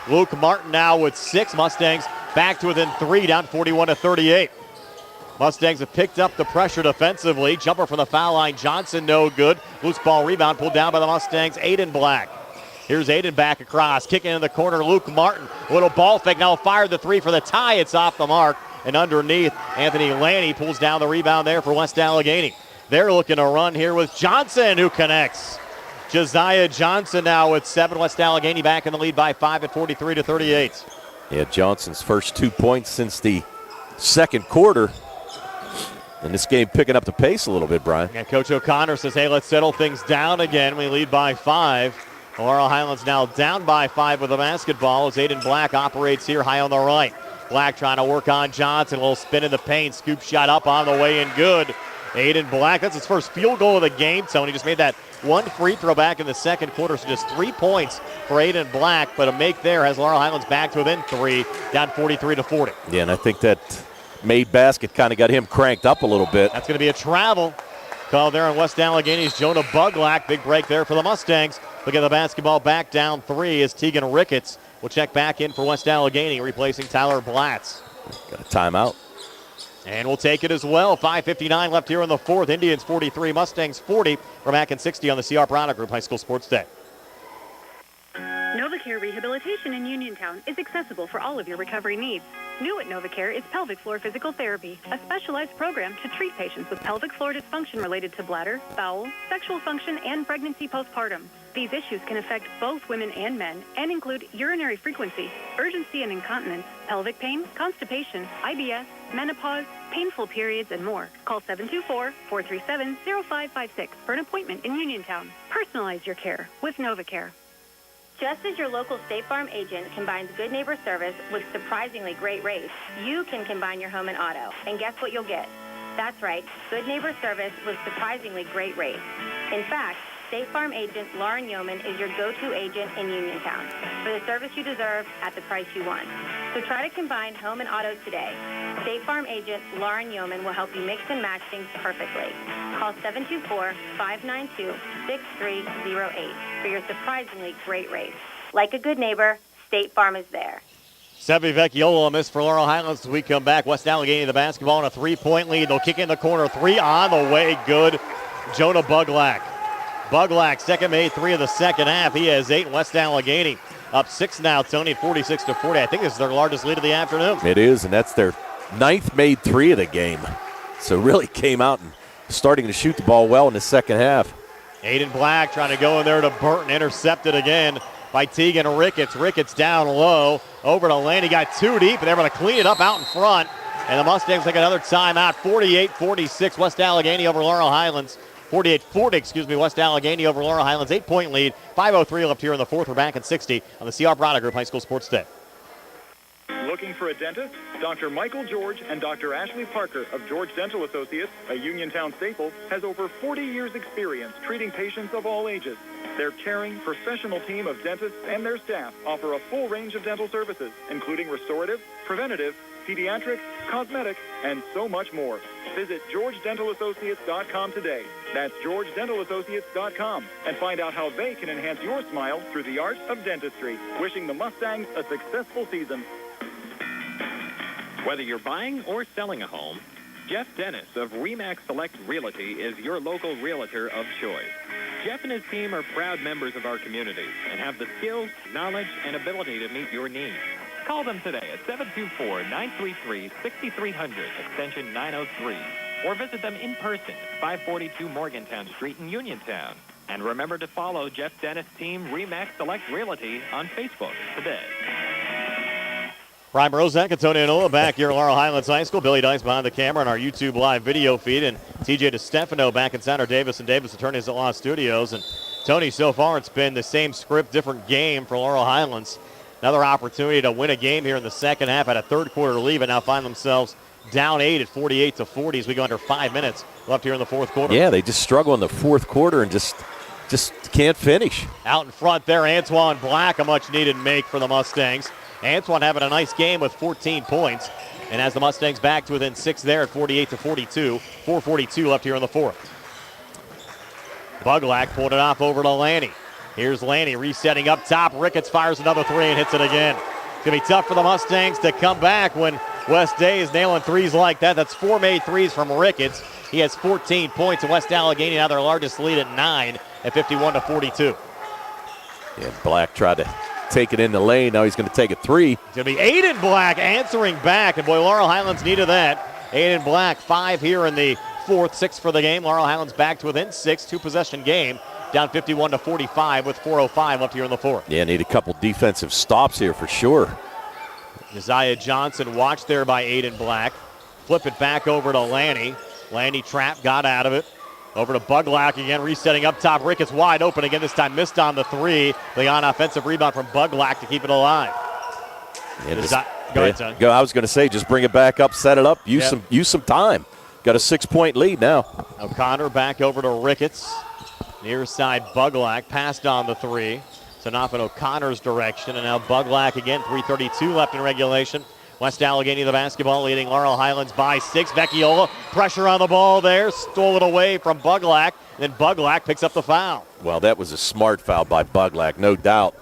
Luke Martin now with 6. Mustangs back to within 3, down 41-38. Mustangs have picked up the pressure defensively. Jumper from the foul line. Johnson, no good. Loose ball rebound pulled down by the Mustangs. Aiden Black. Here's Aiden back across. Kicking in the corner, Luke Martin. A little ball fake. Now fired the 3 for the tie. It's off the mark. And underneath, Anthony Lanny pulls down the rebound there for West Allegheny. They're looking to run here with Johnson, who connects. Josiah Johnson now with 7. West Allegheny back in the lead by 5 at 43-38. Yeah, Johnson's first 2 points since the second quarter. And this game picking up the pace a little bit, Brian. And Coach O'Connor says, hey, let's settle things down again. We lead by 5. Laurel Highlands now down by 5 with the basketball as Aiden Black operates here high on the right. Black trying to work on Johnson. A little spin in the paint. Scoop shot up on the way and good. Aiden Black, that's his first field goal of the game, Tony. Just made that one free throw back in the second quarter, so just 3 points for Aiden Black. But a make there has Laurel Highlands back to within 3, down 43-40. Yeah, and I think that made basket kind of got him cranked up a little bit. That's going to be a travel call there on West Allegheny's Jonah Buglack. Big break there for the Mustangs. Look at the basketball back down 3 as Tegan Ricketts will check back in for West Allegheny, replacing Tyler Blatz. Got a timeout. And we'll take it as well. 5:59 left here in the fourth. Indians 43, Mustangs 40. We're back in 60 on the CR Product Group High School Sports Day. NovaCare Rehabilitation in Uniontown is accessible for all of your recovery needs. New at NovaCare is pelvic floor physical therapy, a specialized program to treat patients with pelvic floor dysfunction related to bladder, bowel, sexual function, and pregnancy postpartum. These issues can affect both women and men and include urinary frequency, urgency and incontinence, pelvic pain, constipation, IBS, menopause, painful periods, and more. Call 724-437-0556 for an appointment in Uniontown. Personalize your care with NovaCare. Just as your local State Farm agent combines good neighbor service with surprisingly great rates, you can combine your home and auto. And guess what you'll get? That's right, good neighbor service with surprisingly great rates. In fact, State Farm agent Lauren Yeoman is your go-to agent in Uniontown for the service you deserve at the price you want. So try to combine home and auto today. State Farm agent Lauren Yeoman will help you mix and match things perfectly. Call 724-592-6308 for your surprisingly great rates. Like a good neighbor, State Farm is there. Sevi Vecchiolo on this for Laurel Highlands as we come back. West Allegheny the basketball on a 3-point lead. They'll kick in the corner. 3 on the way. Good. Jonah Buglack. Buglack, second made 3 of the second half. He has 8. West Allegheny up 6 now, Tony, 46-40. I think this is their largest lead of the afternoon. It is, and that's their 9th made 3 of the game. So really came out and starting to shoot the ball well in the second half. Aiden Black trying to go in there to Burton. Intercepted again by Tegan Ricketts. Ricketts down low. Over to Lane. He got too deep, and they're going to clean it up out in front. And the Mustangs take another timeout. 48-46, West Allegheny over Laurel Highlands. 48-40, West Allegheny over Laurel Highlands. 8-point lead. 5:03 left here in the fourth. We're back at 60 on the CR Product Group High School Sports Day. Looking for a dentist? Dr. Michael George and Dr. Ashley Parker of George Dental Associates, a Uniontown staple, has over 40 years' experience treating patients of all ages. Their caring, professional team of dentists and their staff offer a full range of dental services, including restorative, preventative, pediatric, cosmetic, and so much more. Visit GeorgeDentalAssociates.com today. That's GeorgeDentalAssociates.com, and find out how they can enhance your smile through the art of dentistry. Wishing the Mustangs a successful season. Whether you're buying or selling a home, Jeff Dennis of RE/MAX Select Realty is your local realtor of choice. Jeff and his team are proud members of our community and have the skills, knowledge, and ability to meet your needs. Call them today at 724-933-6300, extension 903, or visit them in person at 542 Morgantown Street in Uniontown. And remember to follow Jeff Dennis' team Remax Select Realty on Facebook today. Brian Rozak, Antonio Nola back here at Laurel Highlands High School. Billy Dice behind the camera on our YouTube live video feed. And TJ DeStefano back inside our Davis & Davis Attorneys at Law Studios. And Tony, so far it's been the same script, different game for Laurel Highlands. Another opportunity to win a game here in the second half at a third quarter lead, and now find themselves down 8 at 48-40 as we go under 5 minutes left here in the fourth quarter. Yeah, they just struggle in the fourth quarter and just can't finish. Out in front there, Antoine Black, a much-needed make for the Mustangs. Antoine having a nice game with 14 points, and as the Mustangs back to within 6 there at 48-42, 4:42 left here in the fourth. Buglack pulled it off over to Lanny. Here's Lanny resetting up top. Ricketts fires another three and hits it again. It's going to be tough for the Mustangs to come back when West Day is nailing threes like that. That's 4 made threes from Ricketts. He has 14 points, and West Allegheny now their largest lead at 9 at 51-42. Yeah, Black tried to take it in the lane. Now he's going to take a three. It's going to be Aiden Black answering back, and boy, Laurel Highlands needed that. Aiden Black, 5 here in the fourth, 6 for the game. Laurel Highlands back to within 6, 2-possession game, down 51-45 with 4:05 left here in the fourth. Yeah, need a couple defensive stops here for sure. Josiah Johnson watched there by Aiden Black. Flip it back over to Lanny. Lanny trapped, got out of it. Over to Buglack again, resetting up top. Ricketts wide open again, this time missed on the three. The on-offensive rebound from Buglack to keep it alive. Yeah, go ahead, son. I was going to say, just bring it back up, set it up, use some time. Got a 6-point lead now. O'Connor back over to Ricketts. Near side Buglack passed on the three. So off in O'Connor's direction, and now Buglack again, 3:32 left in regulation. West Allegheny the basketball, leading Laurel Highlands by 6. Vecchiola, pressure on the ball there, stole it away from Buglack, and then Buglack picks up the foul. Well, that was a smart foul by Buglack, no doubt.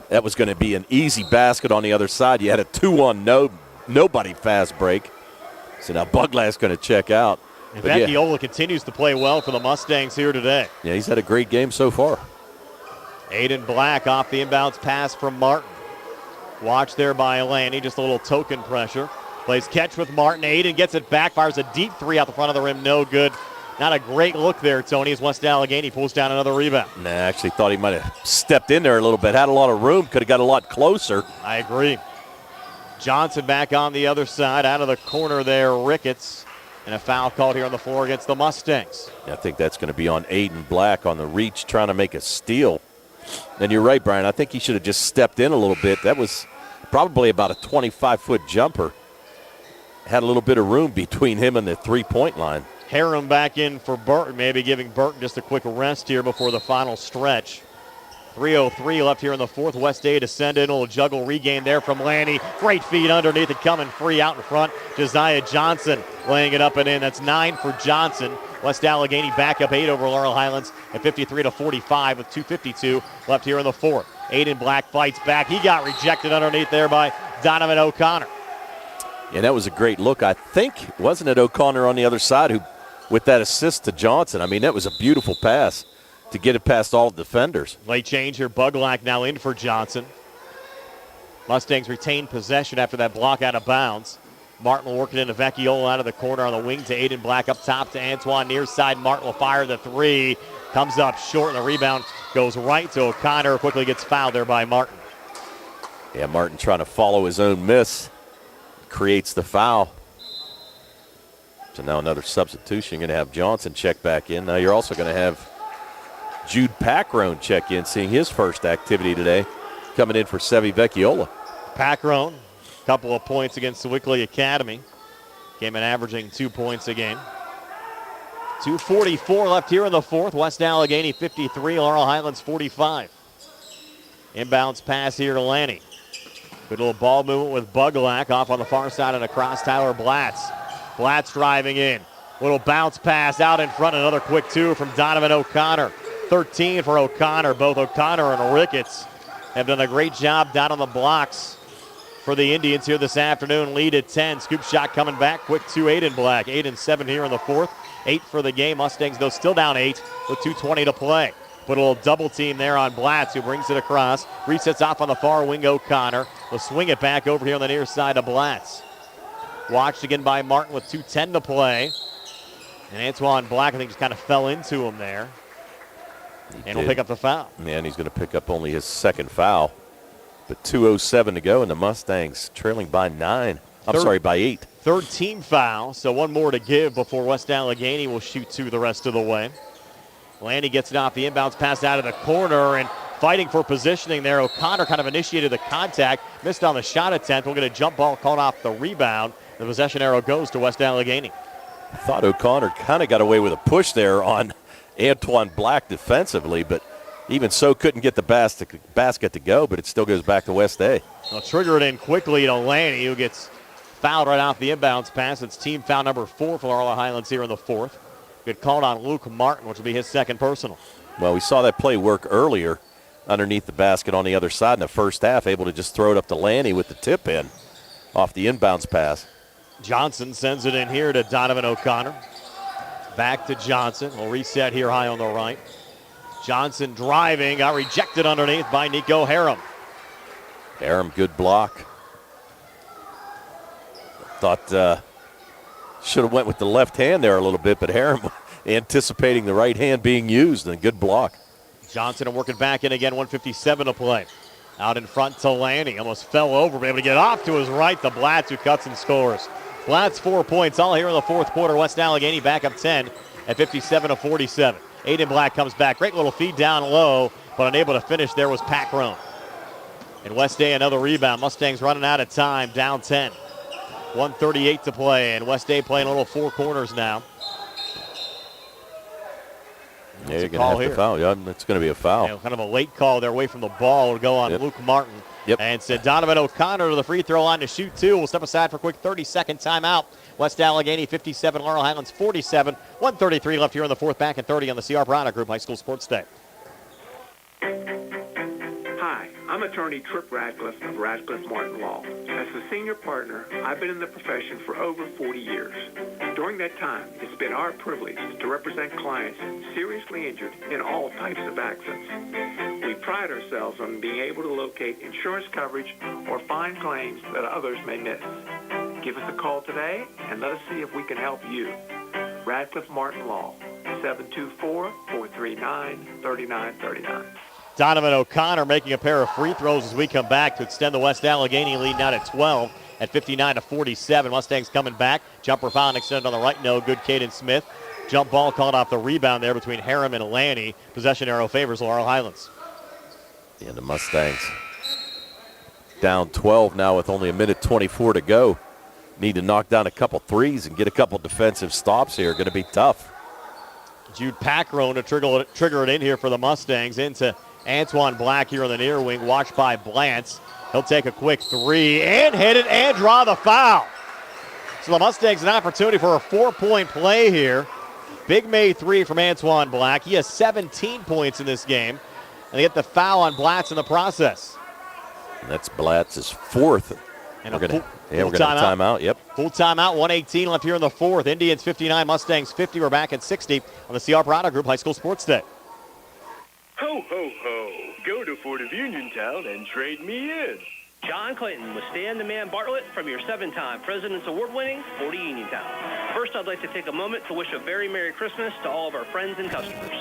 That was going to be an easy basket on the other side. You had a 2-on nobody fast break. So now Buglack's going to check out. And Vecchiola continues to play well for the Mustangs here today. Yeah, he's had a great game so far. Aiden Black off the inbounds pass from Martin. Watch there by Lanny, just a little token pressure. Plays catch with Martin. Aiden gets it back, fires a deep three out the front of the rim, no good. Not a great look there, Tony, as West Allegheny pulls down another rebound. Nah, I actually thought he might have stepped in there a little bit, had a lot of room, could have got a lot closer. I agree. Johnson back on the other side, out of the corner there, Ricketts. And a foul called here on the floor against the Mustangs. I think that's going to be on Aiden Black on the reach, trying to make a steal. And you're right, Brian. I think he should have just stepped in a little bit. That was probably about a 25-foot jumper. Had a little bit of room between him and the three-point line. Harem back in for Burton, maybe giving Burton just a quick rest here before the final stretch. 3:03 left here in the fourth. West Day to send in. A little juggle regain there from Lanny. Great feed underneath and coming free out in front. Josiah Johnson laying it up and in. That's 9 for Johnson. West Allegheny back up 8 over Laurel Highlands at 53-45 with 2:52 left here in the fourth. Aiden Black fights back. He got rejected underneath there by Donovan O'Connor. Yeah, that was a great look. I think, wasn't it O'Connor on the other side who, with that assist to Johnson? I mean, that was a beautiful pass to get it past all defenders. Late change here. Buglack now in for Johnson. Mustangs retain possession after that block out of bounds. Martin will work it into Vecchiola out of the corner on the wing to Aiden Black up top to Antoine near side. Martin will fire the three. Comes up short, and the rebound goes right to O'Connor. Quickly gets fouled there by Martin. Yeah, Martin trying to follow his own miss. Creates the foul. So now another substitution. You're going to have Johnson check back in. Now you're also going to have Jude Packrone check in, seeing his first activity today, coming in for Sevi Vecchiola. Packrone, a couple of points against the Wickley Academy. Came in averaging 2 points a game. 2:44 left here in the fourth. West Allegheny 53, Laurel Highlands 45. Inbounds pass here to Lanny. Good little ball movement with Buglack off on the far side and across Tyler Blatz. Blatz driving in. Little bounce pass out in front. Another quick two from Donovan O'Connor. 13 for O'Connor. Both O'Connor and Ricketts have done a great job down on the blocks for the Indians here this afternoon. Lead at 10. Scoop shot coming back. Quick 2, Aiden Black. 8 and 7 here in the fourth. 8 for the game. Mustangs, though, still down 8 with 2:20 to play. Put a little double team there on Blatz, who brings it across. Resets off on the far wing, O'Connor. Will swing it back over here on the near side of Blatz. Watched again by Martin with 2:10 to play. And Antoine Black, I think, just kind of fell into him there. And he'll pick up the foul. Yeah, and he's going to pick up only his second foul. But 2:07 to go, and the Mustangs trailing by 8. Third team foul, so one more to give before West Allegheny will shoot 2 the rest of the way. Landy gets it off the inbounds pass out of the corner, and fighting for positioning there. O'Connor kind of initiated the contact, missed on the shot attempt. We'll get a jump ball called off the rebound. The possession arrow goes to West Allegheny. I thought O'Connor kind of got away with a push there on Antoine Black defensively, but even so couldn't get the basket to go, but it still goes back to West A. They'll trigger it in quickly to Landy, who gets fouled right off the inbounds pass. It's team foul number 4 for Laurel Highlands here in the fourth. Good called on Luke Martin, which will be his second personal. Well, we saw that play work earlier underneath the basket on the other side in the first half, able to just throw it up to Landy with the tip in off the inbounds pass. Johnson sends it in here to Donovan O'Connor. Back to Johnson. We'll reset here high on the right. Johnson driving, got rejected underneath by Nico Harum. Harum, good block. Thought should have went with the left hand there a little bit, but Harum anticipating the right hand being used, and a good block. Johnson working back in again, 1:57 to play. Out in front to Landy, almost fell over, but able to get off to his right. The Blatz who cuts and scores. Blatz 4 points all here in the fourth quarter. West Allegheny back up 10 at 57-47. Aiden Black comes back. Great little feed down low, but unable to finish there was Pat Crone. And West A another rebound. Mustangs running out of time, down 10. 1:38 to play, and West A playing a little four corners now. Yeah, you're going to have to foul. Yeah, it's going to be a foul. Yeah, kind of a late call there away from the ball. Will go on Luke Martin. Yep. And send Donovan O'Connor to the free throw line to shoot 2. We'll step aside for a quick 30-second timeout. West Allegheny 57, Laurel Highlands 47. 1:33 left here in the fourth, back at 30 on the C.R. Bridal Group High School Sports Day. Hi, I'm attorney Trip Radcliffe of Radcliffe Martin Law. As a senior partner, I've been in the profession for over 40 years. During that time, it's been our privilege to represent clients seriously injured in all types of accidents. We pride ourselves on being able to locate insurance coverage or find claims that others may miss. Give us a call today and let us see if we can help you. Radcliffe Martin Law, 724-439-3939. Donovan O'Connor making a pair of free throws as we come back to extend the West Allegheny lead now to 12 at 59-47. Mustangs coming back. Jumper foul and extended on the right. No good. Caden Smith. Jump ball called off the rebound there between Harum and Lanny. Possession arrow favors Laurel Highlands. Yeah, the Mustangs down 12 now with only 1:24 to go. Need to knock down a couple threes and get a couple defensive stops here. Going to be tough. Jude Packrone to trigger it in here for the Mustangs into Antoine Black here on the near wing, watched by Blantz. He'll take a quick three and hit it and draw the foul. So the Mustangs an opportunity for a 4-point play here. Big made three from Antoine Black. He has 17 points in this game. And they get the foul on Blatz in the process. And that's Blatz's fourth. And we're going to have timeout. Yep. Full timeout, 1:18 left here in the fourth. Indians 59, Mustangs 50. We're back at 60 on the C.R. Bridal Group High School Sports Day. Ho, ho, ho. Go to Ford of Uniontown and trade me in. John Clayton with Stan the Man Bartlett from your 7-time President's Award-winning Ford of Uniontown. First, I'd like to take a moment to wish a very Merry Christmas to all of our friends and customers.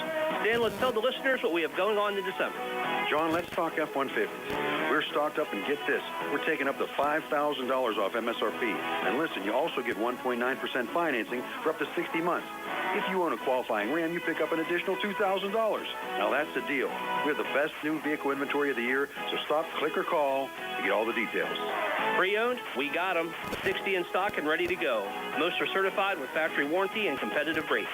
Stan, let's tell the listeners what we have going on in December. John, let's talk F-150s. We're stocked up, and get this, we're taking up to $5,000 off MSRP. And listen, you also get 1.9% financing for up to 60 months. If you own a qualifying Ram, you pick up an additional $2,000. Now that's the deal. We have the best new vehicle inventory of the year, so stop, click, or call to get all the details. Pre-owned, we got them. 60 in stock and ready to go. Most are certified with factory warranty and competitive rates.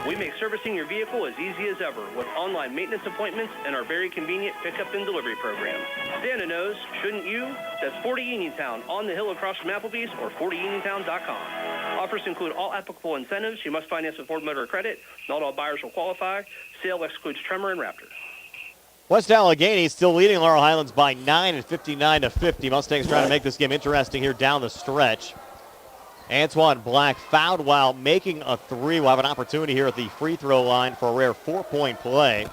We make servicing your vehicle as easy as ever with online maintenance appointments and our very convenient pickup and delivery program. Santa knows, shouldn't you? That's 40 Uniontown on the hill across from Applebee's or 40uniontown.com. Offers include all applicable incentives. You must finance with Ford Motor Credit. Not all buyers will qualify. Sale excludes Tremor and Raptor. West Allegheny still leading Laurel Highlands by 9 at 59-50. Mustangs trying to make this game interesting here down the stretch. Antoine Black fouled while making a three. We'll have an opportunity here at the free throw line for a rare 4-point play.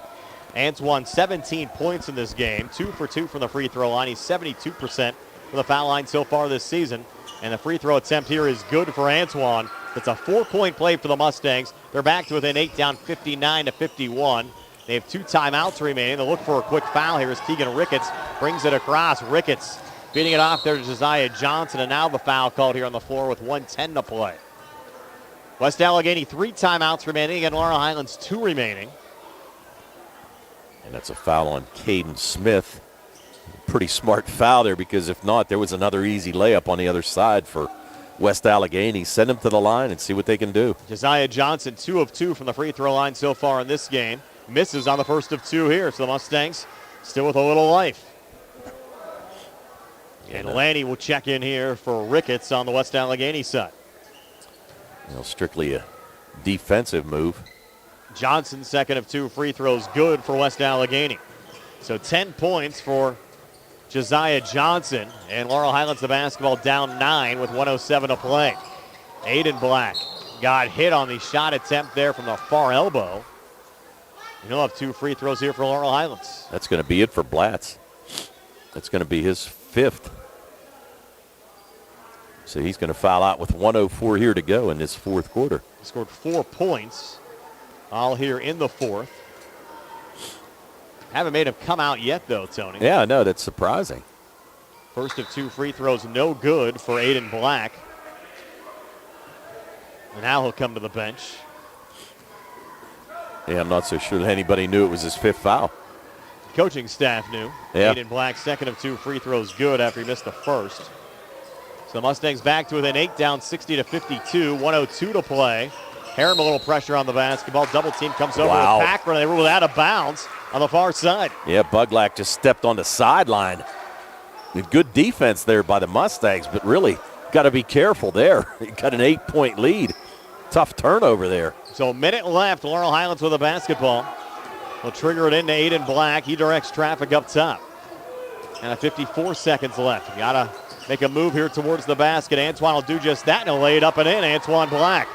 Antoine 17 points in this game, 2 for 2 from the free throw line. He's 72% from the foul line so far this season. And the free throw attempt here is good for Antoine. It's a 4-point play for the Mustangs. They're back to within 8, down 59-51. They have 2 timeouts remaining. They'll look for a quick foul here as Keegan Ricketts brings it across. Ricketts beating it off there to Josiah Johnson, and now the foul called here on the floor with 1:10 to play. West Allegheny 3 timeouts remaining, and Laurel Highlands 2 remaining. And that's a foul on Caden Smith. Pretty smart foul there, because if not, there was another easy layup on the other side for West Allegheny. Send them to the line and see what they can do. Josiah Johnson, 2 of 2 from the free throw line so far in this game. Misses on the first of 2 here, so the Mustangs still with a little life. And Lanny will check in here for Ricketts on the West Allegheny side. Strictly a defensive move. Johnson, 2nd of 2 free throws, good for West Allegheny. So 10 points for Josiah Johnson, and Laurel Highlands the basketball down 9 with 1:07 to play. Aiden Black got hit on the shot attempt there from the far elbow. And he'll have 2 free throws here for Laurel Highlands. That's going to be it for Blatz. That's going to be his 5th. So he's going to foul out with 1:04 here to go in this 4th quarter. He scored 4 points all here in the 4th. Haven't made him come out yet, though, Tony. Yeah, I know. That's surprising. First of 2 free throws, no good for Aiden Black. And now he'll come to the bench. Yeah, I'm not so sure that anybody knew it was his 5th foul. Coaching staff knew. Yeah. Aiden Black, 2nd of 2 free throws, good after he missed the first. So the Mustangs back to within 8, down 60-52, 1:02 to play. Harem a little pressure on the basketball. Double team comes over with Packer, and they rule it out of bounds on the far side. Yeah, Buglack just stepped on the sideline. Good defense there by the Mustangs, but really got to be careful there. You got an 8-point lead. Tough turnover there. So a minute left. Laurel Highlands with the basketball. Will trigger it into Aiden Black. He directs traffic up top. And 54 seconds left. You got to make a move here towards the basket. Antoine will do just that, and he'll lay it up and in. Antoine Black.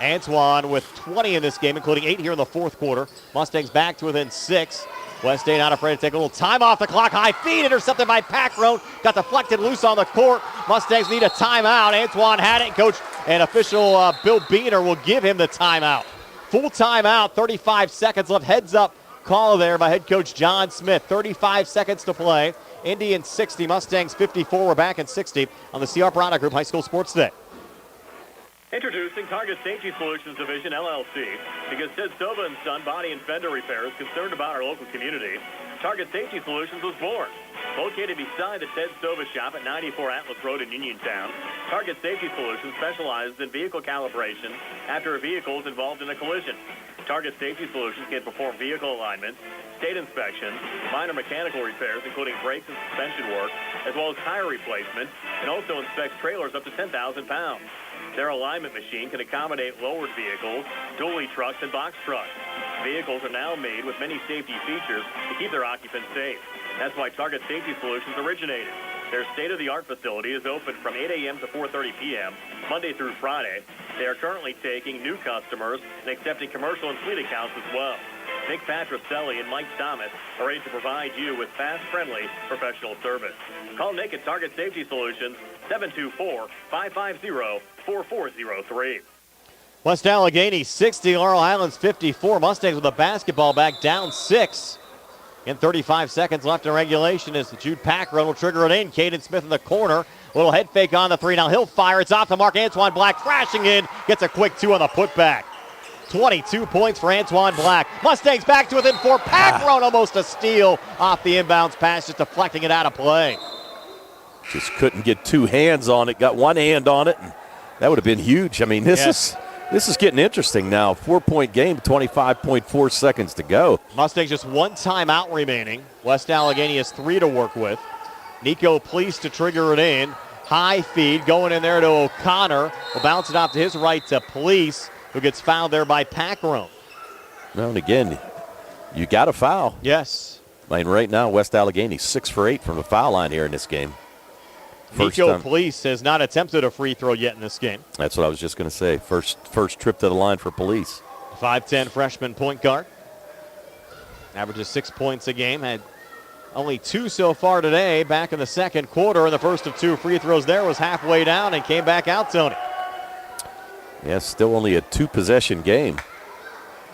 Antoine with 20 in this game, including 8 here in the 4th quarter. Mustangs back to within 6. West State not afraid to take a little time off the clock. High feed intercepted by Packroan. Got deflected loose on the court. Mustangs need a timeout. Antoine had it. Coach and official Bill Beener will give him the timeout. Full timeout, 35 seconds left. Heads up call there by head coach John Smith. 35 seconds to play. Indians 60, Mustangs 54. We're back in 60 on the C.R. Brana Group High School Sports Day. Introducing Target Safety Solutions Division, LLC. Because Ted Sova and Son Body and Fender Repair is concerned about our local community, Target Safety Solutions was born. Located beside the Ted Sova shop at 94 Atlas Road in Uniontown, Target Safety Solutions specializes in vehicle calibration after a vehicle is involved in a collision. Target Safety Solutions can perform vehicle alignment, state inspections, minor mechanical repairs, including brakes and suspension work, as well as tire replacement, and also inspects trailers up to 10,000 pounds. Their alignment machine can accommodate lowered vehicles, dually trucks, and box trucks. Vehicles are now made with many safety features to keep their occupants safe. That's why Target Safety Solutions originated. Their state-of-the-art facility is open from 8 a.m. to 4:30 p.m., Monday through Friday. They are currently taking new customers and accepting commercial and fleet accounts as well. Nick Patricelli and Mike Thomas are ready to provide you with fast, friendly, professional service. Call Nick at Target Safety Solutions, 724-550-4403. West Allegheny 60, Laurel Highlands 54. Mustangs with the basketball back down 6. In 35 seconds left in regulation as Jude Packroan will trigger it in. Caden Smith in the corner. Little head fake on the 3. Now he'll fire. It's off the mark. Antoine Black crashing in. Gets a quick 2 on the putback. 22 points for Antoine Black. Mustangs back to within 4. Packroan almost a steal off the inbounds pass, just deflecting it out of play. Just couldn't get 2 hands on it. Got 1 hand on it, and that would have been huge. I mean, this is getting interesting now. 4-point game, 25.4 seconds to go. Mustangs just 1 timeout remaining. West Allegheny has 3 to work with. Nico Please to trigger it in. High feed going in there to O'Connor. Will bounce it off to his right to Please, who gets fouled there by Packroan. Well, and again, you got a foul. Yes. I mean, right now, West Allegheny 6 for 8 from the foul line here in this game. Nico Police has not attempted a free throw yet in this game. That's what I was just going to say. First trip to the line for Police. 5'10 freshman point guard. Averages 6 points a game. Had only 2 so far today. Back in the second quarter. And the first of 2 free throws there was halfway down and came back out, Tony. Yeah, still only a 2-possession game.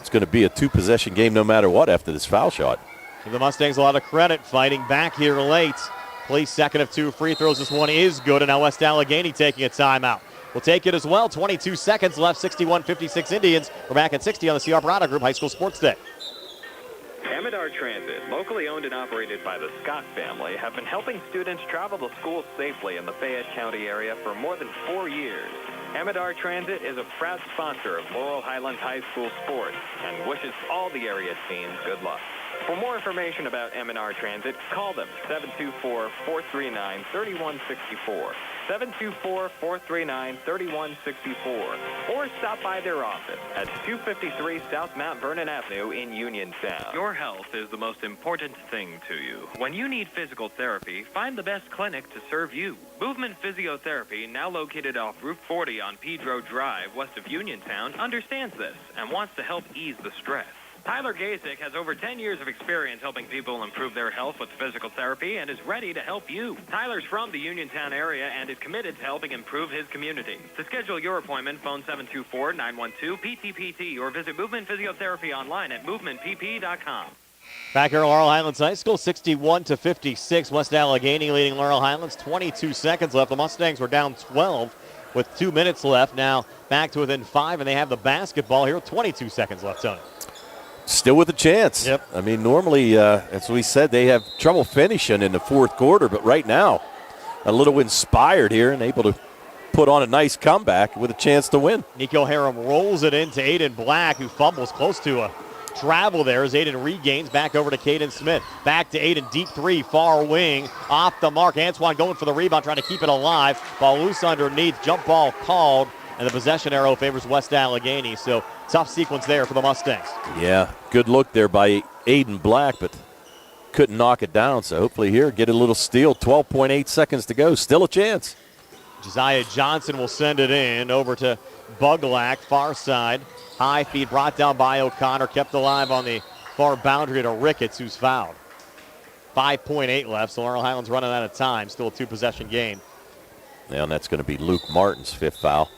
it's going to be a two-possession game no matter what after this foul shot. Give the Mustangs a lot of credit fighting back here late. Police second of 2 free throws. This one is good, and now West Allegheny taking a timeout. We'll take it as well. 22 seconds left, 61-56 Indians. We're back at 60 on the C.R. Bridal Group High School Sports Day. Amador Transit, locally owned and operated by the Scott family, have been helping students travel to school safely in the Fayette County area for more than 4 years. Amador Transit is a proud sponsor of Laurel Highlands High School sports and wishes all the area teams good luck. For more information about Amador Transit, call them 724-439-3164. 724-439-3164. Or stop by their office at 253 South Mount Vernon Avenue in Uniontown. Your health is the most important thing to you. When you need physical therapy, find the best clinic to serve you. Movement Physiotherapy, now located off Route 40 on Pedro Drive, west of Uniontown, understands this and wants to help ease the stress. Tyler Gasick has over 10 years of experience helping people improve their health with physical therapy and is ready to help you. Tyler's from the Uniontown area and is committed to helping improve his community. To schedule your appointment, phone 724-912-PTPT or visit Movement Physiotherapy online at movementpp.com. Back here at Laurel Highlands High School, 61-56. West Allegheny leading Laurel Highlands. 22 seconds left. The Mustangs were down 12 with 2 minutes left. Now back to within 5, and they have the basketball here with 22 seconds left, Tony. Still with a chance. Yep. I mean, normally, as we said, they have trouble finishing in the fourth quarter, but right now, a little inspired here and able to put on a nice comeback with a chance to win. Nico Harum rolls it into Aiden Black, who fumbles close to a travel there as Aiden regains. Back over to Caden Smith. Back to Aiden, deep three, far wing, off the mark. Antoine going for the rebound, trying to keep it alive. Ball loose underneath, jump ball called, and the possession arrow favors West Allegheny. So tough sequence there for the Mustangs. Yeah, good look there by Aiden Black, but couldn't knock it down. So hopefully here, get a little steal. 12.8 seconds to go. Still a chance. Josiah Johnson will send it in over to Buglack, far side. High feed brought down by O'Connor, kept alive on the far boundary to Ricketts, who's fouled. 5.8 left, so Laurel Highlands running out of time. Still a two-possession game. Yeah, and that's going to be Luke Martin's 5th foul.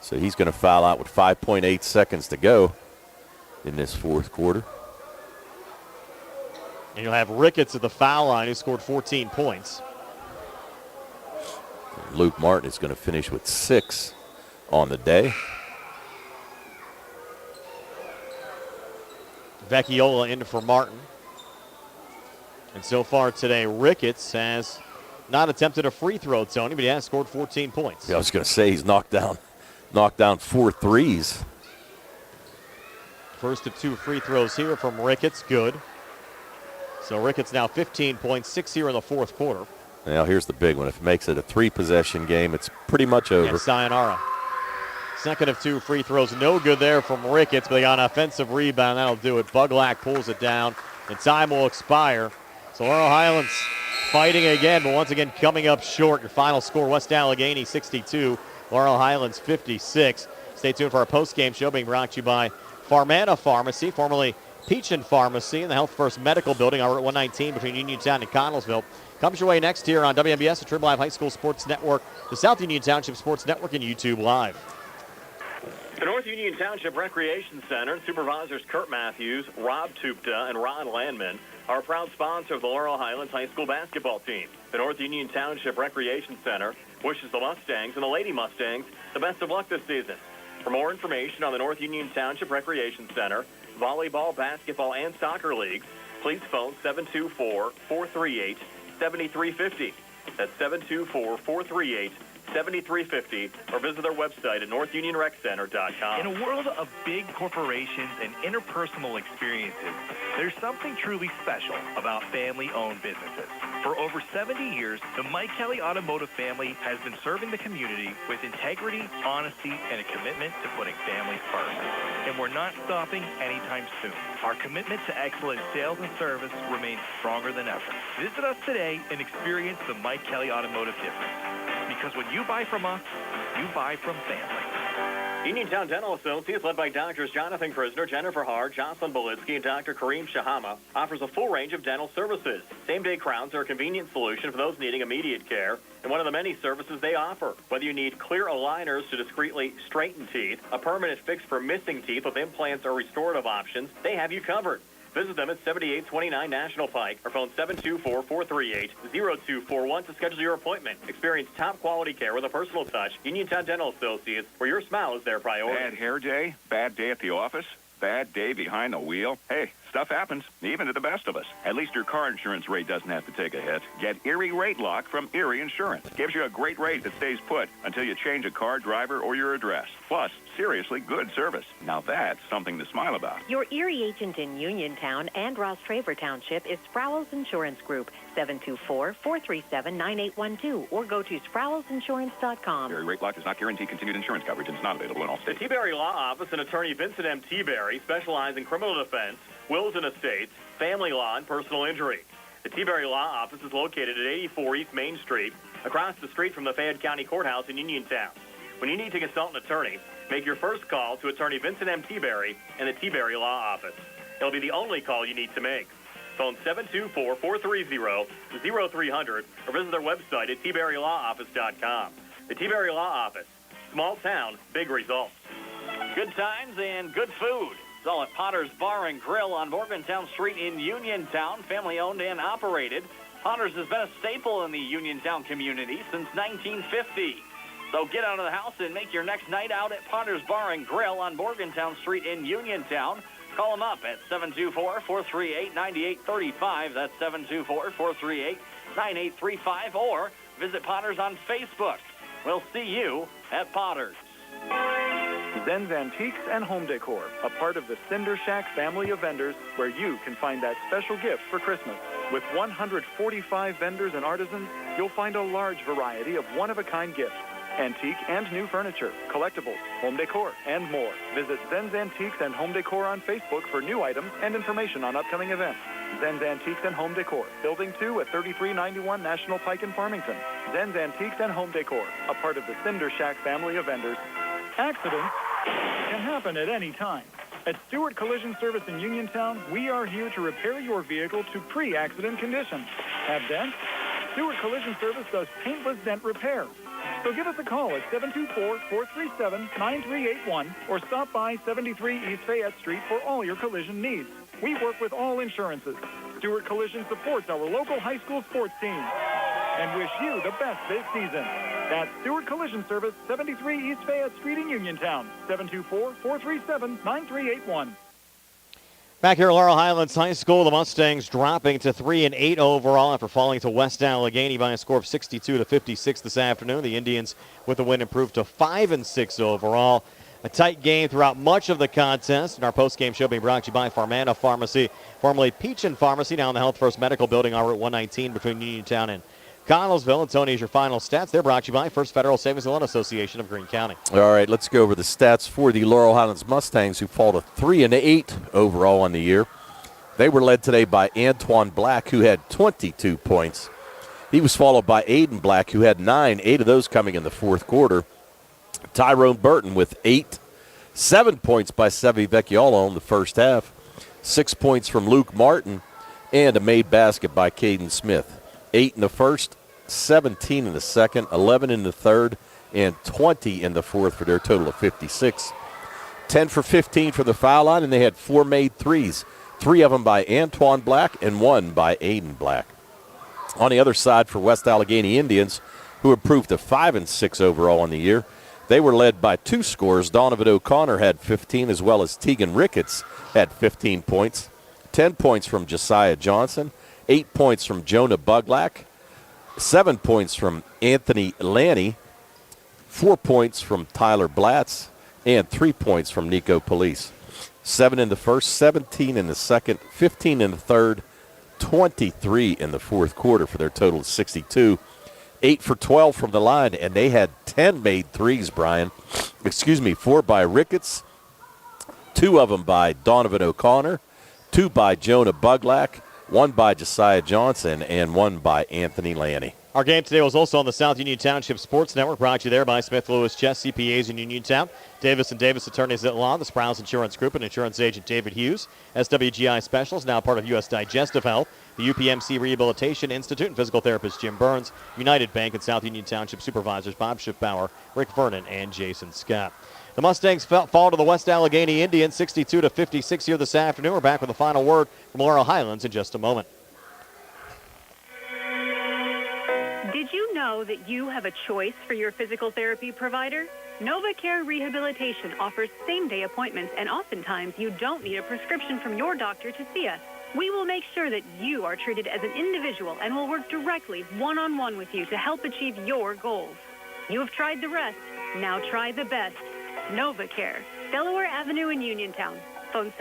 So he's going to foul out with 5.8 seconds to go in this fourth quarter. And you'll have Ricketts at the foul line, who scored 14 points. Luke Martin is going to finish with 6 on the day. Vecchiola in for Martin. And so far today, Ricketts has not attempted a free throw, Tony, but he has scored 14 points. Yeah, I was going to say he's knocked down 4 threes. First of 2 free throws here from Ricketts, good. So Ricketts now 15 points, 6 here in the fourth quarter. Now here's the big one. If it makes it a 3-possession game, it's pretty much over. And sayonara. Second of 2 free throws, no good there from Ricketts, but they got an offensive rebound. That'll do it. Buglack pulls it down, and time will expire. So Laurel Highlands fighting again, but once again coming up short. Your final score, West Allegheny 62, Laurel Highlands 56. Stay tuned for our post-game show being brought to you by Farmana Pharmacy, formerly Peachin Pharmacy in the Health First Medical Building over at 119 between Uniontown and Connellsville. Comes your way next here on WMBS, the Trib Live High School Sports Network, the South Union Township Sports Network, and YouTube Live. The North Union Township Recreation Center, Supervisors Kurt Matthews, Rob Tupta, and Ron Landman are a proud sponsor of the Laurel Highlands High School basketball team. The North Union Township Recreation Center wishes the Mustangs and the Lady Mustangs the best of luck this season. For more information on the North Union Township Recreation Center, volleyball, basketball, and soccer leagues, please phone 724-438-7350. That's 724-438-7350, or visit their website at northunionreccenter.com. In a world of big corporations and interpersonal experiences, there's something truly special about family-owned businesses. For over 70 years, the Mike Kelly Automotive family has been serving the community with integrity, honesty, and a commitment to putting families first. And we're not stopping anytime soon. Our commitment to excellent sales and service remains stronger than ever. Visit us today and experience the Mike Kelly Automotive difference. Because when you buy from us, you buy from family. Uniontown Dental Associates, led by Doctors Jonathan Krisner, Jennifer Hart, Jocelyn Belitsky, and Dr. Kareem Shahama, offers a full range of dental services. Same-day crowns are a convenient solution for those needing immediate care, and one of the many services they offer. Whether you need clear aligners to discreetly straighten teeth, a permanent fix for missing teeth with implants or restorative options, they have you covered. Visit them at 7829 National Pike or phone 724-438-0241 to schedule your appointment. Experience top-quality care with a personal touch. Uniontown Dental Associates, where your smile is their priority. Bad hair day? Bad day at the office? Bad day behind the wheel? Hey, stuff happens, even to the best of us. At least your car insurance rate doesn't have to take a hit. Get Erie Rate Lock from Erie Insurance. Gives you a great rate that stays put until you change a car, driver, or your address. Plus, seriously good service. Now that's something to smile about. Your Erie agent in Uniontown and Ross Traver Township is Sproul's Insurance Group, 724-437-9812, or go to sproulsinsurance.com. Erie Rate Lock does not guarantee continued insurance coverage and is not available in all The states. T-Berry Law Office and attorney Vincent M. T-Berry specialize in criminal defense, wills and estates, family law, and personal injury. The T-Berry Law Office is located at 84 East Main Street, across the street from the Fayette County Courthouse in Uniontown. When you need to consult an attorney, make your first call to attorney Vincent M. T-Berry and the T-Berry Law Office. It'll be the only call you need to make. Phone 724-430-0300 or visit their website at tberrylawoffice.com. The T-Berry Law Office. Small town, big results. Good times and good food. It's all at Potter's Bar and Grill on Morgantown Street in Uniontown, family-owned and operated. Potter's has been a staple in the Uniontown community since 1950. So get out of the house and make your next night out at Potter's Bar and Grill on Morgantown Street in Uniontown. Call them up at 724-438-9835. That's 724-438-9835. Or visit Potter's on Facebook. We'll see you at Potter's. Zen's Antiques and Home Decor, a part of the Cinder Shack family of vendors where you can find that special gift for Christmas. With 145 vendors and artisans, you'll find a large variety of one-of-a-kind gifts. Antique and new furniture, collectibles, home decor, and more. Visit Zen's Antiques and Home Decor on Facebook for new items and information on upcoming events. Zen's Antiques and Home Decor, Building 2 at 3391 National Pike in Farmington. Zen's Antiques and Home Decor, a part of the Cinder Shack family of vendors. Accidents can happen at any time. At Stewart Collision Service in Uniontown, we are here to repair your vehicle to pre-accident condition. Have dents? Stewart Collision Service does paintless dent repair. So give us a call at 724-437-9381 or stop by 73 East Fayette Street for all your collision needs. We work with all insurances. Stewart Collision supports our local high school sports team and wish you the best this season. That's Stewart Collision Service, 73 East Fayette Street in Uniontown, 724-437-9381. Back here at Laurel Highlands High School, the Mustangs dropping to 3-8 overall after falling to West Allegheny by a score of 62-56 this afternoon. The Indians, with the win, improved to 5-6 overall. A tight game throughout much of the contest. And our post-game show being brought to you by Farmana Pharmacy, formerly Peachin Pharmacy, now in the Health First Medical Building on Route 119 between Uniontown and Connellsville. And Tony, is your final stats. They're brought to you by First Federal Savings and Loan Association of Greene County. All right, let's go over the stats for the Laurel Highlands Mustangs, who fall to 3-8 overall on the year. They were led today by Antoine Black, who had 22 points. He was followed by Aiden Black, who had 9, 8 of those coming in the fourth quarter. Tyrone Burton with 8, 7 points by Sevi Vecchiolo in the first half, 6 points from Luke Martin, and a made basket by Caden Smith. 8 in the first, 17 in the second, 11 in the third, and 20 in the fourth for their total of 56. 10 for 15 from the foul line, and they had 4 made threes, 3 of them by Antoine Black and 1 by Aiden Black. On the other side for West Allegheny Indians, who improved to 5-6 overall on the year, they were led by 2 scorers. Donovan O'Connor had 15, as well as Tegan Ricketts had 15 points. 10 points from Josiah Johnson, 8 points from Jonah Buglack, 7 points from Anthony Lanny, 4 points from Tyler Blatz, and 3 points from Nico Police. 7 in the first, 17 in the second, 15 in the third, 23 in the fourth quarter for their total of 62. 8 for 12 from the line, and they had 10 made threes, Brian. 4 by Ricketts, 2 of them by Donovan O'Connor, 2 by Jonah Buglack, 1 by Josiah Johnson, and 1 by Anthony Lanny. Our game today was also on the South Union Township Sports Network, brought to you there by Smith Lewis Chess CPAs in Uniontown, Davis & Davis Attorneys at Law, the Sprouse Insurance Group, and insurance agent David Hughes, SWGI Specials, now part of U.S. Digestive Health, the UPMC Rehabilitation Institute, and physical therapist Jim Burns, United Bank and South Union Township supervisors Bob Schiffbauer, Rick Vernon, and Jason Scott. The Mustangs fall to the West Allegheny Indians 62-56 here this afternoon. We're back with the final word from Laurel Highlands in just a moment. Did you know that you have a choice for your physical therapy provider? NovaCare Rehabilitation offers same-day appointments, and oftentimes you don't need a prescription from your doctor to see us. We will make sure that you are treated as an individual and will work directly one-on-one with you to help achieve your goals. You have tried the rest. Now try the best. NovaCare, Delaware Avenue in Uniontown. Phone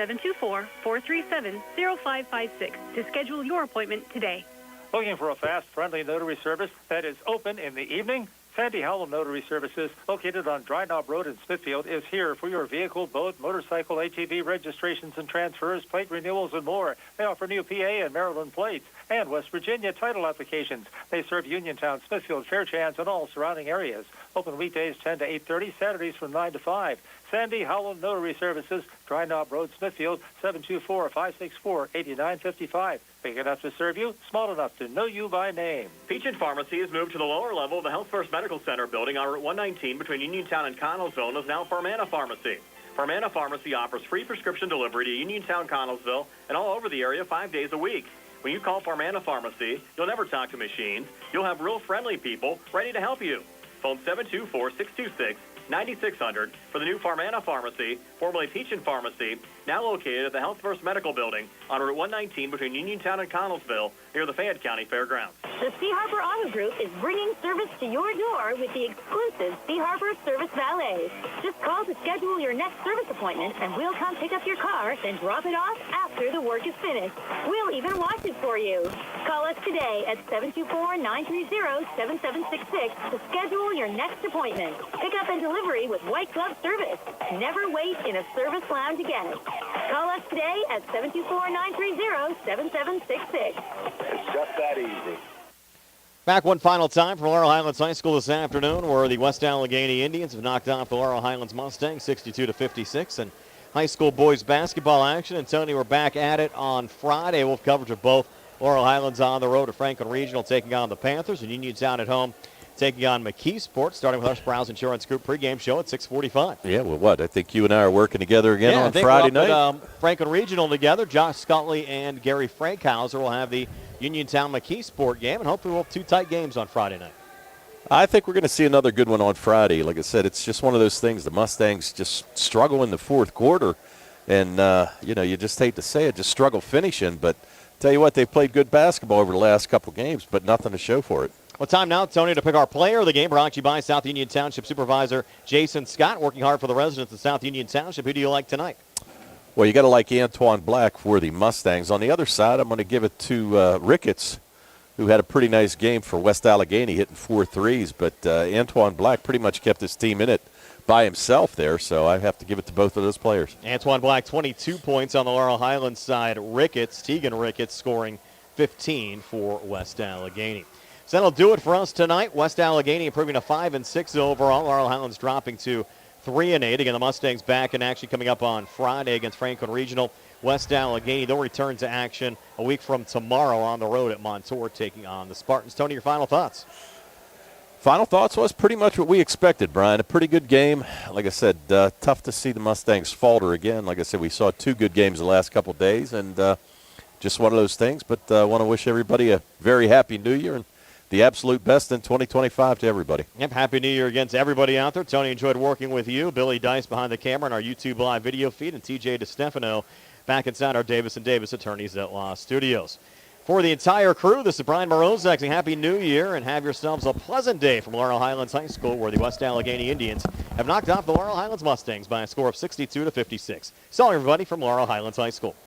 724-437-0556 to schedule your appointment today. Looking for a fast, friendly notary service that is open in the evening? Sandy Howell Notary Services, located on Dry Knob Road in Smithfield, is here for your vehicle, boat, motorcycle, ATV registrations and transfers, plate renewals, and more. They offer new PA and Maryland plates and West Virginia title applications. They serve Uniontown, Smithfield, Fairchance, and all surrounding areas. Open weekdays 10 to 8:30, Saturdays from 9 to 5. Sandy Howell Notary Services, Dry Knob Road, Smithfield, 724-564-8955. Big enough to serve you, small enough to know you by name. Peachin Pharmacy has moved to the lower level of the Health First Medical Center building on Route 119 between Uniontown and Connellsville, and is now Farmana Pharmacy. Farmana Pharmacy offers free prescription delivery to Uniontown, Connellsville, and all over the area 5 days a week. When you call Farmana Pharmacy, you'll never talk to machines. You'll have real friendly people ready to help you. Phone 724-626-9600 for the new Farmana Pharmacy, formerly Peachin Pharmacy, now located at the Health First Medical Building on Route 119 between Uniontown and Connellsville near the Fayette County Fairgrounds. The Sea Harbor Auto Group is bringing service to your door with the exclusive Sea Harbor Service Valet. Just call to schedule your next service appointment, and we'll come pick up your car, then drop it off after the work is finished. We'll even wash it for you. Call us today at 724-930-7766 to schedule your next appointment. Pickup and delivery with white glove service. Never wait in a service lounge again. Call us today at 724-930-7766. It's just that easy. Back one final time for Laurel Highlands High School this afternoon, where the West Allegheny Indians have knocked off the Laurel Highlands Mustangs 62-56. And high school boys basketball action. And Tony, we're back at it on Friday. We'll have coverage of both. Laurel Highlands on the road to Franklin Regional taking on the Panthers, and Uniontown at home taking on McKeesport, starting with our Sprouse Insurance Group pregame show at 6:45. Yeah, well, what? I think you and I are working together again on Friday night. At, Franklin Regional together. Josh Scutley and Gary Frankhauser will have the Uniontown McKeesport game, and hopefully we'll have two tight games on Friday night. I think we're going to see another good one on Friday. Like I said, it's just one of those things. The Mustangs just struggle in the fourth quarter, and, you just hate to say it, just struggle finishing. But tell you what, they've played good basketball over the last couple games, but nothing to show for it. Well, time now, Tony, to pick our player of the game, brought to you by South Union Township Supervisor Jason Scott, working hard for the residents of South Union Township. Who do you like tonight? Well, you got to like Antoine Black for the Mustangs. On the other side, I'm going to give it to Ricketts, who had a pretty nice game for West Allegheny, hitting 4 threes. But Antoine Black pretty much kept his team in it by himself there, so I have to give it to both of those players. Antoine Black, 22 points on the Laurel Highlands side. Tegan Ricketts scoring 15 for West Allegheny. So that'll do it for us tonight. West Allegheny improving to 5-6 overall. Laurel Highlands dropping to 3-8. Again, the Mustangs back in action coming up on Friday against Franklin Regional. West Allegheny, they'll return to action a week from tomorrow on the road at Montour, taking on the Spartans. Tony, your final thoughts? Final thoughts was pretty much what we expected, Brian. A pretty good game. Like I said, tough to see the Mustangs falter again. Like I said, we saw 2 good games the last couple of days, and just one of those things. But I want to wish everybody a very happy New Year and the absolute best in 2025 to everybody. Yep, Happy New Year again to everybody out there. Tony, enjoyed working with you. Billy Dice behind the camera in our YouTube live video feed, and TJ DeStefano back inside our Davis & Davis Attorneys at Law studios. For the entire crew, this is Brian Morozak saying Happy New Year, and have yourselves a pleasant day from Laurel Highlands High School, where the West Allegheny Indians have knocked off the Laurel Highlands Mustangs by a score of 62-56. So, everybody, from Laurel Highlands High School.